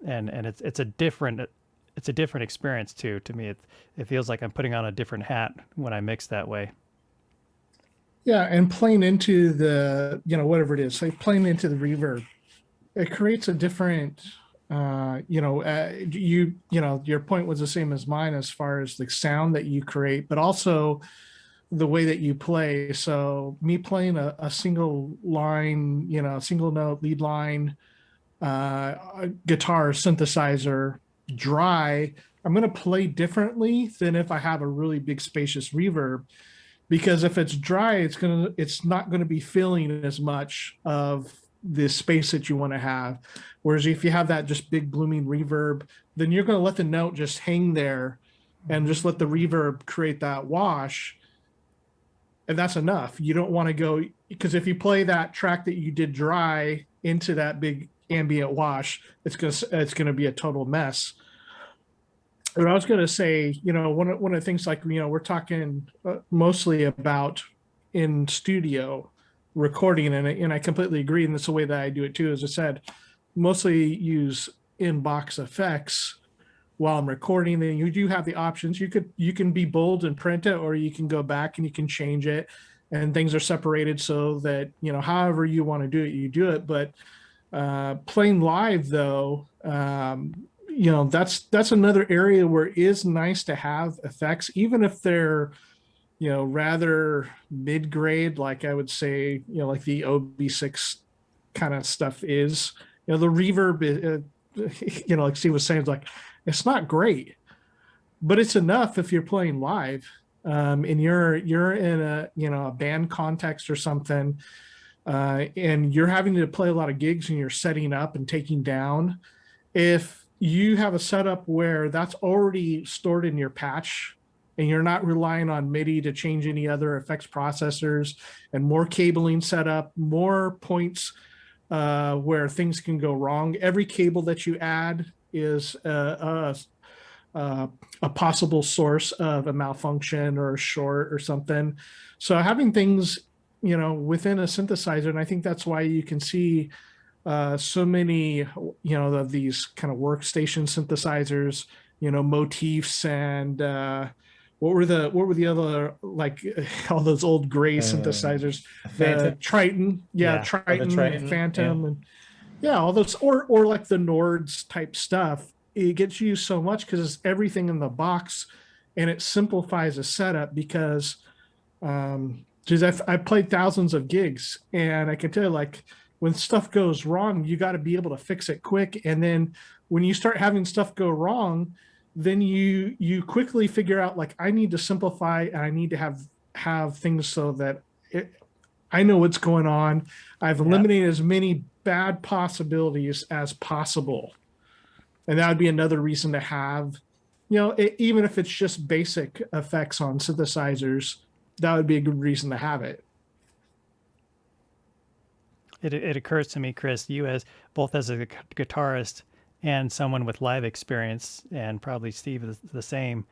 Speaker 1: and it's a different experience too. To me, it feels like I'm putting on a different hat when I mix that way.
Speaker 2: Yeah, and playing into the, you know, whatever it is, like playing into the reverb, it creates a different, you know, your point was the same as mine as far as the sound that you create, but also the way that you play. So me playing a single line, you know, single note lead line, guitar synthesizer dry, I'm going to play differently than if I have a really big spacious reverb, because if it's dry, it's not going to be filling as much of the space that you want to have. Whereas if you have that just big blooming reverb, then you're going to let the note just hang there and just let the reverb create that wash. And that's enough. You don't want to go, because if you play that track that you did dry into that big ambient wash, it's going to be a total mess. And I was going to say, you know, one of the things, like, you know, we're talking mostly about in studio recording, and I completely agree. And that's the way that I do it too. As I said, mostly use in-box effects while I'm recording. Then you do have the options. You can be bold and print it, or you can go back and you can change it, and things are separated so that, you know, however you want to do it, you do it. But playing live though, you know, that's another area where it is nice to have effects, even if they're, you know, rather mid-grade, like I would say, you know, like the OB6 kind of stuff is. You know, the reverb, you know, like Steve was saying, it's like, it's not great, but it's enough if you're playing live, and you're in a, you know, a band context or something, and you're having to play a lot of gigs and you're setting up and taking down. If you have a setup where that's already stored in your patch and you're not relying on MIDI to change any other effects processors, and more cabling set up, more points where things can go wrong. Every cable that you add is a possible source of a malfunction or a short or something. So having things, you know, within a synthesizer, and I think that's why you can see so many, you know, of these kind of workstation synthesizers, you know, motifs and what were the other, like all those old gray synthesizers, the Triton, Triton, Phantom, and all those, or like the Nords type stuff. It gets used so much because it's everything in the box, and it simplifies a setup. Because I've played thousands of gigs, and I can tell you, like, when stuff goes wrong, you got to be able to fix it quick. And then when you start having stuff go wrong, then you quickly figure out, like, I need to simplify, and I need to have things so that I know what's going on. I've eliminated as many bad possibilities as possible. And that would be another reason to have, you know, even if it's just basic effects on synthesizers, that would be a good reason to have it.
Speaker 1: It occurs to me, Chris, you as both as a guitarist and someone with live experience, and probably Steve is the same,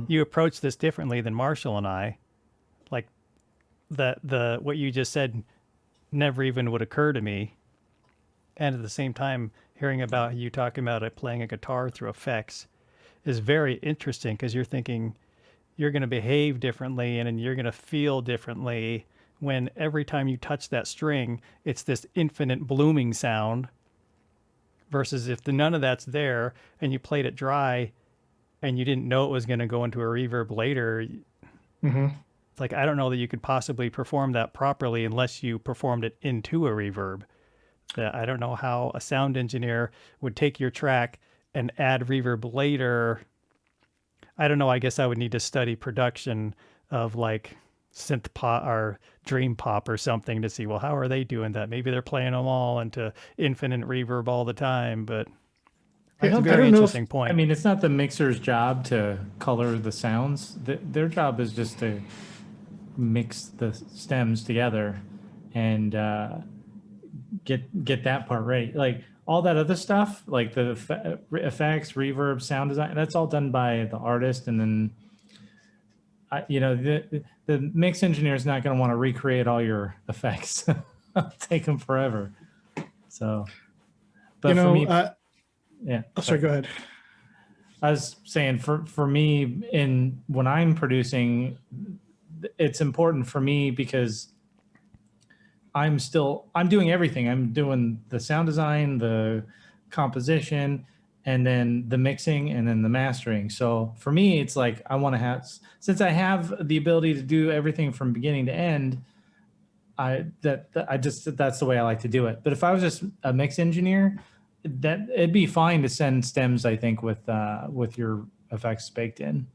Speaker 1: you approach this differently than Marshall and I. Like the what you just said never even would occur to me. And at the same time, hearing about you talking about it, playing a guitar through effects is very interesting, because you're thinking you're going to behave differently and you're going to feel differently when every time you touch that string, it's this infinite blooming sound, versus if none of that's there and you played it dry and you didn't know it was going to go into a reverb later. It's like, I don't know that you could possibly perform that properly unless you performed it into a reverb. I don't know how a sound engineer would take your track and add reverb later, I don't know. I guess I would need to study production of like synth pop or dream pop or something to see, well, how are they doing that? Maybe they're playing them all into infinite reverb all the time, but that's a
Speaker 2: I
Speaker 1: very
Speaker 2: don't know if
Speaker 1: interesting
Speaker 3: I
Speaker 1: point.
Speaker 3: mean, it's not the mixer's job to color the sounds. Their job is just to mix the stems together and get that part right. Like all that other stuff, like the effects, reverb, sound design, that's all done by the artist. And then, the mix engineer is not going to want to recreate all your effects. It'll take them forever. So, but for me, yeah.
Speaker 2: Oh, sorry, go ahead.
Speaker 3: I was saying for me, when I'm producing, it's important for me because I'm doing everything. I'm doing the sound design, the composition, and then the mixing, and then the mastering. So for me, it's like I want to have, since I have the ability to do everything from beginning to end, that's the way I like to do it. But if I was just a mix engineer, that it'd be fine to send stems, I think, with your effects baked in.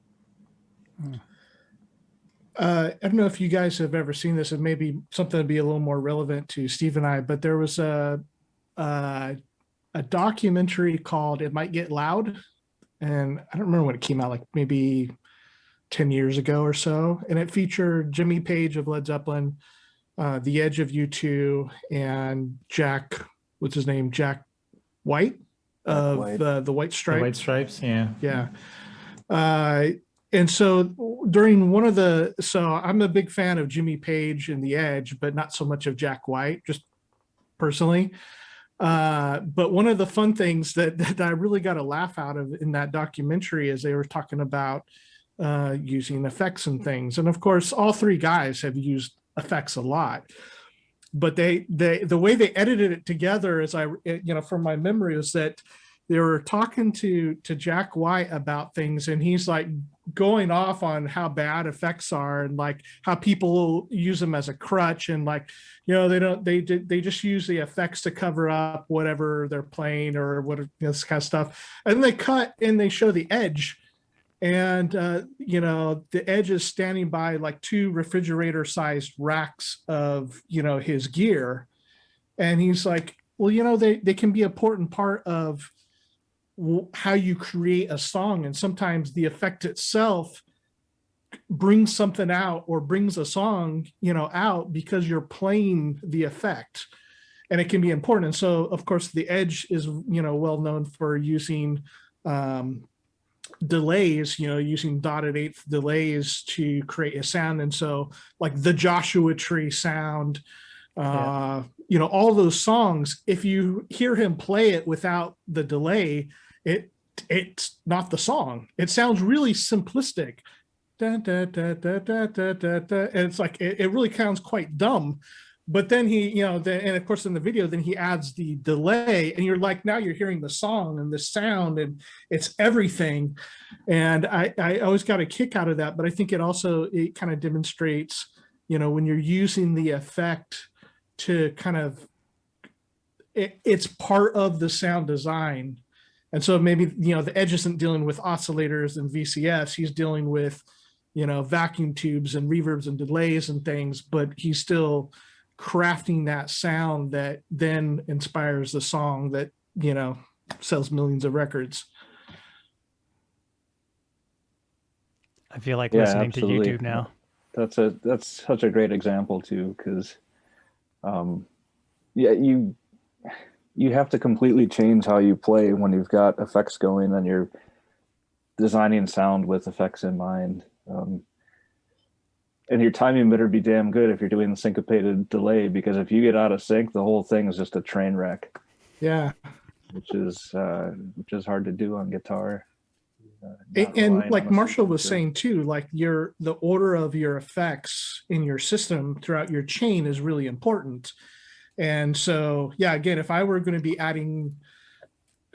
Speaker 2: I don't know if you guys have ever seen this. It may be something to be a little more relevant to Steve and I, but there was a documentary called "It Might Get Loud," and I don't remember when it came out, like maybe 10 years ago or so. And it featured Jimmy Page of Led Zeppelin, The Edge of U2, and Jack, what's his name? Jack White of
Speaker 4: White.
Speaker 2: the White Stripes.
Speaker 3: The White Stripes, yeah.
Speaker 2: Yeah. And so during one of so I'm a big fan of Jimmy Page and The Edge, but not so much of Jack White, just personally. But one of the fun things that I really got a laugh out of in that documentary is they were talking about using effects and things. And of course, all three guys have used effects a lot. But the way they edited it together, as from my memory, is that they were talking to Jack White about things, and he's like going off on how bad effects are and like how people use them as a crutch, and like, they just use the effects to cover up whatever they're playing or this kind of stuff. And then they cut and they show the Edge, and the Edge is standing by like two refrigerator sized racks of his gear, and he's like, well, they can be an important part of how you create a song, and sometimes the effect itself brings something out or brings a song out because you're playing the effect, and it can be important. And so of course the Edge is well known for using delays, using dotted eighth delays to create a sound. And so like the Joshua Tree sound, all those songs, if you hear him play it without the delay, it's not the song. It sounds really simplistic. Da, da, da, da, da, da, da, da. And it's like it really sounds quite dumb. But then he, and of course in the video, then he adds the delay, and you're like, now you're hearing the song and the sound, and it's everything. And I always got a kick out of that. But I think it kind of demonstrates, when you're using the effect to kind of, it's part of the sound design. And so maybe, the Edge isn't dealing with oscillators and VCS. He's dealing with, vacuum tubes and reverbs and delays and things, but he's still crafting that sound that then inspires the song that, sells millions of records.
Speaker 1: I feel like listening
Speaker 4: absolutely.
Speaker 1: to YouTube now.
Speaker 4: That's such a great example too, because you have to completely change how you play when you've got effects going and you're designing sound with effects in mind. And your timing better be damn good if you're doing the syncopated delay, because if you get out of sync, the whole thing is just a train wreck.
Speaker 2: Yeah.
Speaker 4: Which is hard to do on guitar.
Speaker 2: And like Marshall was saying too, like the order of your effects in your system throughout your chain is really important. And so, again, if I were going to be adding,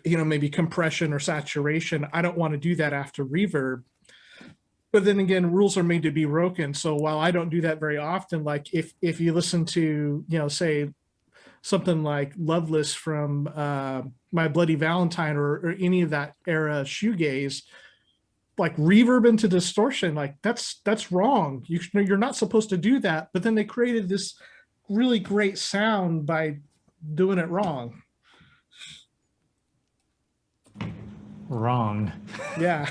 Speaker 2: maybe compression or saturation, I don't want to do that after reverb. But then again, rules are made to be broken. So while I don't do that very often, like if you listen to, say something like Loveless from My Bloody Valentine or any of that era shoegaze, like reverb into distortion, like that's wrong. You're not supposed to do that. But then they created this really great sound by doing it wrong.
Speaker 3: Wrong.
Speaker 2: Yeah.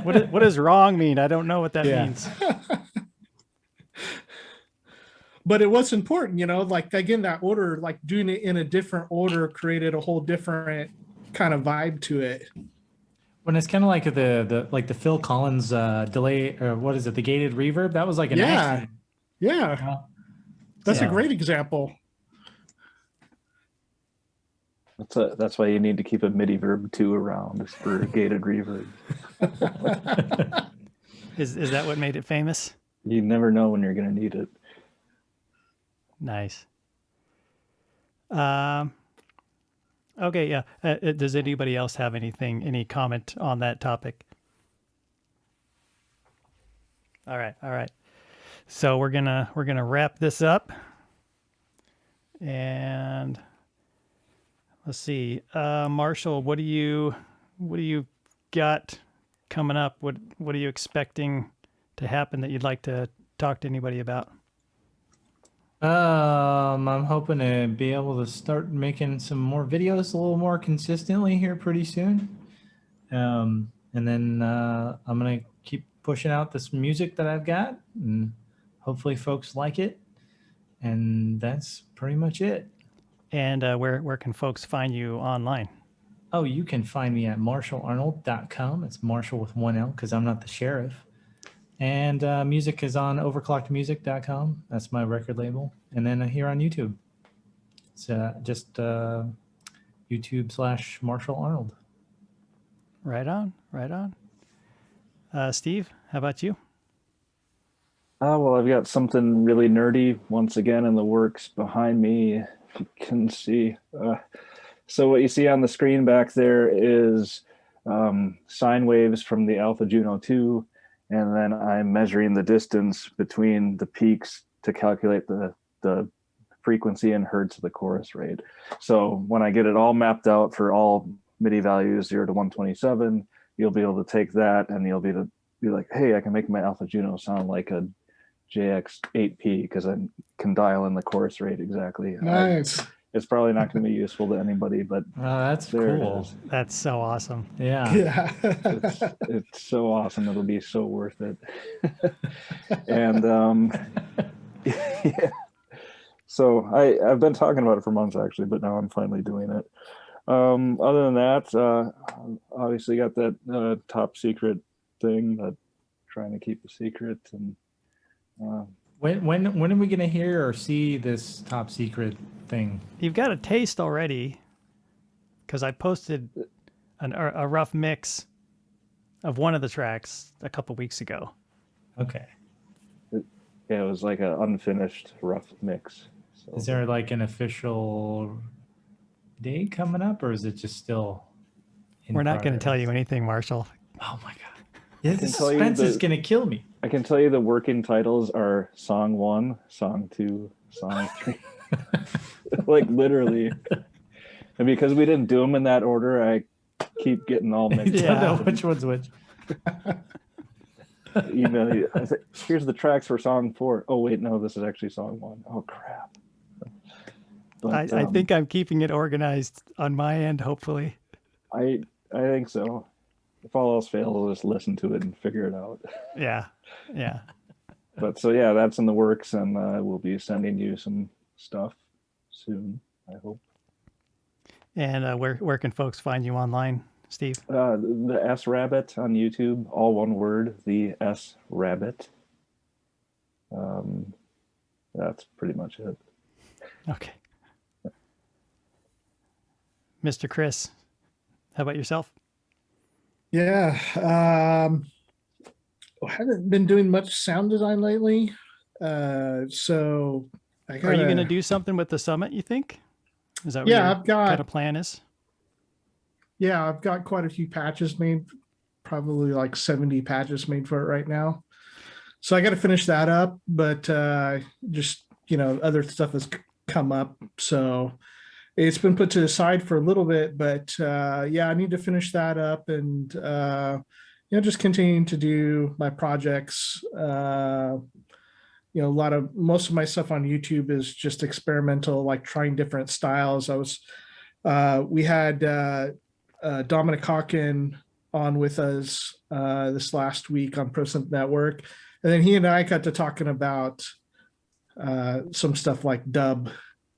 Speaker 1: What does wrong mean? I don't know what that
Speaker 3: Yeah.
Speaker 1: means.
Speaker 2: But it was important, like again, that order, like doing it in a different order created a whole different kind of vibe to it.
Speaker 3: When it's kind of like the Phil Collins delay, or what is it, the gated reverb? That was like an
Speaker 2: Yeah.
Speaker 3: accident.
Speaker 2: Yeah.
Speaker 3: you know?
Speaker 2: That's
Speaker 3: Yeah.
Speaker 2: a great example.
Speaker 4: That's why you need to keep a MIDI verb 2 around for gated reverb.
Speaker 1: Is that what made it famous?
Speaker 4: You never know when you're going to need it.
Speaker 1: Nice. Okay, yeah. Does anybody else have any comment on that topic? All right. So we're gonna wrap this up, and let's see, Marshall, what do you got coming up? What are you expecting to happen that you'd like to talk to anybody about?
Speaker 3: I'm hoping to be able to start making some more videos a little more consistently here pretty soon. And then I'm going to keep pushing out this music that I've got, and hopefully folks like it. And that's pretty much it.
Speaker 1: And where can folks find you online?
Speaker 3: Oh, you can find me at marshalarnold.com. It's Marshall with one L because I'm not the sheriff. And music is on overclockedmusic.com. That's my record label. And then here on YouTube. It's just YouTube/Marshall Arnold.
Speaker 1: Right on. Steve, how about you?
Speaker 4: Well, I've got something really nerdy once again in the works behind me, if you can see. So what you see on the screen back there is sine waves from the Alpha Juno 2. And then I'm measuring the distance between the peaks to calculate the frequency in hertz of the chorus rate. So when I get it all mapped out for all MIDI values 0 to 127, you'll be able to take that and you'll be like, hey, I can make my Alpha Juno sound like a JX8P because I can dial in the chorus rate exactly.
Speaker 2: Nice.
Speaker 4: It's probably not going to be useful to anybody, but
Speaker 3: That's
Speaker 4: there
Speaker 3: cool.
Speaker 4: it is.
Speaker 1: That's so awesome.
Speaker 3: Yeah.
Speaker 2: Yeah.
Speaker 4: It's so awesome. It'll be so worth it. And yeah. So I've been talking about it for months actually, but now I'm finally doing it. Other than that, obviously got that top secret thing that trying to keep a secret. And
Speaker 3: When are we going to hear or see this top secret thing?
Speaker 1: You've got a taste already, because I posted a rough mix of one of the tracks a couple weeks ago.
Speaker 3: Okay.
Speaker 4: yeah, it was like an unfinished rough mix. So.
Speaker 3: Is there like an official date coming up, or is it just still in
Speaker 1: We're not going to
Speaker 3: progress?
Speaker 1: tell you anything, Marshall.
Speaker 3: Oh my god. Yeah, the
Speaker 4: can tell you
Speaker 3: suspense is
Speaker 4: the-
Speaker 3: going to kill me.
Speaker 4: I can tell you the working titles are Song 1, Song 2, Song 3. Like literally. And because we didn't do them in that order, I keep getting all mixed
Speaker 3: You
Speaker 1: Yeah.
Speaker 3: don't know which one's which.
Speaker 4: Email you. I said, here's the tracks for Song 4. Oh, wait, no, this is actually Song 1. Oh, crap. But,
Speaker 1: I think I'm keeping it organized on my end, hopefully.
Speaker 4: I think so. If all else fails, I'll just listen to it and figure it out.
Speaker 1: Yeah.
Speaker 4: But so yeah, that's in the works, and we'll be sending you some stuff soon, I hope.
Speaker 1: And where can folks find you online, Steve?
Speaker 4: The S Rabbit on YouTube, all one word, the S Rabbit. That's pretty much it.
Speaker 1: Okay. Mr. Chris, how about yourself?
Speaker 2: Yeah. I haven't been doing much sound design lately. So I
Speaker 1: Are you going to do something with the summit, you think? Is that what
Speaker 2: Yeah,
Speaker 1: your
Speaker 2: I've got
Speaker 1: kind of plan is?
Speaker 2: Yeah, I've got quite a few patches made, probably like 70 patches made for it right now. So I got to finish that up, but just, other stuff has come up. So it's been put to the side for a little bit, but yeah, I need to finish that up and just continuing to do my projects. Most of my stuff on YouTube is just experimental, like trying different styles. We had Dominic Hawkin on with us this last week on ProSynth Network, and then he and I got to talking about some stuff like dub,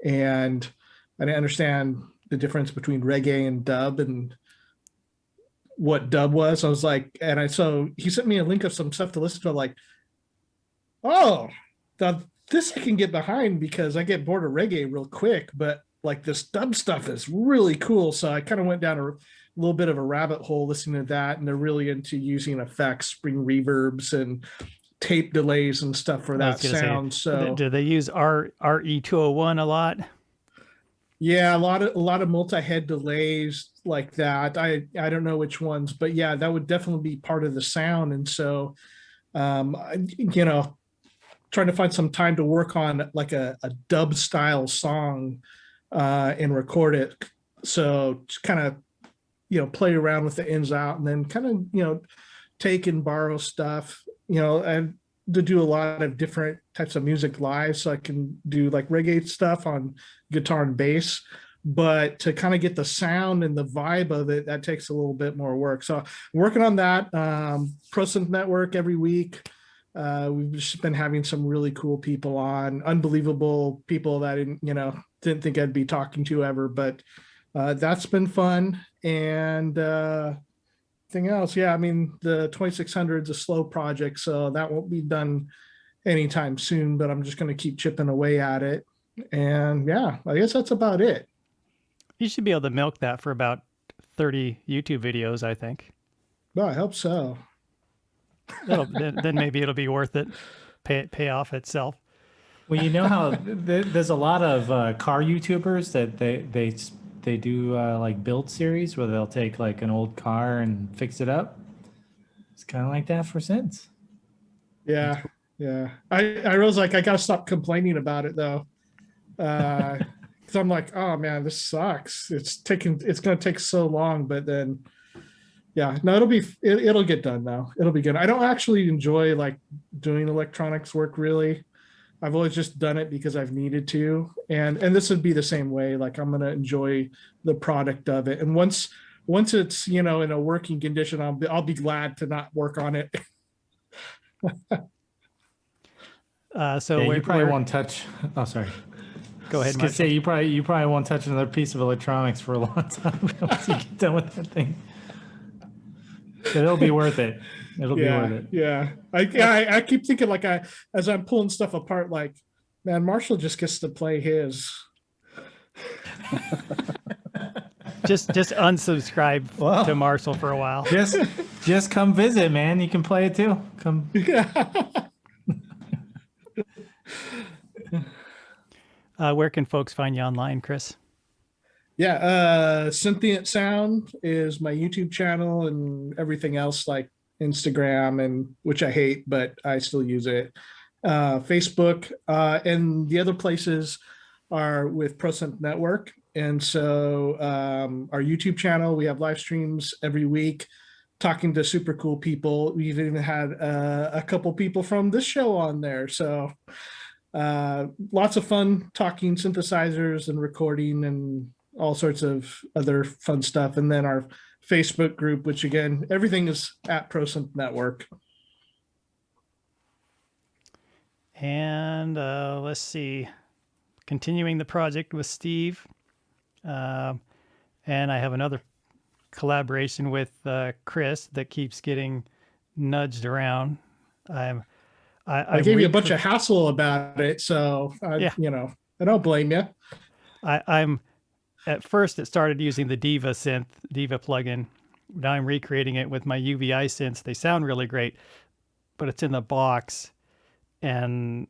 Speaker 2: and I didn't understand the difference between reggae and dub and what dub was. I was like, so he sent me a link of some stuff to listen to. Like, oh, this I can get behind because I get bored of reggae real quick, but like this dub stuff is really cool. So I kind of went down a little bit of a rabbit hole listening to that, and they're really into using effects, spring reverbs, and tape delays and stuff for that sound. So
Speaker 1: do they use RE201 a lot?
Speaker 2: Yeah, a lot of multi-head delays like that. I don't know which ones, but yeah, that would definitely be part of the sound. And so, trying to find some time to work on like a dub style song and record it. So just kind of play around with the ins out, and then kind of take and borrow stuff. And to do a lot of different types of music live, so I can do like reggae stuff on guitar and bass, but to kind of get the sound and the vibe of it, that takes a little bit more work. So I'm working on that. ProSynth Network every week. We've just been having some really cool people on, unbelievable people that didn't think I'd be talking to ever, but that's been fun. And thing else, yeah, I mean, the 2600 is a slow project, so that won't be done anytime soon, but I'm just going to keep chipping away at it. And yeah, I guess that's about it.
Speaker 1: You should be able to milk that for about 30 YouTube videos, I think.
Speaker 2: Well, I hope so.
Speaker 1: Then maybe it'll be worth it, pay off itself.
Speaker 3: Well, you know how there's a lot of car YouTubers that they do like build series where they'll take like an old car and fix it up. It's kind of like that for synths.
Speaker 2: Yeah. I was like, I gotta stop complaining about it though. Because I'm like, oh man, this sucks. It's gonna take so long, but then yeah, no, it'll get done though. It'll be good. I don't actually enjoy like doing electronics work really. I've always just done it because I've needed to, and this would be the same way. Like I'm gonna enjoy the product of it, and once it's in a working condition, I'll be glad to not work on it.
Speaker 1: So
Speaker 3: yeah, you probably won't touch. Oh, sorry.
Speaker 1: Go ahead.
Speaker 3: I was gonna say you probably won't touch another piece of electronics for a long time once you get done with that thing. But it'll be worth it. It'll be worth it.
Speaker 2: Yeah. I keep thinking like as I'm pulling stuff apart, like, man, Marshall just gets to play his.
Speaker 1: just unsubscribe to Marshall for a while.
Speaker 3: Just come visit, man. You can play it too. Come.
Speaker 1: Where can folks find you online, Chris?
Speaker 2: Yeah, Synthient Sound is my YouTube channel, and everything else like Instagram, and which I hate, but I still use it. Facebook, and the other places are with ProSynth Network. And so our YouTube channel, we have live streams every week talking to super cool people. We've even had a couple people from this show on there. So lots of fun talking synthesizers and recording and all sorts of other fun stuff. And then our Facebook group, which again, everything is at ProSynth Network.
Speaker 1: And let's see, continuing the project with Steve. And I have another collaboration with Chris that keeps getting nudged around. I
Speaker 2: gave you a bunch of hassle about it, so I don't blame you.
Speaker 1: I'm at first it started using the Diva plugin. Now I'm recreating it with my UVI synths. They sound really great, but it's in the box, and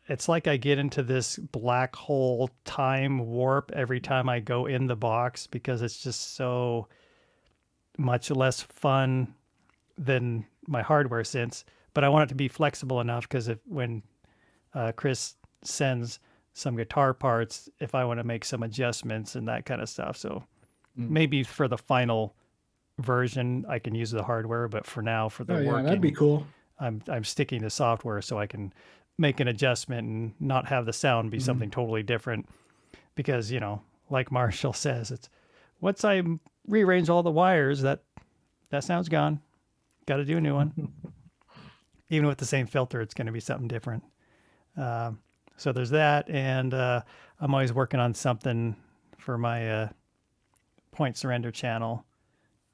Speaker 1: it's like I get into this black hole time warp every time I go in the box because it's just so much less fun than my hardware synths. But I want it to be flexible enough because when Chris sends some guitar parts if I want to make some adjustments and that kind of stuff. So maybe for the final version, I can use the hardware, but for now, for the
Speaker 2: Oh yeah,
Speaker 1: working,
Speaker 2: that'd be cool.
Speaker 1: I'm sticking to software so I can make an adjustment and not have the sound be something totally different. Because, you know, like Marshall says, it's once I rearrange all the wires, that sound's gone. Got to do a new one. Even with the same filter, it's going to be something different. So there's that, and I'm always working on something for my point surrender channel,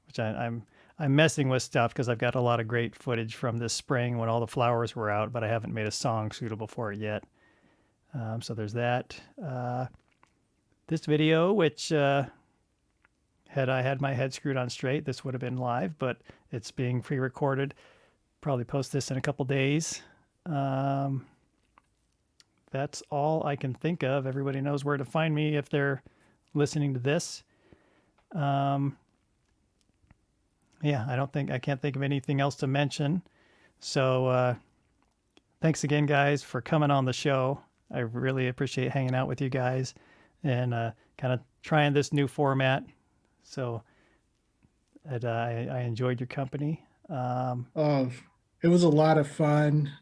Speaker 1: which I'm messing with stuff because I've got a lot of great footage from this spring when all the flowers were out, but I haven't made a song suitable for it yet. So there's that. This video, which had I had my head screwed on straight, this would have been live, but it's being pre-recorded. Probably post this in a couple days. That's all I can think of. Everybody knows where to find me if they're listening to this. Yeah, I can't think of anything else to mention. So thanks again, guys, for coming on the show. I really appreciate hanging out with you guys and kind of trying this new format. So I enjoyed your company.
Speaker 2: Oh, it was a lot of fun.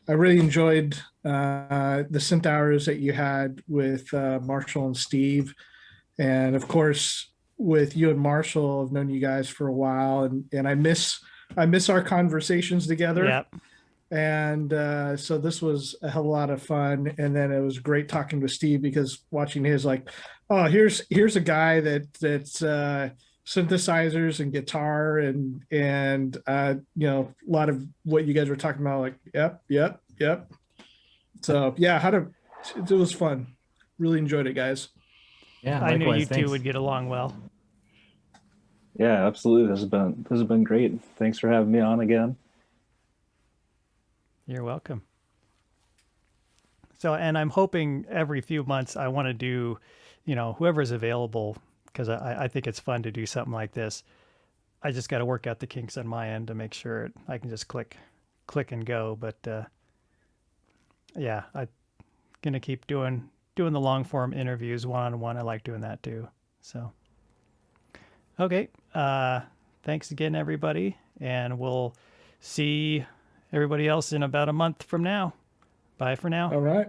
Speaker 2: I really enjoyed the synth hours that you had with Marshall and Steve, and of course with you and Marshall. I've known you guys for a while, and I miss our conversations together.
Speaker 1: Yep.
Speaker 2: And so this was a hell of a lot of fun. And then it was great talking to Steve, because watching his like, oh, here's a guy that's synthesizers and guitar and you know, a lot of what you guys were talking about, like yep. So yeah, it was fun. Really enjoyed it, guys.
Speaker 3: Yeah,
Speaker 1: I knew
Speaker 3: likewise,
Speaker 1: you two
Speaker 3: thanks.
Speaker 1: would get along well.
Speaker 4: Yeah, absolutely. This has been great. Thanks for having me on again.
Speaker 1: You're welcome. So, and I'm hoping every few months I want to do, you know, whoever's available, because I think it's fun to do something like this. I just got to work out the kinks on my end to make sure I can just click and go. But yeah, I'm gonna keep doing the long form interviews one-on-one. I like doing that too. So, okay. Thanks again, everybody, and we'll see everybody else in about a month from now. Bye for now.
Speaker 2: All right.